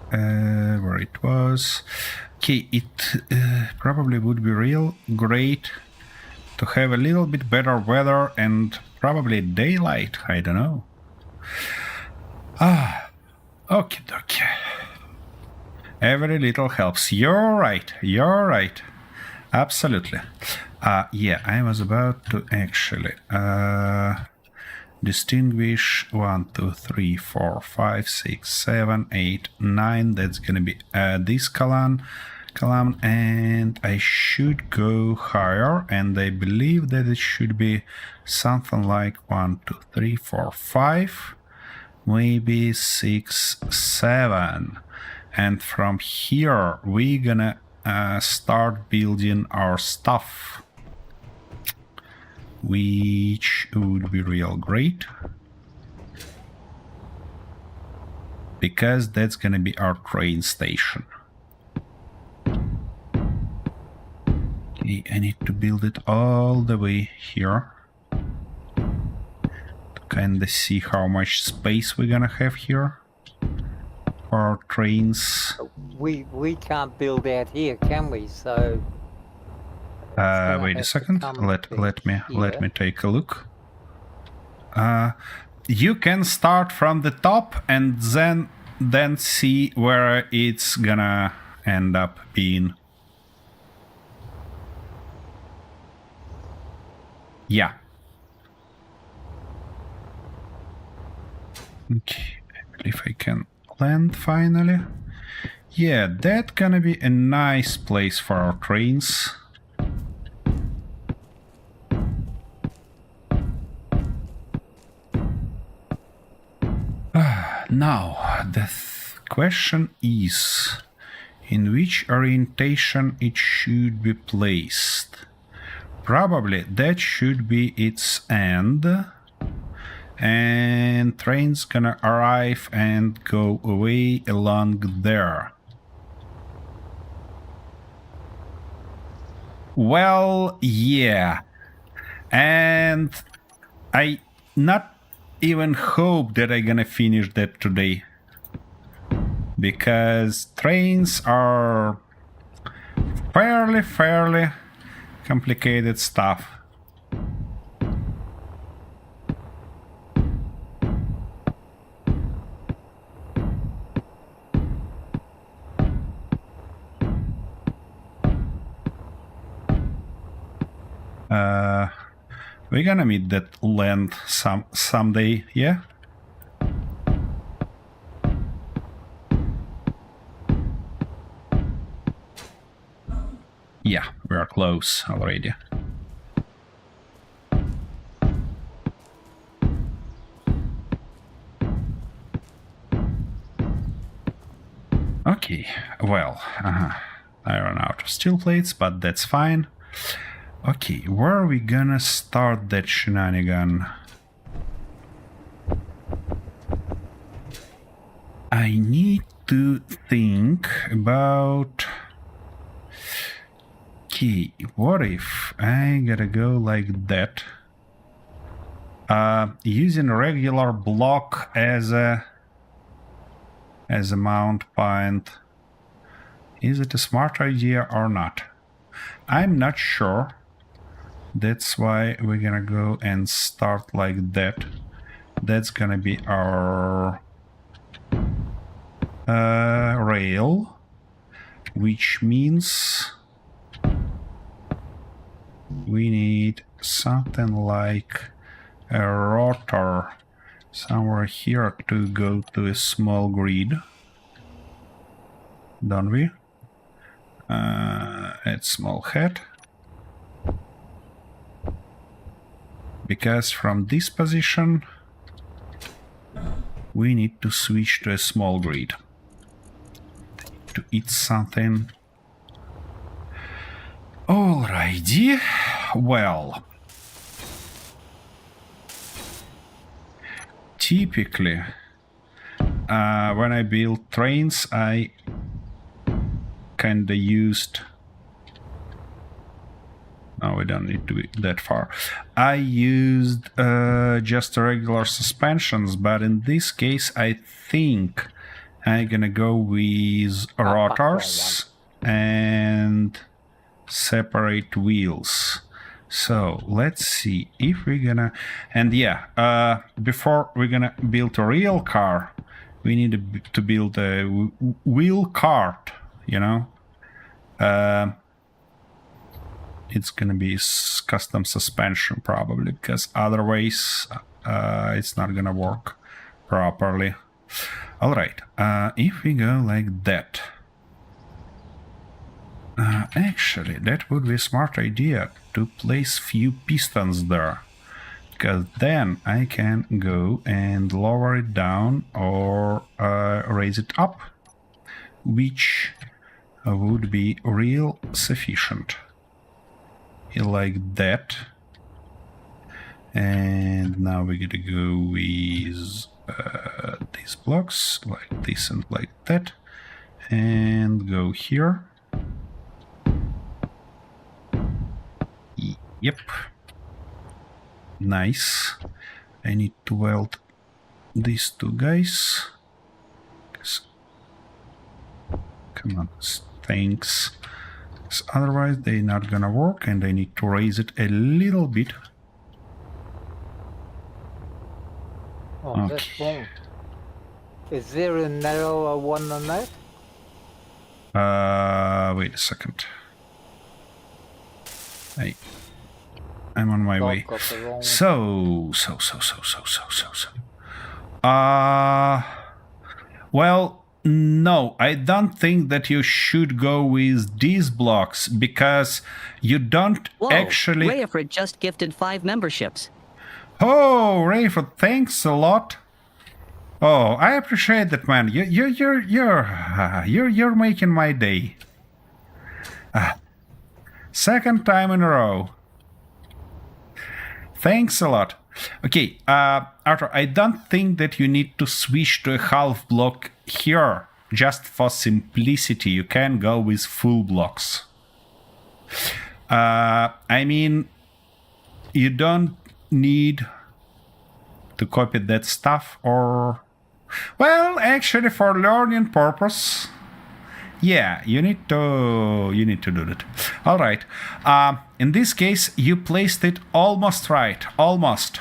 Where it was. Okay, it probably would be real great to have a little bit better weather and probably daylight. I don't know. Okay. Every little helps. You're right. Absolutely. Yeah, I was about to actually distinguish 1, 2, 3, 4, 5, 6, 7, 8, 9. That's gonna be this column, and I should go higher, and I believe that it should be something like 1, 2, 3, 4, 5, maybe 6, 7. And from here we're gonna start building our stuff, which would be real great, because that's gonna be our train station. Okay, I need to build it all the way here to kinda see how much space we're gonna have here for our trains. We can't build out here, can we? So Wait a second. Let me take a look. You can start from the top and then see where it's gonna end up being. Yeah. Okay, I believe I can land finally. Yeah, that's gonna be a nice place for our trains. Now, the question is, in which orientation it should be placed? Probably that should be its end, and train's gonna arrive and go away along there. Well, yeah. And I not even hope that I'm gonna finish that today. Because trains are fairly complicated stuff. We're gonna meet that land someday, yeah? Yeah, we are close already. Okay, well, I ran out of steel plates, but that's fine. Okay, where are we gonna start that shenanigan? I need to think about... Okay, what if I gotta go like that? Using a regular block as a mount point. Is it a smart idea or not? I'm not sure. That's why we're gonna go and start like that. That's gonna be our rail, which means we need something like a rotor somewhere here to go to a small grid, don't we? Add small head, because from this position we need to switch to a small grid to eat something. Alrighty, well, typically when I build trains I kinda used... No, we don't need to be that far. I used just regular suspensions, but in this case I think I'm gonna go with rotors and separate wheels. So let's see if we're gonna... And yeah, before we're gonna build a real car, we need to build a wheel cart, you know? It's gonna be custom suspension probably, because otherwise it's not gonna work properly. All right, if we go like that, actually that would be a smart idea to place few pistons there, because then I can go and lower it down or raise it up, which would be real sufficient. Like that. And now we're gonna go with these blocks like this and like that, and go here. Yep, nice. I need to weld these two guys. Come on, thanks. Otherwise they're not gonna work, and I need to raise it a little bit. Oh, that's wrong. Is there a narrower one than that? Wait a second. I'm on my way. So. Well, no, I don't think that you should go with these blocks, because you don't actually... Rayford just gifted 5 memberships. Oh, Rayford, thanks a lot. Oh, I appreciate that, man. You're making my day. Second time in a row. Thanks a lot. Okay, Arthur, I don't think that you need to switch to a half block here. Just for simplicity, you can go with full blocks. I mean, you don't need to copy that stuff, or... Well, actually, for learning purpose... Yeah, you need to do that. All right. In this case, you placed it almost right. Almost.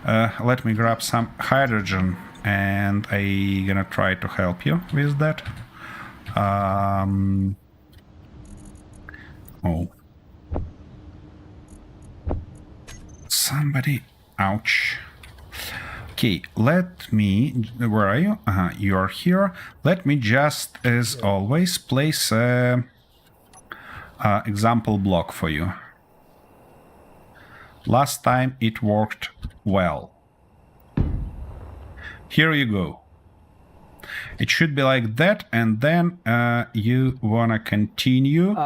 Let me grab some hydrogen, and I'm gonna try to help you with that. Oh. Somebody. Ouch. Okay, let me... Where are you? You are here. Let me just, as always, place a example block for you. Last time it worked well. Here you go. It should be like that, and then you wanna continue with...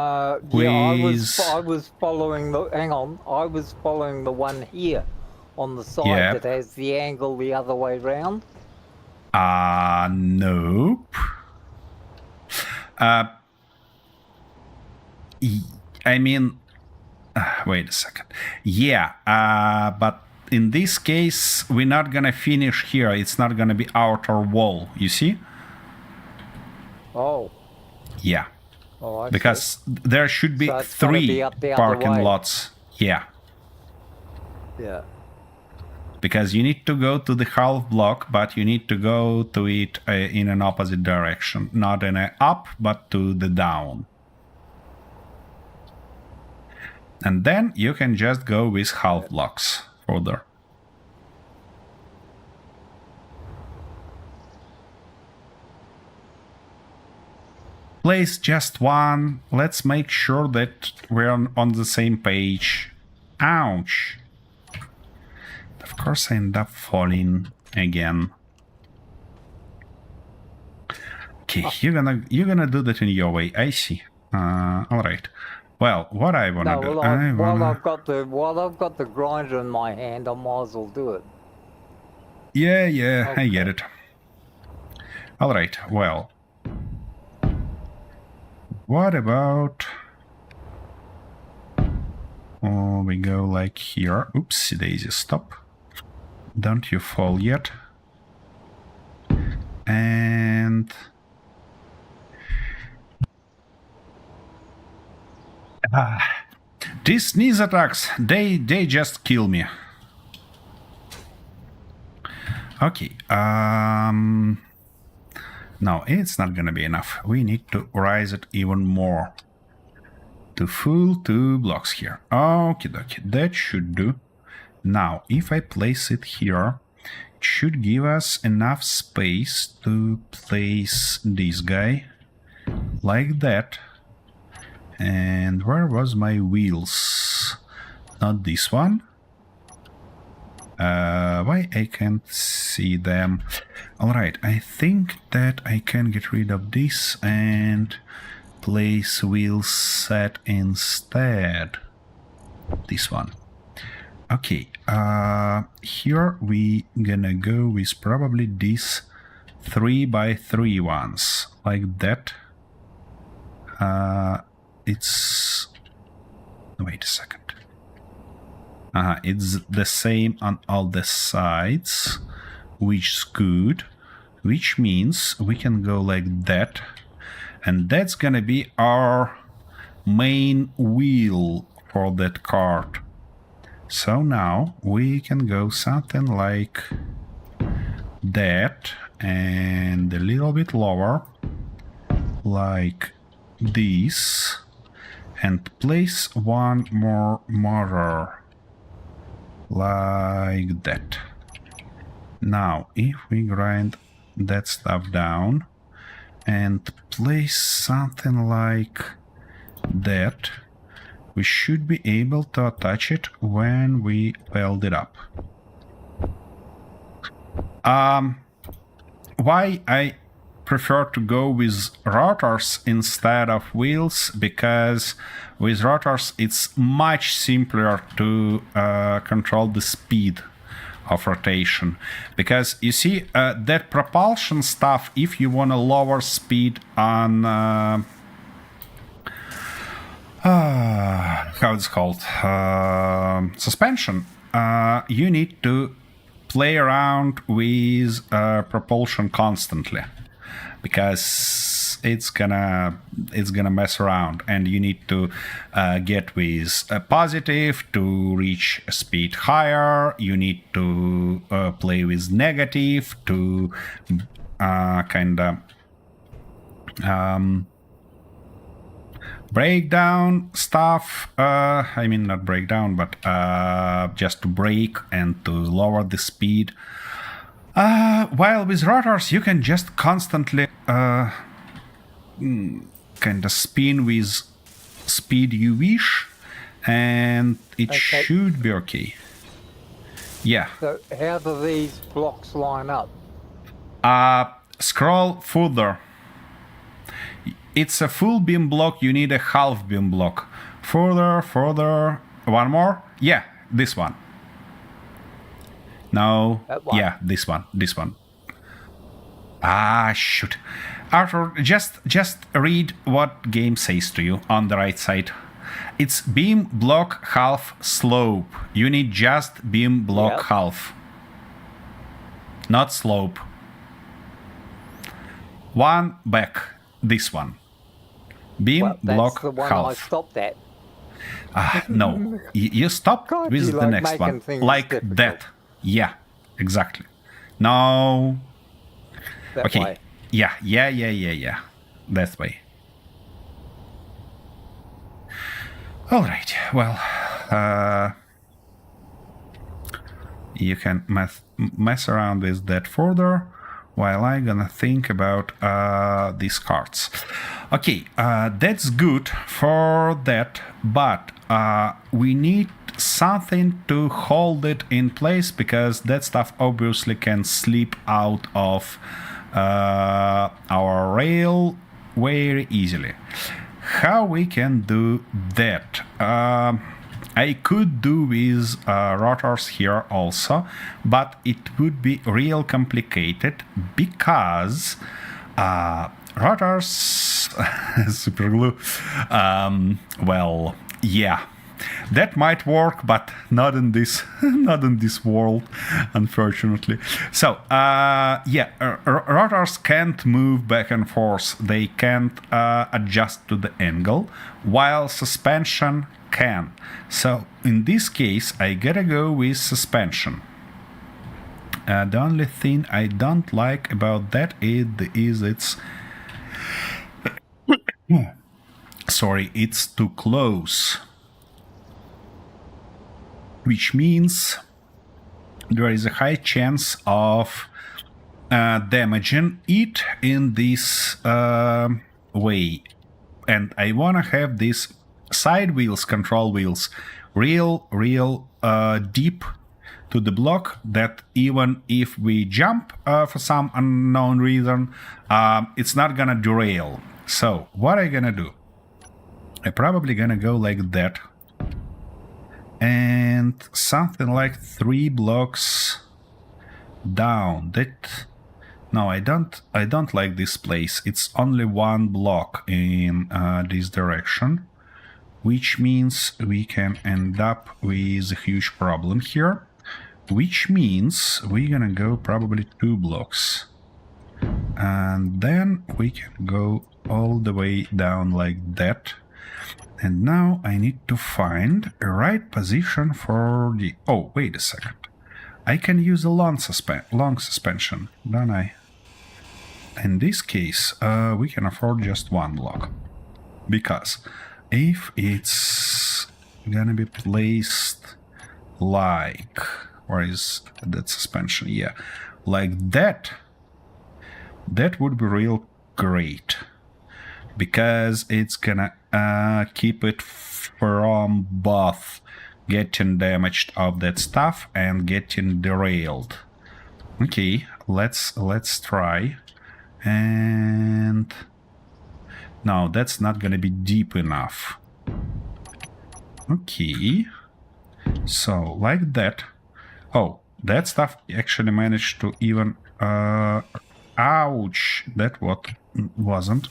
Yeah, I was following the... Hang on. I was following the one here on the side that has the angle the other way round. Nope. I mean... wait a second. Yeah, but in this case, we're not gonna finish here. It's not gonna be outer wall, you see? Oh. Yeah. Oh, I because see. There should be So 3 be parking lots. Yeah. Yeah. Because you need to go to the half block, but you need to go to it in an opposite direction. Not in a up, but to the down. And then you can just go with half blocks further. Place just one. Let's make sure that we're on the same page. Ouch. Of course I end up falling again. Okay, you're gonna do that in your way. I see. All right. Well, what I wanna do? While I've got the grinder in my hand, I might as well do it. Yeah, Okay. I get it. All right. Well, what about? Oh, we go like here. Oops, Daisy, stop. Don't you fall yet. And... these sneeze attacks, they just kill me. Okay, no, it's not gonna be enough. We need to raise it even more. To full 2 blocks here. Okie dokie, that should do. Now, if I place it here, it should give us enough space to place this guy like that. And where was my wheels? Not this one. Why I can't see them? Alright, I think that I can get rid of this and place wheel set instead. This one. Okay, here we gonna go with probably these 3x3 ones, like that. It's... wait a second. It's the same on all the sides, which is good, which means we can go like that, and that's gonna be our main wheel for that cart. So now we can go something like that, and a little bit lower, like this, and place one more motor like that. Now if we grind that stuff down and place something like that, we should be able to attach it when we weld it up. Why I prefer to go with rotors instead of wheels? Because with rotors it's much simpler to control the speed of rotation. Because you see, that propulsion stuff, if you want to lower speed on how it's called, suspension, you need to play around with propulsion constantly, because it's gonna mess around, and you need to get with a positive to reach a speed higher. You need to play with negative to break down stuff. I mean, not break down, but just to brake and to lower the speed. While with rotors, you can just constantly kind of spin with speed you wish, and it should be okay. Yeah. So how do these blocks line up? Scroll further. It's a full beam block, you need a half beam block. Further. One more? Yeah, this one. No. Yeah, this one. Shoot. Arthur, just read what game says to you on the right side. It's beam block half slope. You need just beam block half. Not slope. One back. This one. Beam block the one half. I stopped at. No. You stopped God, with you the like next one. making things Like difficult. that. Yeah, exactly. No. That Okay. way. Yeah. That way. All right. Well, you can mess around with that further, while I'm gonna think about these cards. Okay, that's good for that, but we need something to hold it in place, because that stuff obviously can slip out of our rail very easily. How we can do that? I could do with rotors here also, but it would be real complicated, because rotors super glue, well, yeah, that might work, but not in this world, unfortunately. So rotors can't move back and forth, they can't adjust to the angle, while suspension can. So in this case, I gotta go with suspension. The only thing I don't like about that is it's sorry, it's too close, which means there is a high chance of damaging it in this way, and I wanna have this side wheels, control wheels, real deep to the block, that even if we jump for some unknown reason, it's not gonna derail. So what I'm gonna do, I'm probably gonna go like that, and something like 3 blocks down. That, no, I don't like this place. It's only 1 block in this direction, which means we can end up with a huge problem here, which means we're gonna go probably 2 blocks, and then we can go all the way down like that. And now I need to find a right position for the... Oh, wait a second. I can use a long suspension, don't I? In this case, we can afford just 1 block, because if it's gonna be placed like... Where is that suspension? Yeah, like that. That would be real great, because it's gonna keep it from both getting damaged of that stuff and getting derailed. Okay, let's try. And no, that's not gonna be deep enough. Okay, so like that. Oh, that stuff actually managed to even ouch, that wasn't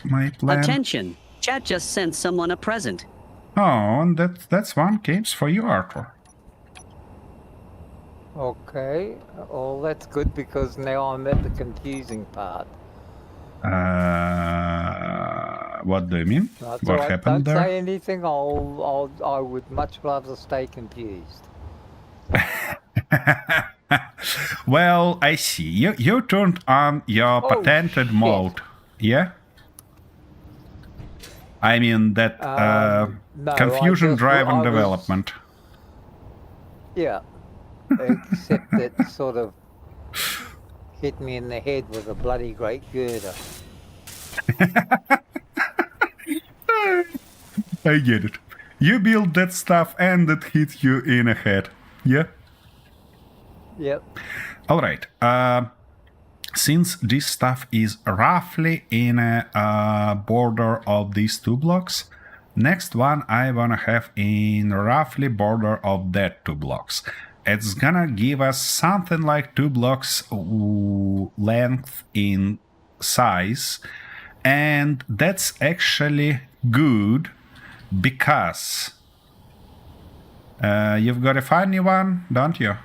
my plan. Attention! Chat just sent someone a present. Oh, and that's one games for you, Arthur. Okay. Well, that's good because now I'm at the confusing part. What do you mean? That's What all right. happened Don't there? say anything. I would much rather stay confused. Well, I see. You turned on your Oh, patented shit. mode. Yeah? I mean that No, confusion-driven I was- development. Yeah. Except it sort of hit me in the head with a bloody great girder. I get it. You built that stuff and it hit you in the head. Yeah? Yep. Alright. Since this stuff is roughly in a border of these two blocks, next one I wanna have in roughly border of that two blocks. It's gonna give us something like 2 blocks length in size, and that's actually good because you've got a funny one, don't you?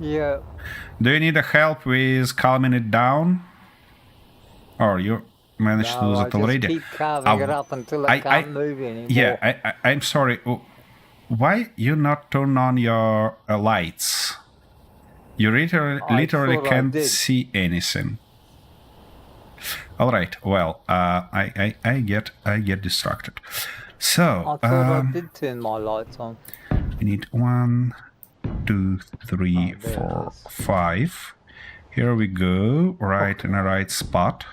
Yeah. Do you need a help with calming it down? Or you managed to do No, I that just already? keep carving it up until it can't move anymore. Yeah, I'm sorry. Why you not turn on your lights? You literally thought I can't did. see anything. All right. Well, I get distracted. So I thought I did turn my lights on. we need 1, 2, 3, Oh, there it 4, is. 5. Here we go. Right in the right spot.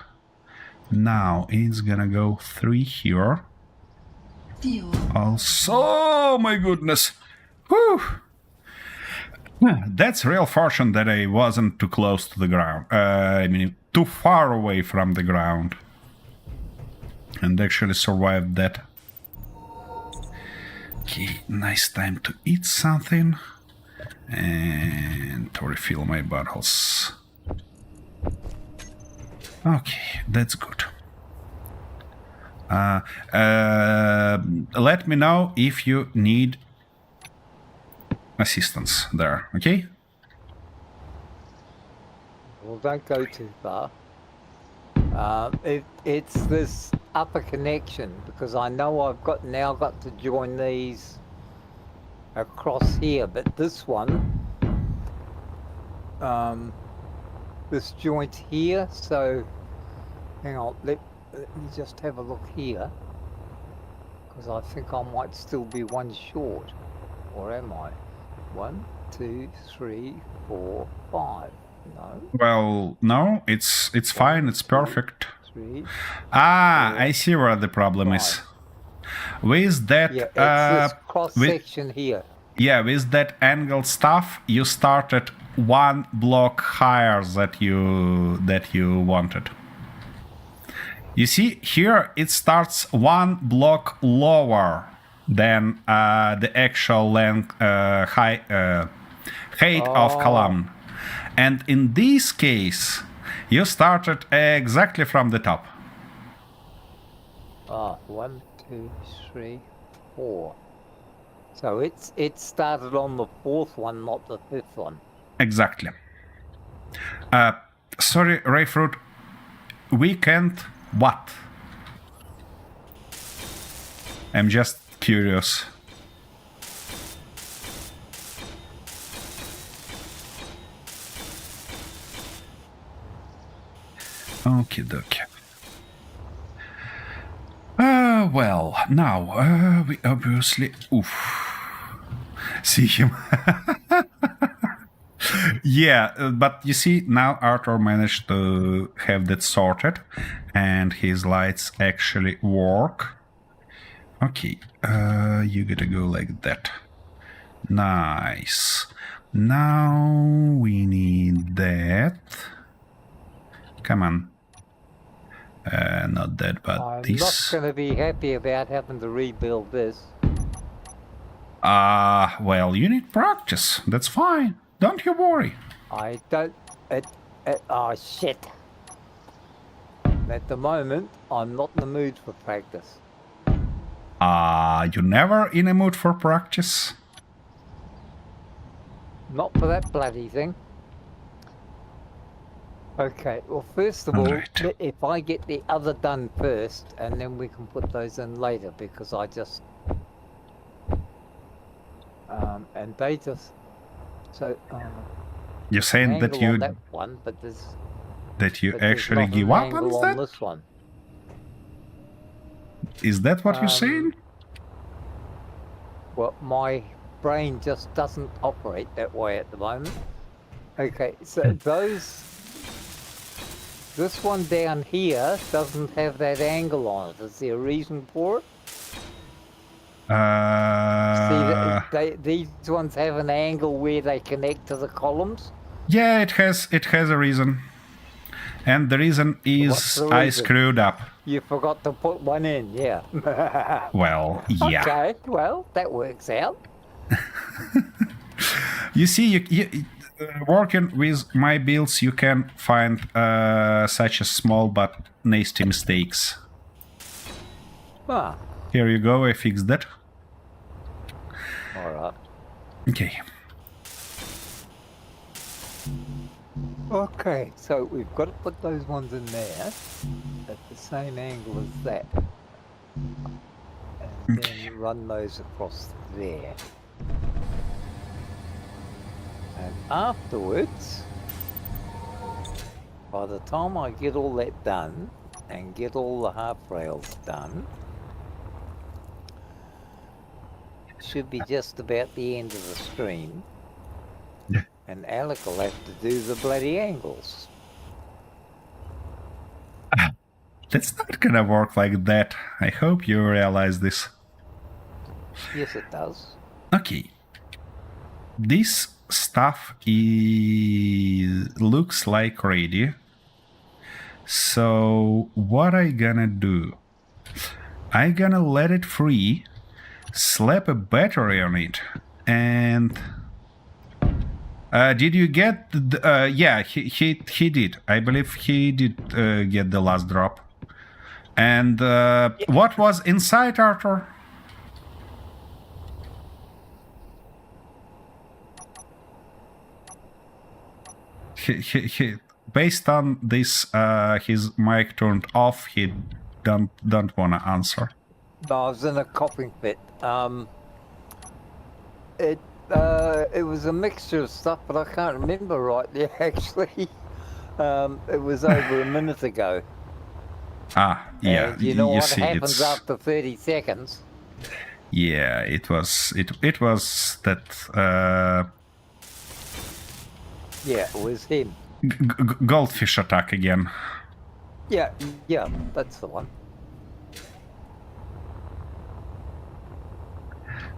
Now it's gonna go 3 here. Fuel. Also, oh my goodness. Whew. That's real fortune that I wasn't too close to the ground. I mean, too far away from the ground. And actually survived that. Okay, nice time to eat something. And to refill my bottles. Okay, that's good. Let me know if you need assistance there, okay? Well, don't go too far. It's this upper connection because I know I've now got to join these across here, but this one, this joint here. So, hang on, let me just have a look here because I think I might still be one short, or am I? 1, 2, 3, 4, 5. No. Well, no, it's fine, it's perfect. 3. I see where the problem is. With that, Yeah, it's this cross section here. Yeah, with that angled stuff, you started 1 block higher that you wanted. You see, here it starts 1 block lower than the actual length height of column. And in this case, you started exactly from the top. 1, 2, 3, 4. So it started on the 4th one, not the 5th one. Exactly. Sorry, Rayfruit, we can't what? I'm just curious. Okie dokie. Well, now we obviously see him. Yeah, but you see, now Arthur managed to have that sorted, and his lights actually work. Okay, you gotta go like that. Nice. Now we need that. Come on. Not that, but I'm this. not going to be happy about having to rebuild this. Well, you need practice. That's fine. Don't you worry. I don't... oh, shit. And at the moment, I'm not in the mood for practice. You never in a mood for practice? Not for that bloody thing. Okay, well, first of all, Alright. if I get the other done first, and then we can put those in later, because I just... and they just... So, You're saying that angle you on that one, but there's actually not give an up angle on on that? this one. Is that what you're saying? Well, my brain just doesn't operate that way at the moment. Okay, so this one down here doesn't have that angle on it. Is there a reason for it? See, these ones have an angle where they connect to the columns. Yeah, it has a reason. And the reason What's is the I reason? screwed up. You forgot to put one in, yeah. Well, yeah. Okay, well, that works out. You see, you working with my builds, you can find such a small but nasty mistakes. Ah, Here you go, I fixed that. all right. Okay. Okay, so we've got to put those ones in there at the same angle as that. And then run those across there. And afterwards, by the time I get all that done and get all the half rails done, it should be just about the end of the stream. Yeah. And Alec will have to do the bloody angles. That's not gonna work like that. I hope you realize this. Yes, it does. Okay. This stuff looks like ready. So what I gonna do? I gonna let it free, slap a battery on it, and did you get? Yeah, he did. I believe he did get the last drop. And what was inside, Arthur? He based on this, his mic turned off. He don't wanna answer. No, I was in a coughing fit. It was a mixture of stuff, but I can't remember rightly. Actually, it was over a minute ago. Ah, yeah. And you know what see, happens after 30 seconds? Yeah, it was that. Yeah, it was him. Goldfish attack again. Yeah, that's the one.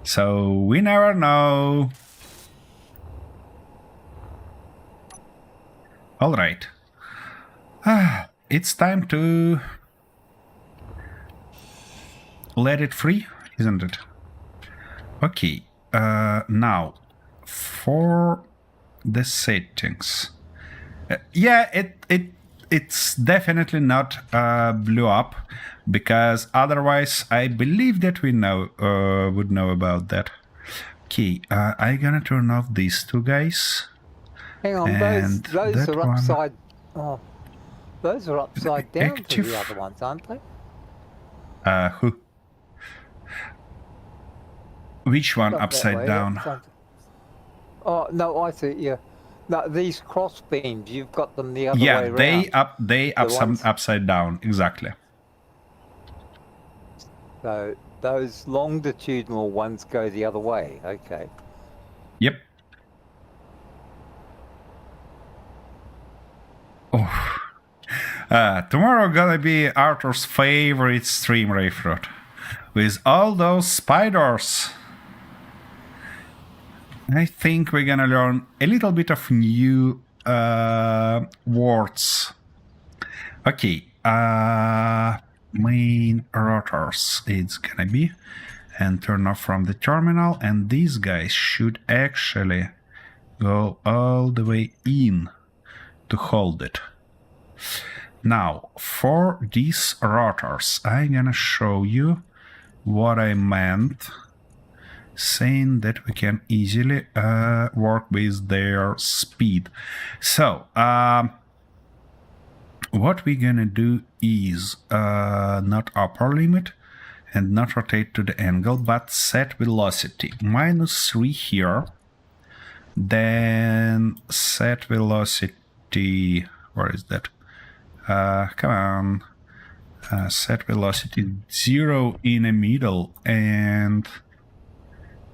So we never know. All right. It's time to let it free, isn't it? Okay. Now, for the settings. Yeah, it's definitely not blew up, because otherwise I believe that we would know about that. Okay, I'm gonna turn off these two guys. Hang on, And those that are one- upside. Oh, those are upside down to Active. the other ones, aren't they? Who? Which one Not that upside way, down? Oh no, I see. Yeah, no, these cross beams, you've got them the other Yeah, way around. they ones- upside down, exactly. So those longitudinal ones go the other way. Okay. Yep. Oh. Tomorrow gonna be Arthur's favorite stream, Rayfruit, with all those spiders. I think we're gonna learn a little bit of new words. Okay, main rotors it's gonna be, and turn off from the terminal, and these guys should actually go all the way in to hold it. Now, for these rotors, I'm gonna show you what I meant, saying that we can easily work with their speed. So, what we're gonna do is not upper limit and not rotate to the angle, but set velocity -3 here. Then set velocity, where is that? Come on. Set velocity 0 in the middle and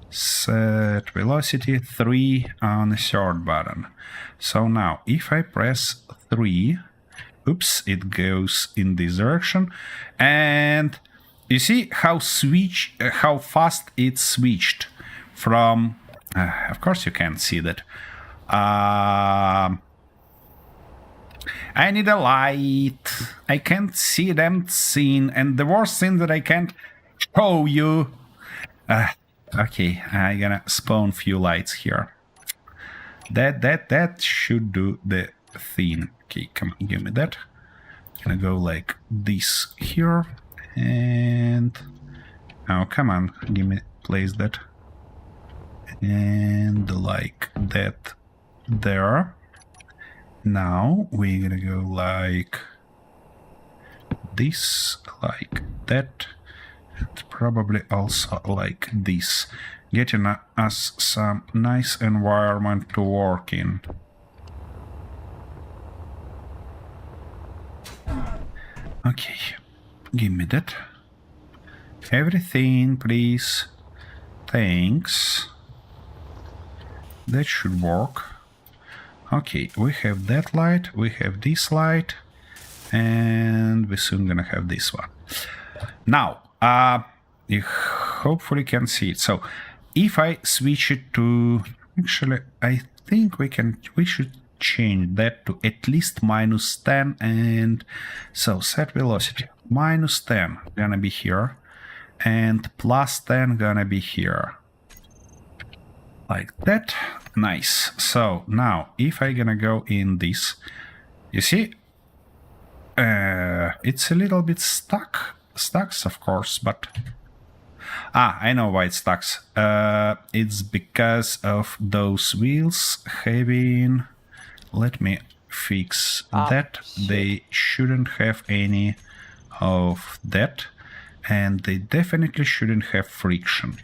set velocity 3 on the third button. So now if I press 3, oops, it goes in this direction, and you see how fast it switched from of course you can't see that. I need a light. I can't see them scene, and the worst thing that I can't show you. Okay, I'm gonna spawn few lights here. That should do the thing. Okay, come on, give me that. Gonna go like this here, and oh, come on, give me, place that, and like that there. Now we're gonna go like this, like that, and probably also like this, getting us some nice environment to work in. Okay, give me that. Everything, please. Thanks. That should work. Okay, we have that light, we have this light, and we're soon gonna have this one. Now, you hopefully can see it. So, if I switch it to, actually, I think we should change that to at least -10, and so set velocity -10 gonna be here, and +10 gonna be here. Like that. Nice. So now if I gonna go in this, you see it's a little bit stucks of course, but I know why it stucks. It's because of those wheels having, let me fix that. Shit. They shouldn't have any of that, and they definitely shouldn't have friction.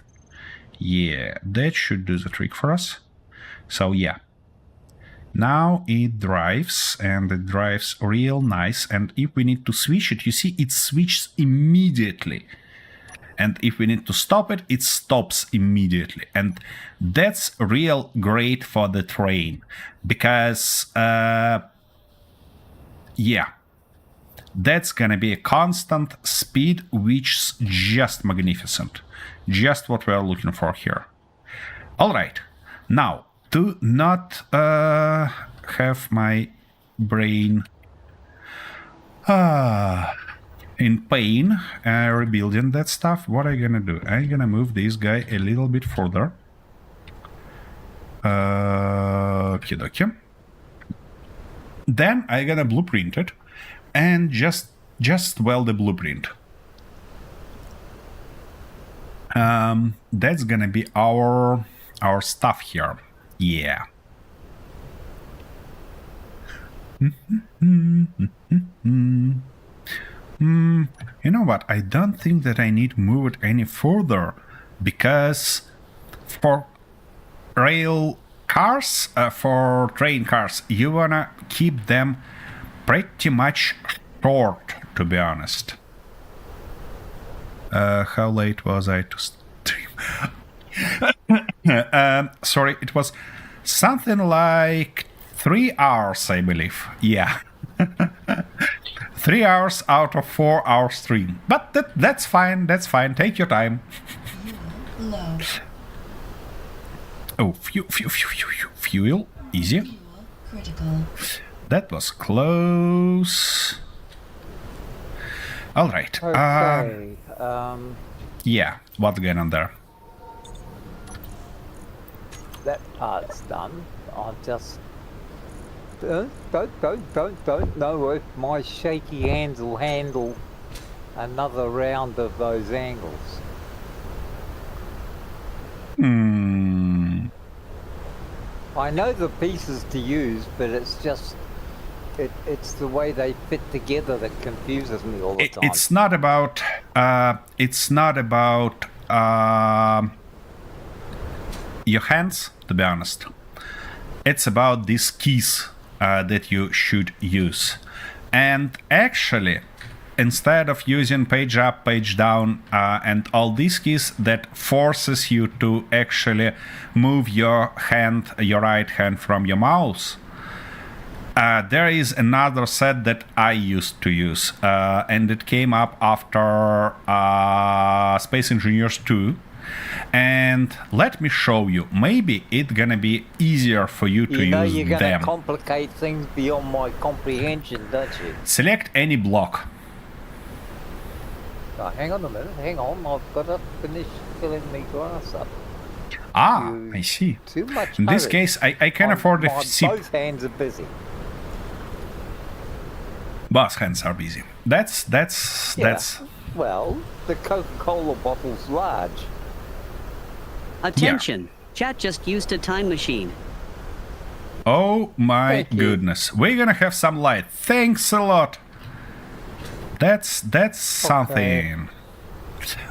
Yeah, that should do the trick for us. So yeah, now it drives, and it drives real nice, and if we need to switch it, you see it switches immediately, and if we need to stop it, it stops immediately, and that's real great for the train, because yeah, that's gonna be a constant speed, which is just magnificent, just what we are looking for here. All right, now to not have my brain in pain rebuilding that stuff, what I'm gonna do, I'm gonna move this guy a little bit further. Okie then I'm gonna blueprint it and just weld the blueprint. That's gonna be our stuff here. Yeah. You know what? I don't think that I need to move it any further, because for rail cars, for train cars, you wanna keep them pretty much short, to be honest. How late was I to stream? Sorry, it was something like 3 hours, I believe. Yeah. 3 hours out of 4 hour stream. But that's fine, that's fine. Take your time. Low. Oh, fuel. Easy. Fuel critical. That was close. All right. Okay. Yeah, what's going on there? That part's done. I'll just Don't know if my shaky hands will handle another round of those angles. I know the pieces to use, but it's just it's the way they fit together that confuses me all the time. It's not about your hands, to be honest. It's about these keys that you should use. And actually, instead of using page up, page down, and all these keys, that forces you to actually move your right hand from your mouse. There is another set that I used to use, and it came up after Space Engineers 2. And let me show you. Maybe it's gonna be easier for you to use you're gonna them. complicate things beyond my comprehension, don't you? Select any block. Oh, hang on a minute, hang on. I've got to finish filling my glass up. I see. Too much In this hurry. case, I can afford a sip. Both hands are busy. Both hands are busy. That's Well, the Coca-Cola bottle's large. Attention. Chat just used a time machine. Oh my Thank you. goodness. We're gonna have some light. Thanks a lot. That's something.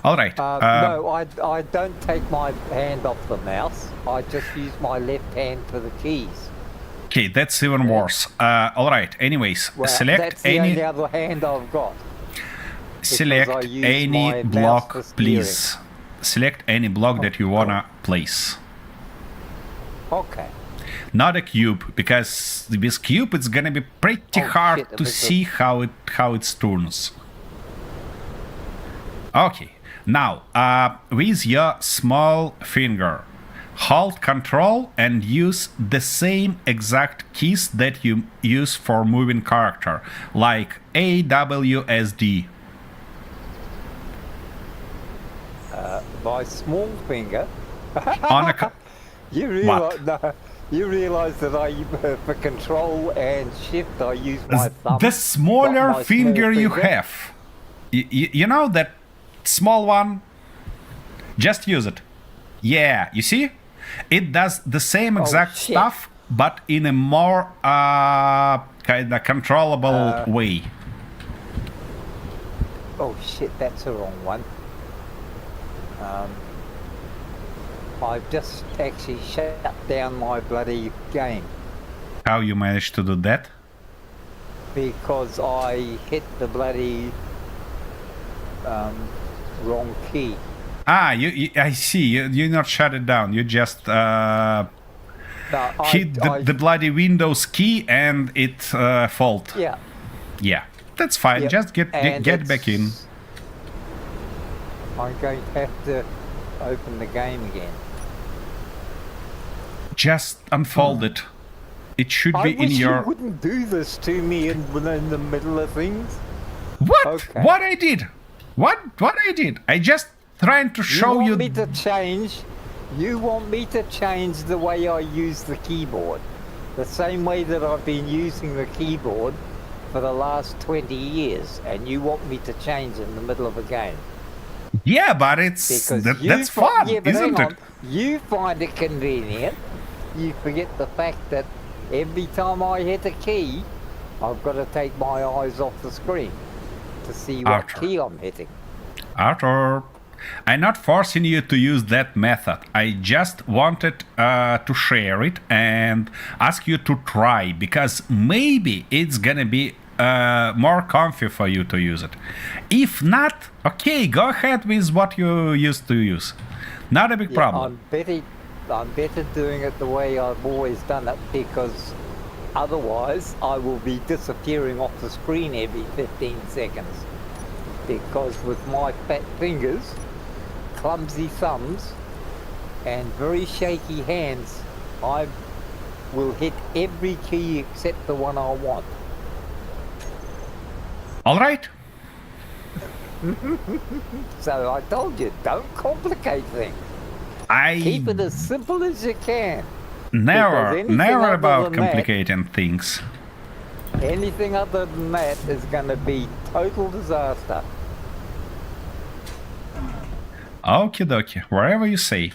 All right. No, I don't take my hand off the mouse. I just use my left hand for the keys. Okay, that's even worse. All right. Anyways, Well, select that's the any only other hand I've got. select I use any my mouse block, for steering. please. Select any block that you wanna place. Okay. Not a cube, because with cube it's gonna be pretty hard shit, to because- see how it turns. Okay, now with your small finger, hold Control and use the same exact keys that you use for moving character, like A, W, S, D. My small finger. On a You realize that I for Control and Shift I use my thumb. the not smaller my finger small you finger. have. You know that small one? Just use it. Yeah, you see? It does the same exact shit. stuff, but in a more kind of controllable way. Oh shit, that's the wrong one. I've just actually shut down my bloody game How you managed to do that? because I hit the bloody wrong key. I see. You not shut it down. You just No, hit the bloody Windows key and it fault. yeah. Yeah, that's fine. Yep. Just get back in. I'm going to have to open the game again. Just unfold it. It should I be in wish your. you wouldn't do this to me in the middle of things. What? Okay. What I did? What I did? I just trying to show you you. want me to change? You want me to change the way I use the keyboard, the same way that I've been using the keyboard for the last 20 years, and you want me to change in the middle of a game? Yeah, but it's Because that's fun, yeah, but isn't hang it? on. You find it convenient. You forget the fact that every time I hit a key, I've got to take my eyes off the screen to see what Arthur. key I'm hitting. Arthur, I'm not forcing you to use that method. I just wanted to share it and ask you to try, because maybe it's gonna be more comfy for you to use it. If not, okay, go ahead with what you used to use. Not a big Yeah, problem. I'm better doing it the way I've always done it, because otherwise I will be disappearing off the screen every 15 seconds. Because with my fat fingers, clumsy thumbs, and very shaky hands, I will hit every key except the one I want. All right. So I told you, don't complicate things. I Keep it as simple as you can. Never anything other about than that- complicating things. Anything other than that is going to be total disaster. Okie dokie, wherever you say.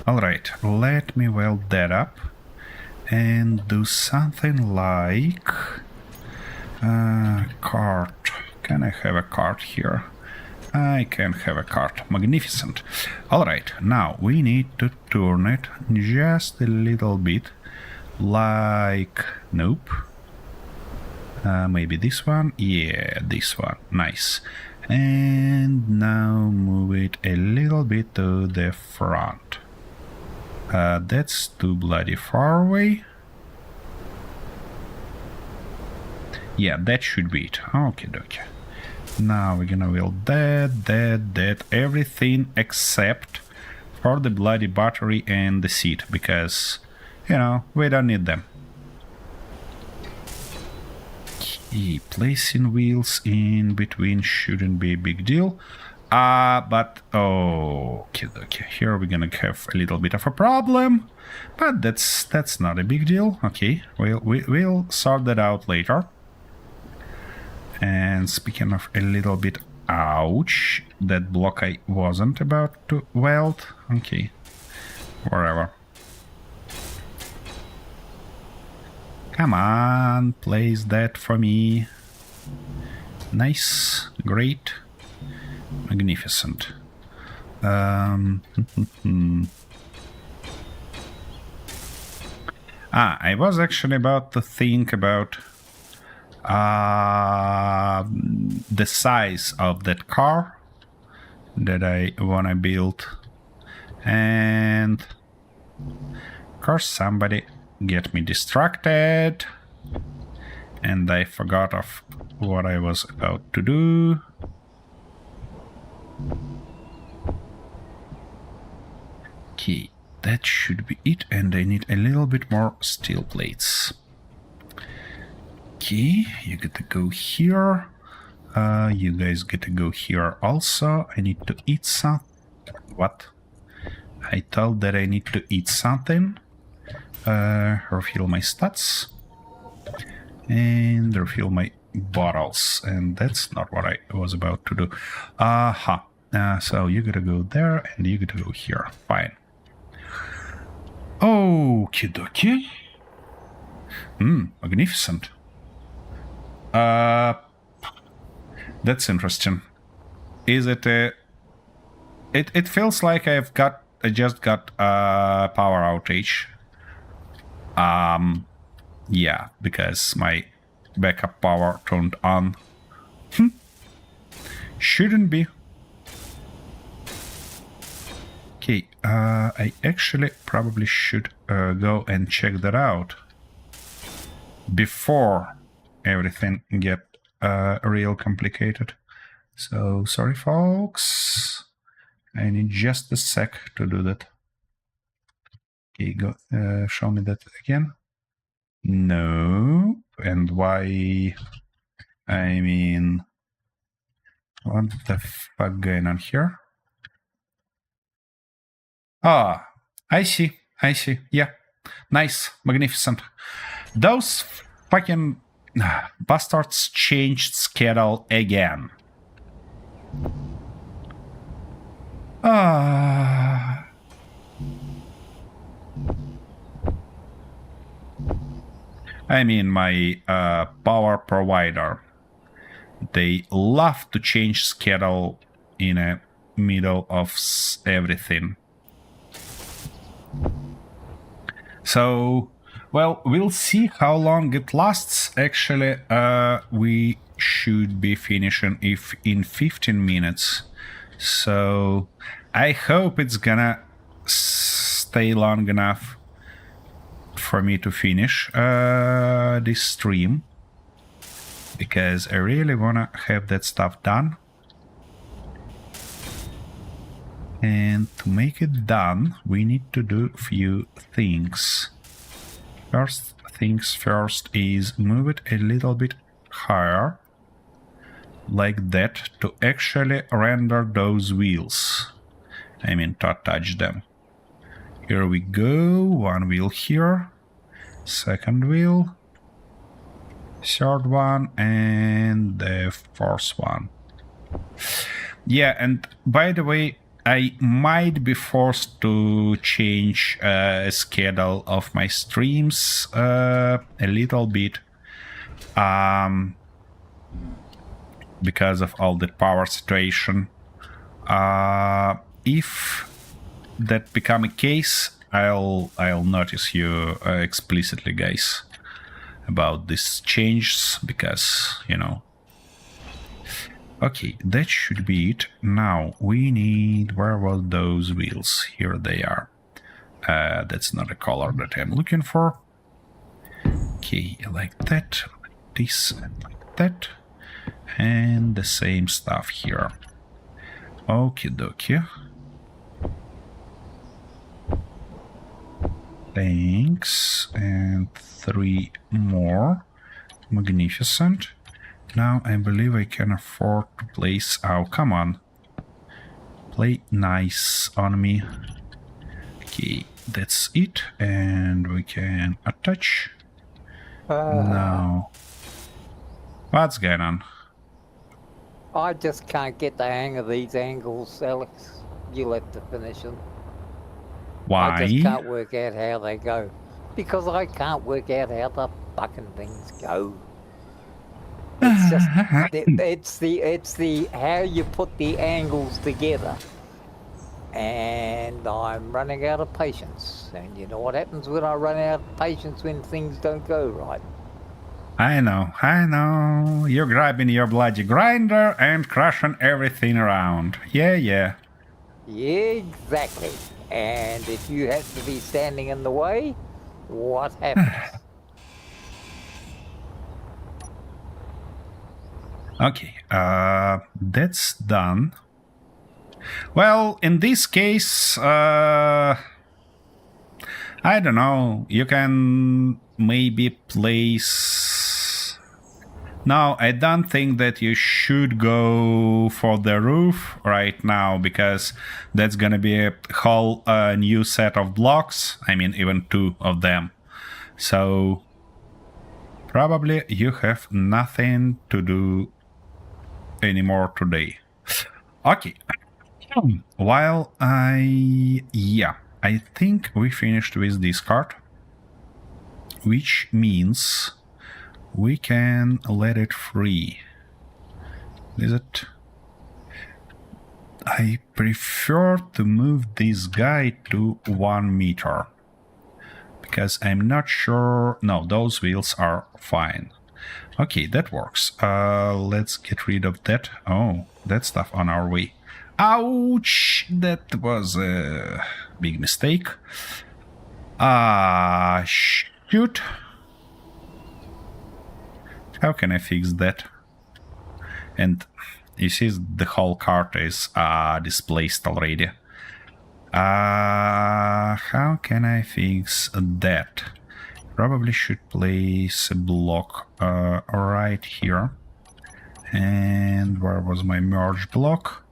Alright, let me weld that up and do something like cart. Can I have a cart here? I can have a cart. Magnificent. Alright, now we need to turn it just a little bit like... Nope. Maybe this one? Yeah, this one. Nice. And now move it a little bit to the front. That's too bloody far away. Yeah, that should be it. Okay, dokie. Now we're gonna weld that, everything except for the bloody battery and the seat, because, you know, we don't need them. Okay, placing wheels in between shouldn't be a big deal. But, okay, here we're gonna have a little bit of a problem, but that's not a big deal. Okay, we'll sort that out later. And speaking of a little bit, ouch, that block I wasn't about to weld. Okay, whatever. Come on, place that for me. Nice, great, magnificent. I was actually about to think about the size of that car that I wanna build, and of course somebody get me distracted and I forgot of what I was about to do. Okay, that should be it, and I need a little bit more steel plates. Okay, you get to go here. You guys get to go here also. I need to eat some... What? I thought that I need to eat something. Refill my stats. And refill my bottles. And that's not what I was about to do. So you gotta go there and you gotta go here. Fine. Okie dokie. Magnificent. That's interesting. Is it a... It feels like I just got a power outage. Yeah, because my backup power turned on. Shouldn't be. Okay, I actually probably should go and check that out before everything get real complicated. So sorry folks, I need just a sec to do that. Okay, go show me that again. No, and why? I mean, what the fuck going on here? Ah, I see, yeah, nice, magnificent. Those fucking bastards changed schedule again. I mean, my power provider, they love to change schedule in the middle of everything. So, well, we'll see how long it lasts. Actually, we should be finishing in 15 minutes. So, I hope it's gonna stay long enough for me to finish this stream, because I really wanna have that stuff done. And to make it done, we need to do a few things. First things first is move it a little bit higher, like that, to actually render those wheels. I mean, to touch them. Here we go. One wheel here. Second wheel. Third one. And the fourth one. Yeah, and by the way, I might be forced to change schedule of my streams a little bit. Because of all the power situation. If that become a case, I'll notice you explicitly, guys, about these changes, because, you know. Okay, that should be it. Now we need, where were those wheels? Here they are. That's not a color that I'm looking for. Okay, like that, like this, and like that. And the same stuff here. Okie dokie. Thanks. And 3 more. Magnificent. Now I believe I can afford to place... Oh, come on. Play nice on me. Okay, that's it. And we can attach. Now... What's going on? I just can't get the hang of these angles, Alex. You'll have to finish them. Why? I just can't work out how they go. Because I can't work out how the fucking things go. It's just it's the how you put the angles together. And I'm running out of patience. And you know what happens when I run out of patience when things don't go right? I know. You're grabbing your bloody grinder and crushing everything around. Yeah. Yeah, exactly. And if you have to be standing in the way, what happens? Okay, that's done. Well, in this case, I don't know, you can maybe place... No, I don't think that you should go for the roof right now, because that's gonna be a whole new set of blocks. I mean, even 2 of them. So, probably you have nothing to do anymore today. Okay. While I think we finished with this card, which means we can let it free. Is it? I prefer to move this guy to 1 meter, because I'm not sure. No, those wheels are fine. Okay, that works. Let's get rid of that. Oh, that stuff on our way. Ouch! That was a big mistake. Shoot. How can I fix that? And you see the whole cart is displaced already. How can I fix that? Probably should place a block right here. And where was my merge block?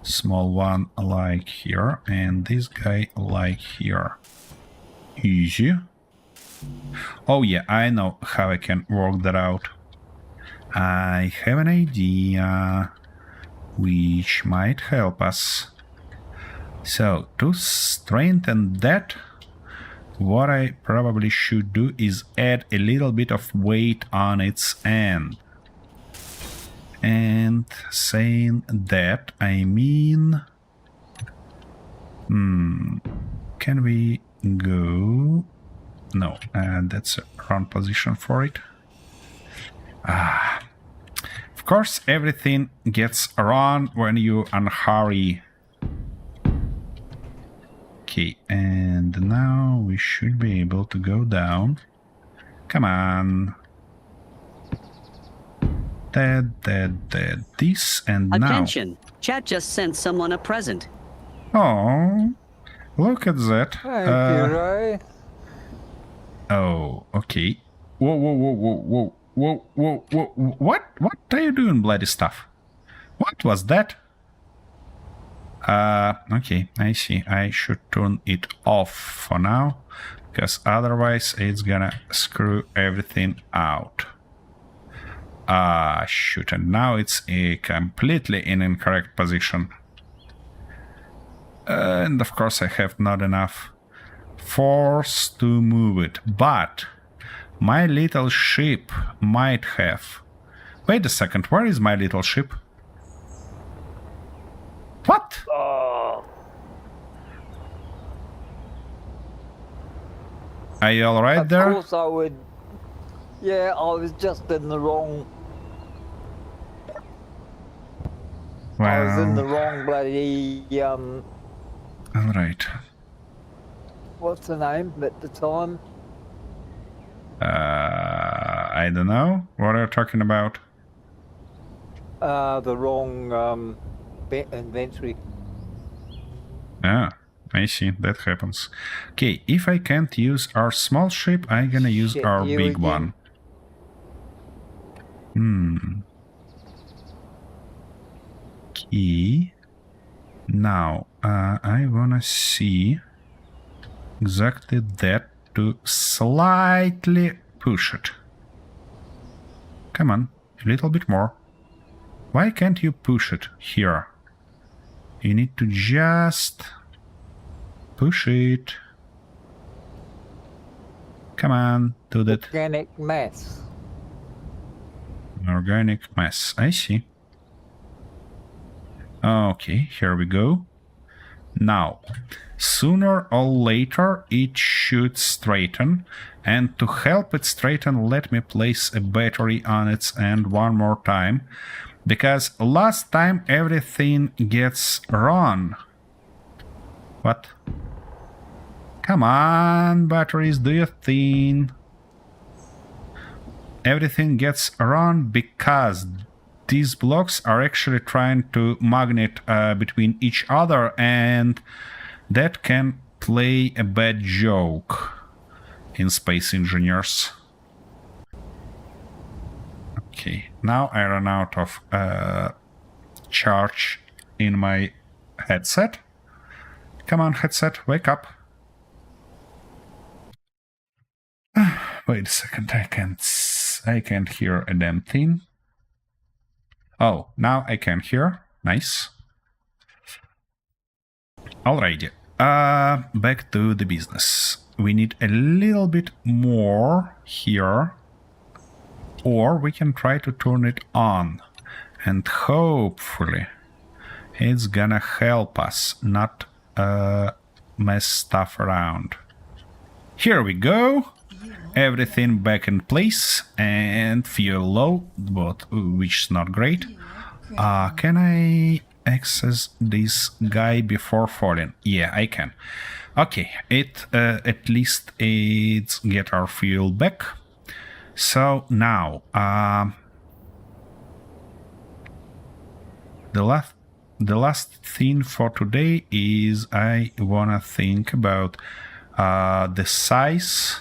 Small one like here, and this guy like here. Easy. Oh yeah, I know how I can work that out. I have an idea which might help us. So, to strengthen that, what I probably should do is add a little bit of weight on its end. And saying that, I mean... Can we go... No, that's a wrong position for it. Of course, everything gets wrong when you unhurry. Okay, and now we should be able to go down. Come on. That, this, and now... Attention! Chat just sent someone a present. Oh, look at that. Thank you, Ray. Oh, okay. Whoa. What are you doing, bloody stuff? What was that? Okay, I see. I should turn it off for now, because otherwise it's gonna screw everything out. Shoot, and now it's completely in incorrect position. And of course I have not enough force to move it, but my little ship might have... Wait a second, where is my little ship? What? Oh, Are you alright of there? course I would. Yeah, I was just in the wrong. I was in the wrong bloody Alright. what's the name at the time? I don't know. What are you talking about? The wrong inventory. Ah, I see. That happens. Okay, if I can't use our small ship, I'm gonna use Shit, our you big again. one. Key. Now, I wanna see exactly that to slightly push it. Come on, a little bit more. Why can't you push it here? You need to just push it. Come on, do that. Organic mass. Organic mass, I see. Okay, here we go. Now, sooner or later it should straighten, and to help it straighten, let me place a battery on its end one more time, because last time everything gets wrong. What? Come on, batteries, do your thing. Everything gets wrong because these blocks are actually trying to magnet between each other, and that can play a bad joke in Space Engineers. Okay, now I run out of charge in my headset. Come on, headset, wake up. Wait a second, I can't hear a damn thing. Oh, now I can hear. Nice. Alrighty. Back to the business. We need a little bit more here. Or we can try to turn it on. And hopefully it's gonna help us not mess stuff around. Here we go. Everything back in place, and fuel low, but which is not great. Can I access this guy before falling? Yeah, I can. Okay, at least it's get our fuel back. So now, the last thing for today is I wanna think about the size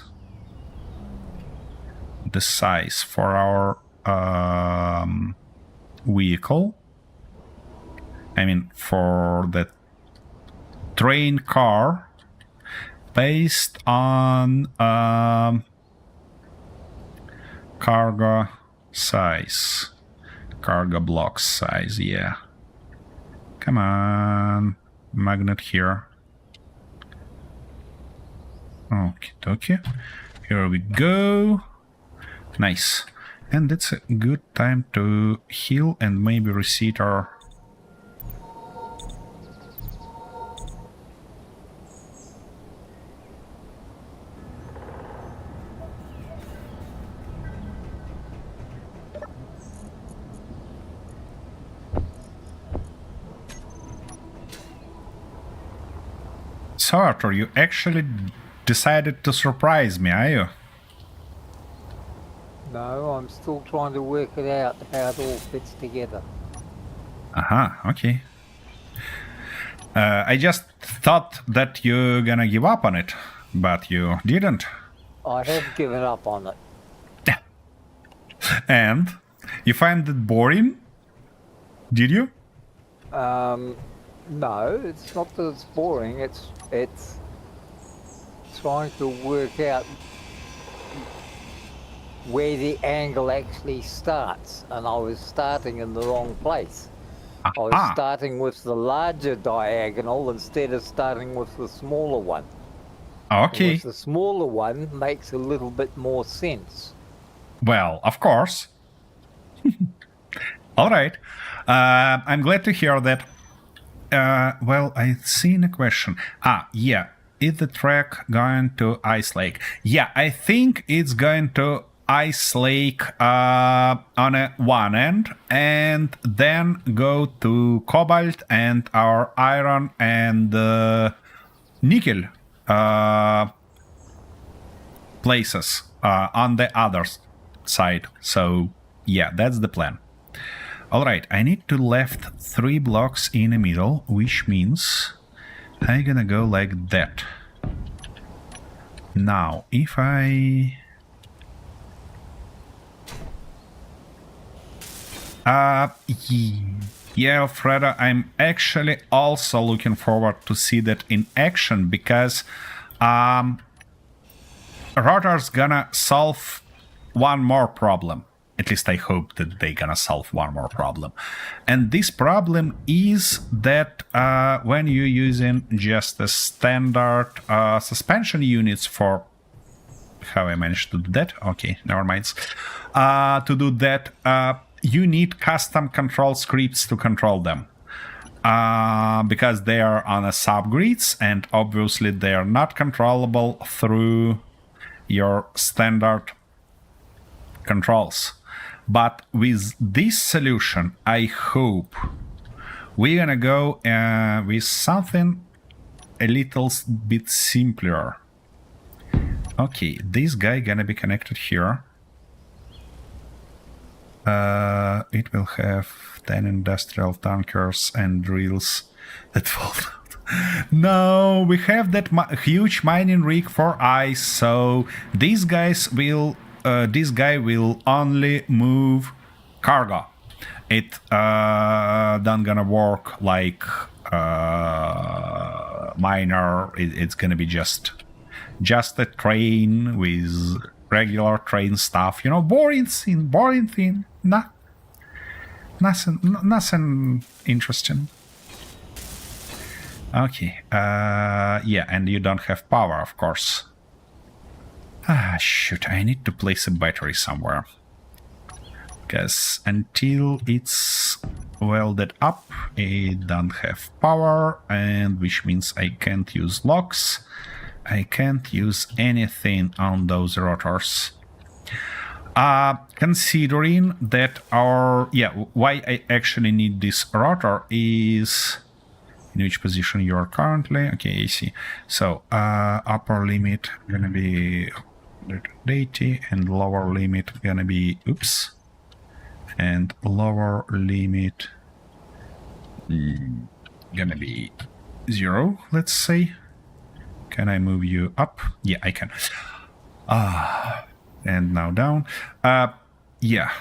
for our vehicle. I mean, for the train car, based on cargo size, cargo block size. Yeah, come on, magnet here. Okay, here we go. Nice. And it's a good time to heal and maybe reset our... So, Arthur, you actually decided to surprise me, are you? No, I'm still trying to work it out how it all fits together. Okay. I just thought that you're gonna give up on it, but you didn't. I have given up on it. And you find it boring? Did you? No, it's not that it's boring. It's trying to work out where the angle actually starts, and I was starting in the wrong place. I was Ah, starting with the larger diagonal instead of starting with the smaller one. And okay. with the smaller one makes a little bit more sense. Well, of course. All right. I'm glad to hear that. Well, I've seen a question. Yeah. Is the track going to Ice Lake? Yeah, I think it's going to Ice Lake on one end and then go to Cobalt and our Iron and Nickel places on the other side. So, yeah, that's the plan. All right, I need to left 3 blocks in the middle, which means I'm gonna go like that. Now, if I... yeah, Alfredo, I'm actually also looking forward to see that in action because Rotor's gonna solve one more problem. At least I hope that they're gonna solve one more problem. And this problem is that when you're using just the standard suspension units for... How I managed to do that? Okay, never mind. To do that, you need custom control scripts to control them. Because they are on a subgrids, and obviously they are not controllable through your standard controls. But with this solution, I hope we're gonna go with something a little bit simpler. Okay, this guy gonna be connected here. It will have 10 industrial tankers and drills that fall out. No, we have that huge mining rig for ice, so these guys will... this guy will only move cargo. It not gonna work like miner. It's gonna be just a train with regular train stuff. You know, boring thing. Nothing interesting. Okay. Yeah, and you don't have power, of course. Shoot, I need to place a battery somewhere. Because until it's welded up, it don't have power, and which means I can't use locks. I can't use anything on those rotors. Considering that our... Yeah, why I actually need this rotor is... In which position you are currently? Okay, I see. So, upper limit gonna be 180 and lower limit gonna be... Oops. And lower limit... gonna be 0, let's say. Can I move you up? Yeah, I can. And now down. Yeah.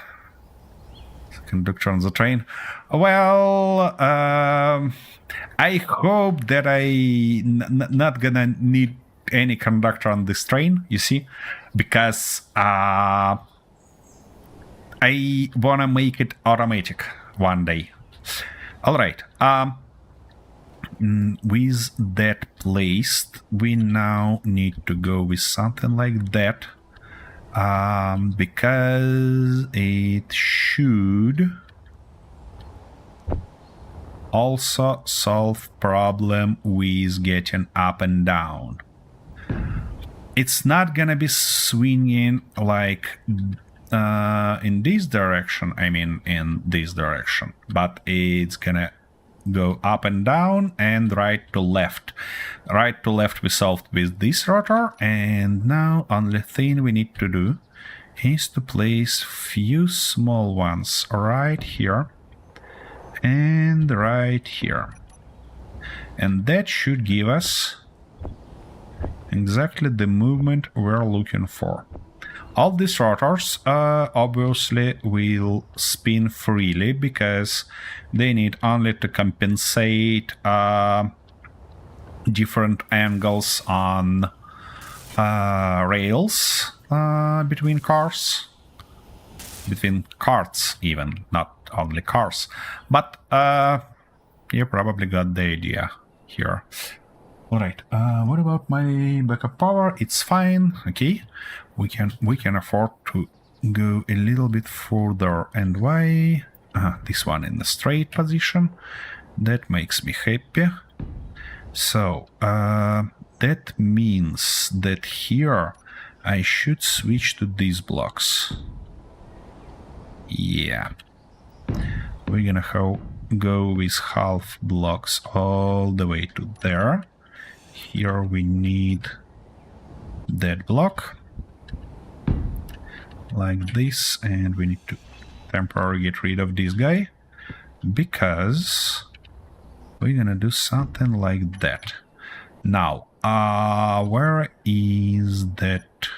Conductor on the train. Well, I hope that I not gonna need any conductor on this train, you see, because I wanna make it automatic one day. All right. With that placed, we now need to go with something like that. Because it should also solve problem with getting up and down. It's not gonna be swinging like in this direction, I mean in this direction, but it's gonna go up and down and right to left. Right to left we solved with this rotor, and now only thing we need to do is to place few small ones right here and right here. And that should give us exactly the movement we're looking for. All these rotors obviously will spin freely because they need only to compensate different angles on rails between cars. Between carts even, not only cars. But you probably got the idea here. Alright, what about my backup power? It's fine, okay. We can afford to go a little bit further. And why? This one in the straight position. That makes me happy. So, that means that here I should switch to these blocks. Yeah. We're gonna go with half blocks all the way to there. Here we need that block. Like this, and we need to temporarily get rid of this guy. Because we're gonna do something like that. Now, where is that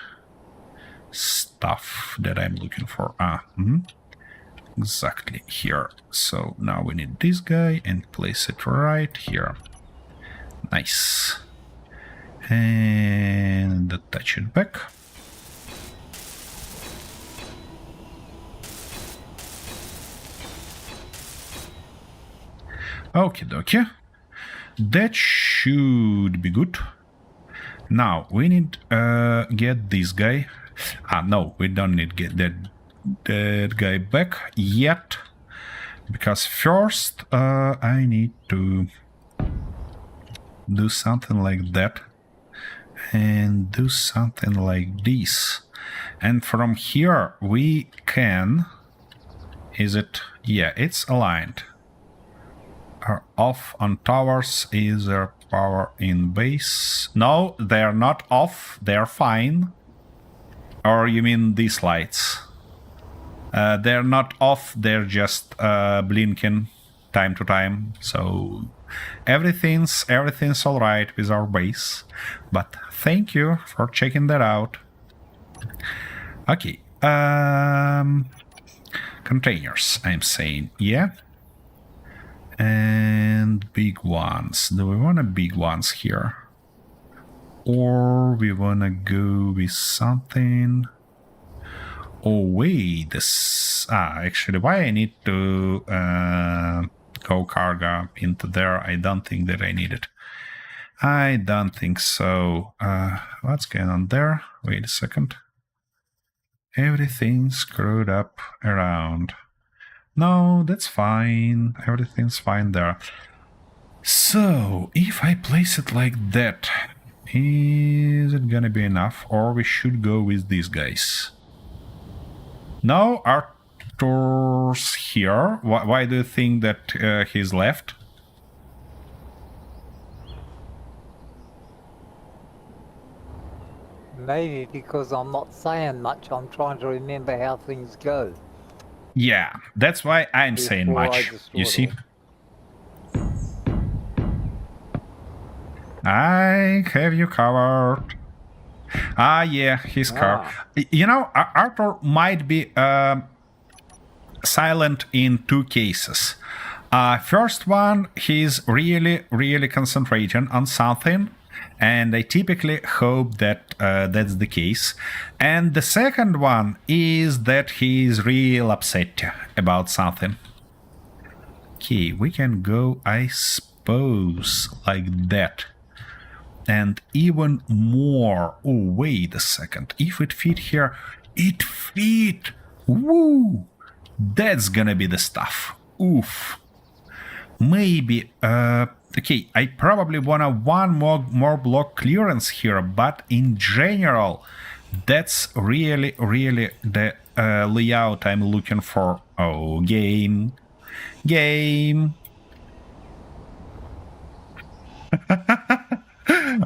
stuff that I'm looking for? Exactly here. So now we need this guy and place it right here. Nice. And attach it back. Okie dokie. That should be good. Now we need get this guy. No, we don't need get that guy back yet, because first I need to do something like that and do something like this, and from here we can. Is it? Yeah, it's aligned. Off on towers. Is there power in base? No, they're not off, they're fine. Or you mean these lights? They're not off, they're just blinking time to time. So everything's all right with our base. But thank you for checking that out. Okay. Containers, I'm saying, yeah. And big ones. Do we want a big ones here? Or we want to go with something? Oh, wait. Actually, why I need to go cargo into there? I don't think that I need it. I don't think so. What's going on there? Wait a second. Everything's screwed up around. No, that's fine. Everything's fine there. So, if I place it like that, is it gonna be enough? Or we should go with these guys? No, Arthur's here. Why do you think that he's left? Maybe because I'm not saying much, I'm trying to remember how things go. Yeah, that's why I'm saying much, you see. I have you covered. Yeah, he's covered. You know, Arthur might be silent in two cases. First one, he's really concentrating on something. And I typically hope that that's the case. And the second one is that he's real upset about something. Okay, we can go, I suppose, like that. And even more. Oh, wait a second. If it fit here, it fit! Woo! That's gonna be the stuff. Oof. Maybe, okay, I probably wanna one more block clearance here, but in general, that's really the layout I'm looking for. Oh, game.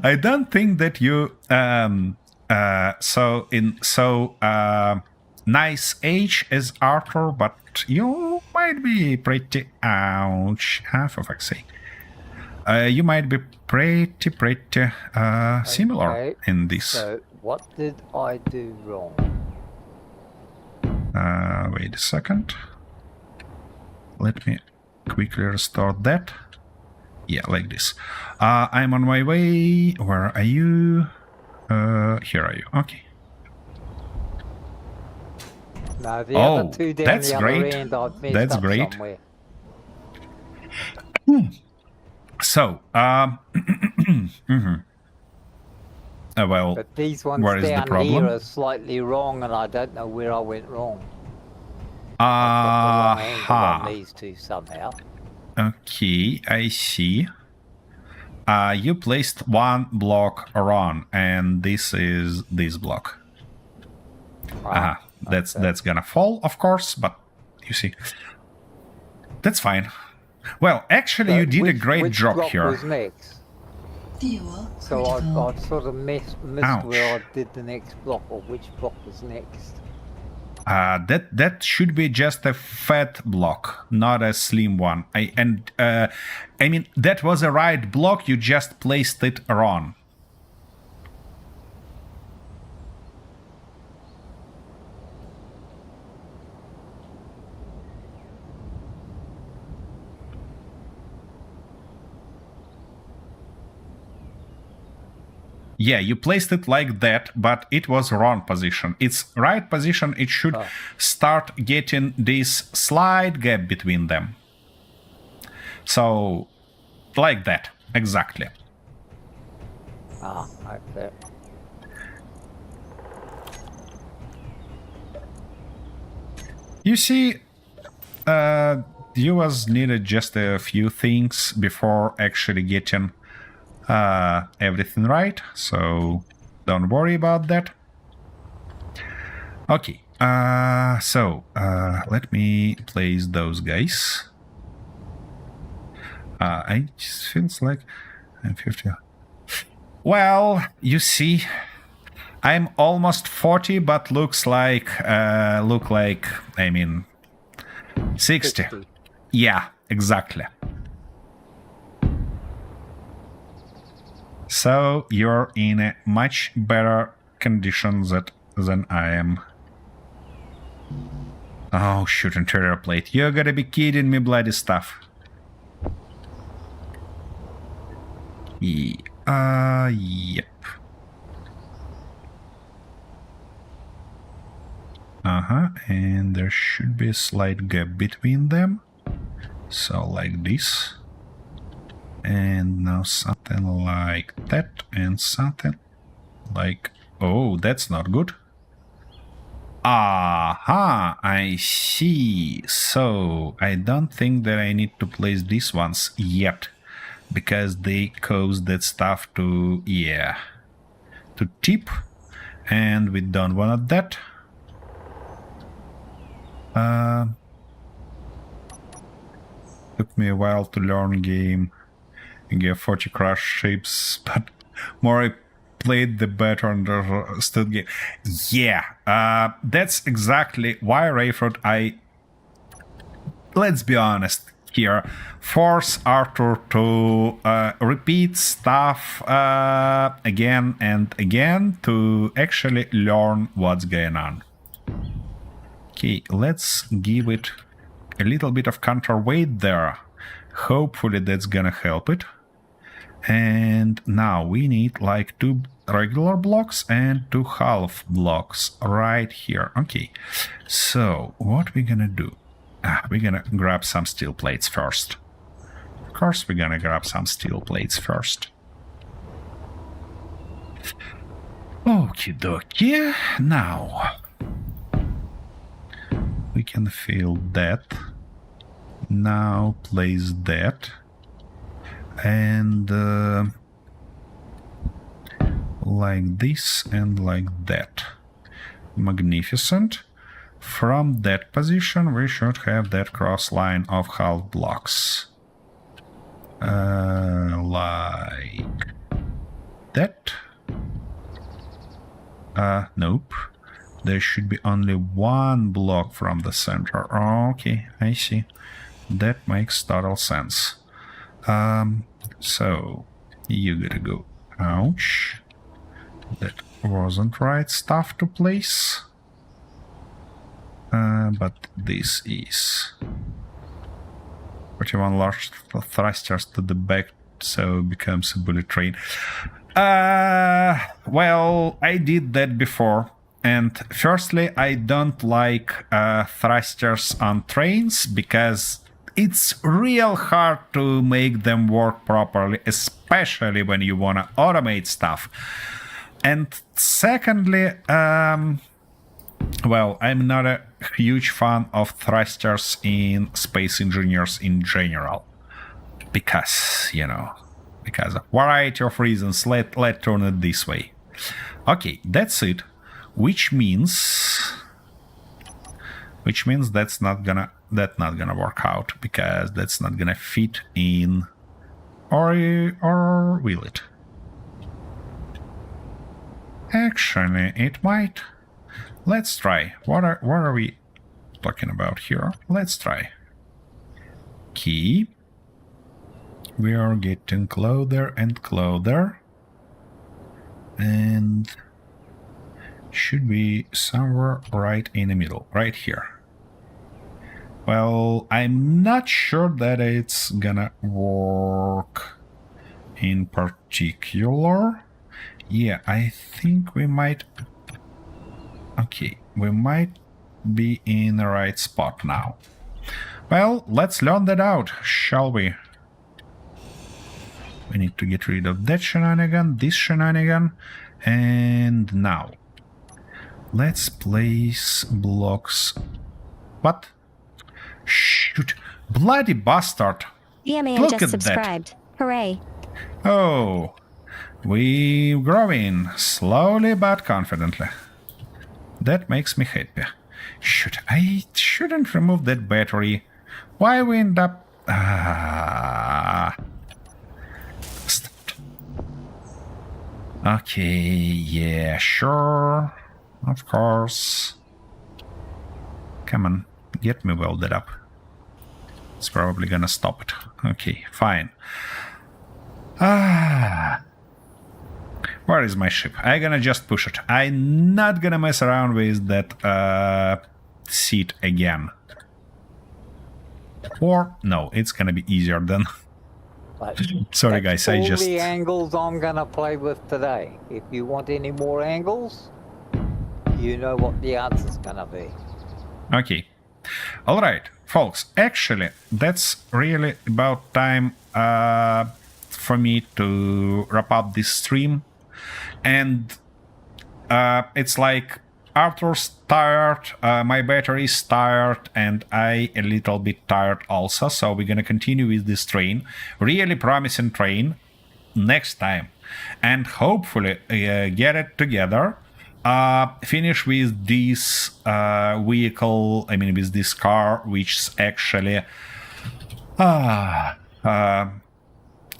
I don't think that you nice age as Arthur, but you might be pretty ouch. For fuck's sake. You might be pretty similar in this. So what did I do wrong? Wait a second. Let me quickly restore that. Yeah, like this. I'm on my way. Where are you? Here are you. Okay. No, the Oh, other two down that's the other great. end, I've messed That's up great. somewhere. So, well, But these ones where is the down problem? here are slightly wrong, and I don't know where I went wrong. I've got the wrong angle on these two somehow. Okay, I see. You placed one block wrong, and this is this block. Right. That's gonna fall, of course, but you see, that's fine. Well, actually, So you did a which great job block here. was next? Fuel So critical. I've sort of missed Ouch. where I did the next block, or which block was next. That should be just a fat block, not a slim one. I mean that was a right block. You just placed it wrong. Yeah, you placed it like that, but it was wrong position. It's right position. It should start getting this slight gap between them. So, like that, exactly. Like that. You see, you was needed just a few things before actually getting everything right, so don't worry about that. Okay, so let me place those guys. I just feels like I'm 50. Well, you see, I'm almost 40, but looks like I mean 60. Yeah, exactly. So you're in a much better condition than I am. Oh, shoot, interior plate. You gotta be kidding me, bloody stuff. Yep. And there should be a slight gap between them. So like this. And now something like that, and something like... Oh, that's not good. Aha, I see. So, I don't think that I need to place these ones yet, because they cause that stuff to, yeah, to tip, and we don't want that. Took me a while to learn game. Get 40 crash shapes, but more I played the better understood game. Yeah, that's exactly why Rayford, let's be honest here, force Arthur to repeat stuff again and again to actually learn what's going on. Okay, let's give it a little bit of counterweight there. Hopefully that's gonna help it. And now we need like 2 regular blocks and 2 half blocks right here. Okay, so what we're gonna do? We're gonna grab some steel plates first. Of course we're gonna grab some steel plates first. Okie dokie. Now we can fill that. Now place that. And like this and like that. Magnificent. From that position we should have that cross line of half blocks. Like that. Nope. There should be only 1 block from the center. Okay, I see. That makes total sense. So you gotta go. Ouch. That wasn't right stuff to place. but this is 41 large thrusters to the back, so it becomes a bullet train. Well, I did that before. And firstly, I don't like thrusters on trains because it's real hard to make them work properly, especially when you want to automate stuff. And secondly, well, I'm not a huge fan of thrusters in Space Engineers in general. Because, you know, because of a variety of reasons. Let's turn it this way. Okay, that's it. Which means that's not gonna work out, because that's not gonna fit in, or will it? Actually, it might. Let's try. What are we talking about here? Let's try. Key. We are getting closer and closer, and should be somewhere right in the middle, right here. Well, I'm not sure that it's gonna work in particular. Yeah, I think we might... Okay, we might be in the right spot now. Well, let's learn that out, shall we? We need to get rid of that shenanigan, this shenanigan, and now let's place blocks. What? Shoot. Bloody bastard. Yeah, man, Look just at subscribed. that. Hooray. Oh. We're growing. Slowly but confidently. That makes me happy. Shoot, I shouldn't remove that battery. Why we end up... Stopped. Okay, yeah, sure. Of course. Come on, get me welded up. It's probably gonna stop it. Okay, fine. Where is my ship? I'm gonna just push it. I'm not gonna mess around with that seat again. Or, no, it's gonna be easier then. But Sorry that's guys, I all just... the angles I'm gonna play with today. If you want any more angles, you know what the answer's gonna be. Okay. Alright, folks, actually, that's really about time for me to wrap up this stream. And it's like Arthur's tired, my battery is tired, and I a little bit tired also. So we're gonna continue with this train. Really promising train next time. And hopefully get it together. Finish with this vehicle, I mean with this car, which is actually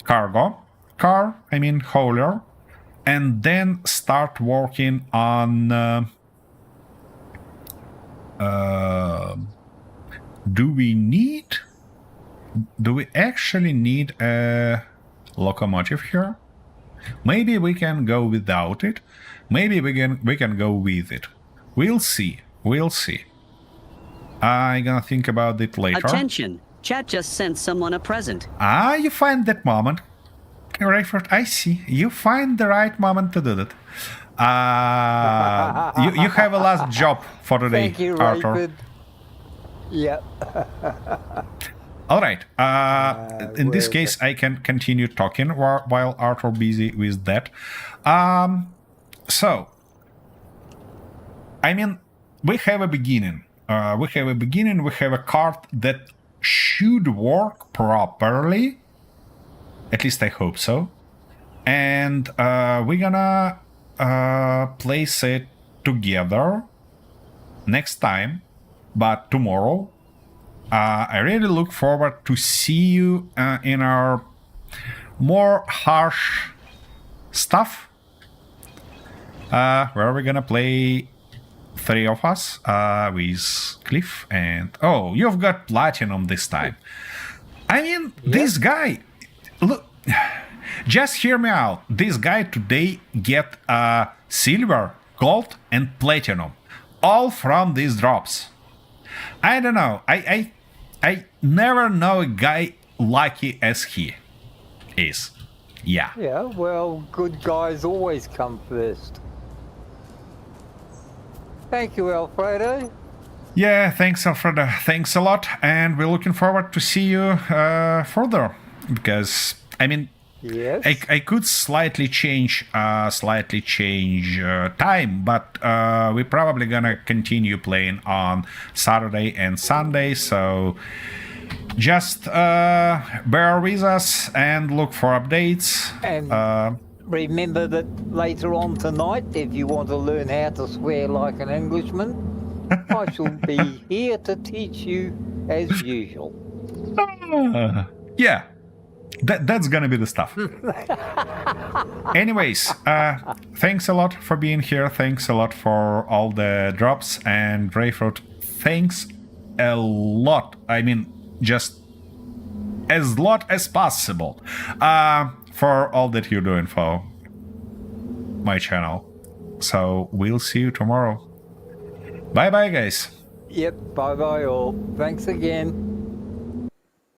cargo car, I mean hauler, and then start working on do we actually need a locomotive here? Maybe we can go without it. Maybe we can go with it. We'll see. We'll see. I'm gonna think about it later. Attention! Chat just sent someone a present. Ah, you find that moment. Rayford, I see. You find the right moment to do that. You have a last job for today, Thank you, Arthur. Rayford. Yep. All right. In this case, I can continue talking while Arthur busy with that. So, I mean, we have a beginning. We have a card that should work properly. At least I hope so. And we're gonna place it together next time, but tomorrow. I really look forward to see you in our more harsh stuff, where we're gonna play 3 of us with Cliff and... Oh, you've got platinum this time. I mean, this guy... Look, just hear me out. This guy today get silver, gold, and platinum. All from these drops. I don't know. I never know a guy lucky as he is. Yeah. Yeah, well, good guys always come first. Thank you, Alfredo. Yeah, thanks, Alfredo. Thanks a lot, and we're looking forward to see you further. Because I mean, Yes. I could slightly change time, but we're probably gonna continue playing on Saturday and Sunday. So just bear with us and look for updates. And remember that later on tonight, if you want to learn how to swear like an Englishman, I shall be here to teach you as usual. Yeah, that's gonna be the stuff. Anyways, thanks a lot for being here. Thanks a lot for all the drops, and Greyfruit, thanks a lot. I mean, just as lot as possible for all that you're doing for my channel. So we'll see you tomorrow. Bye bye, guys. Yep, bye bye all. Thanks again.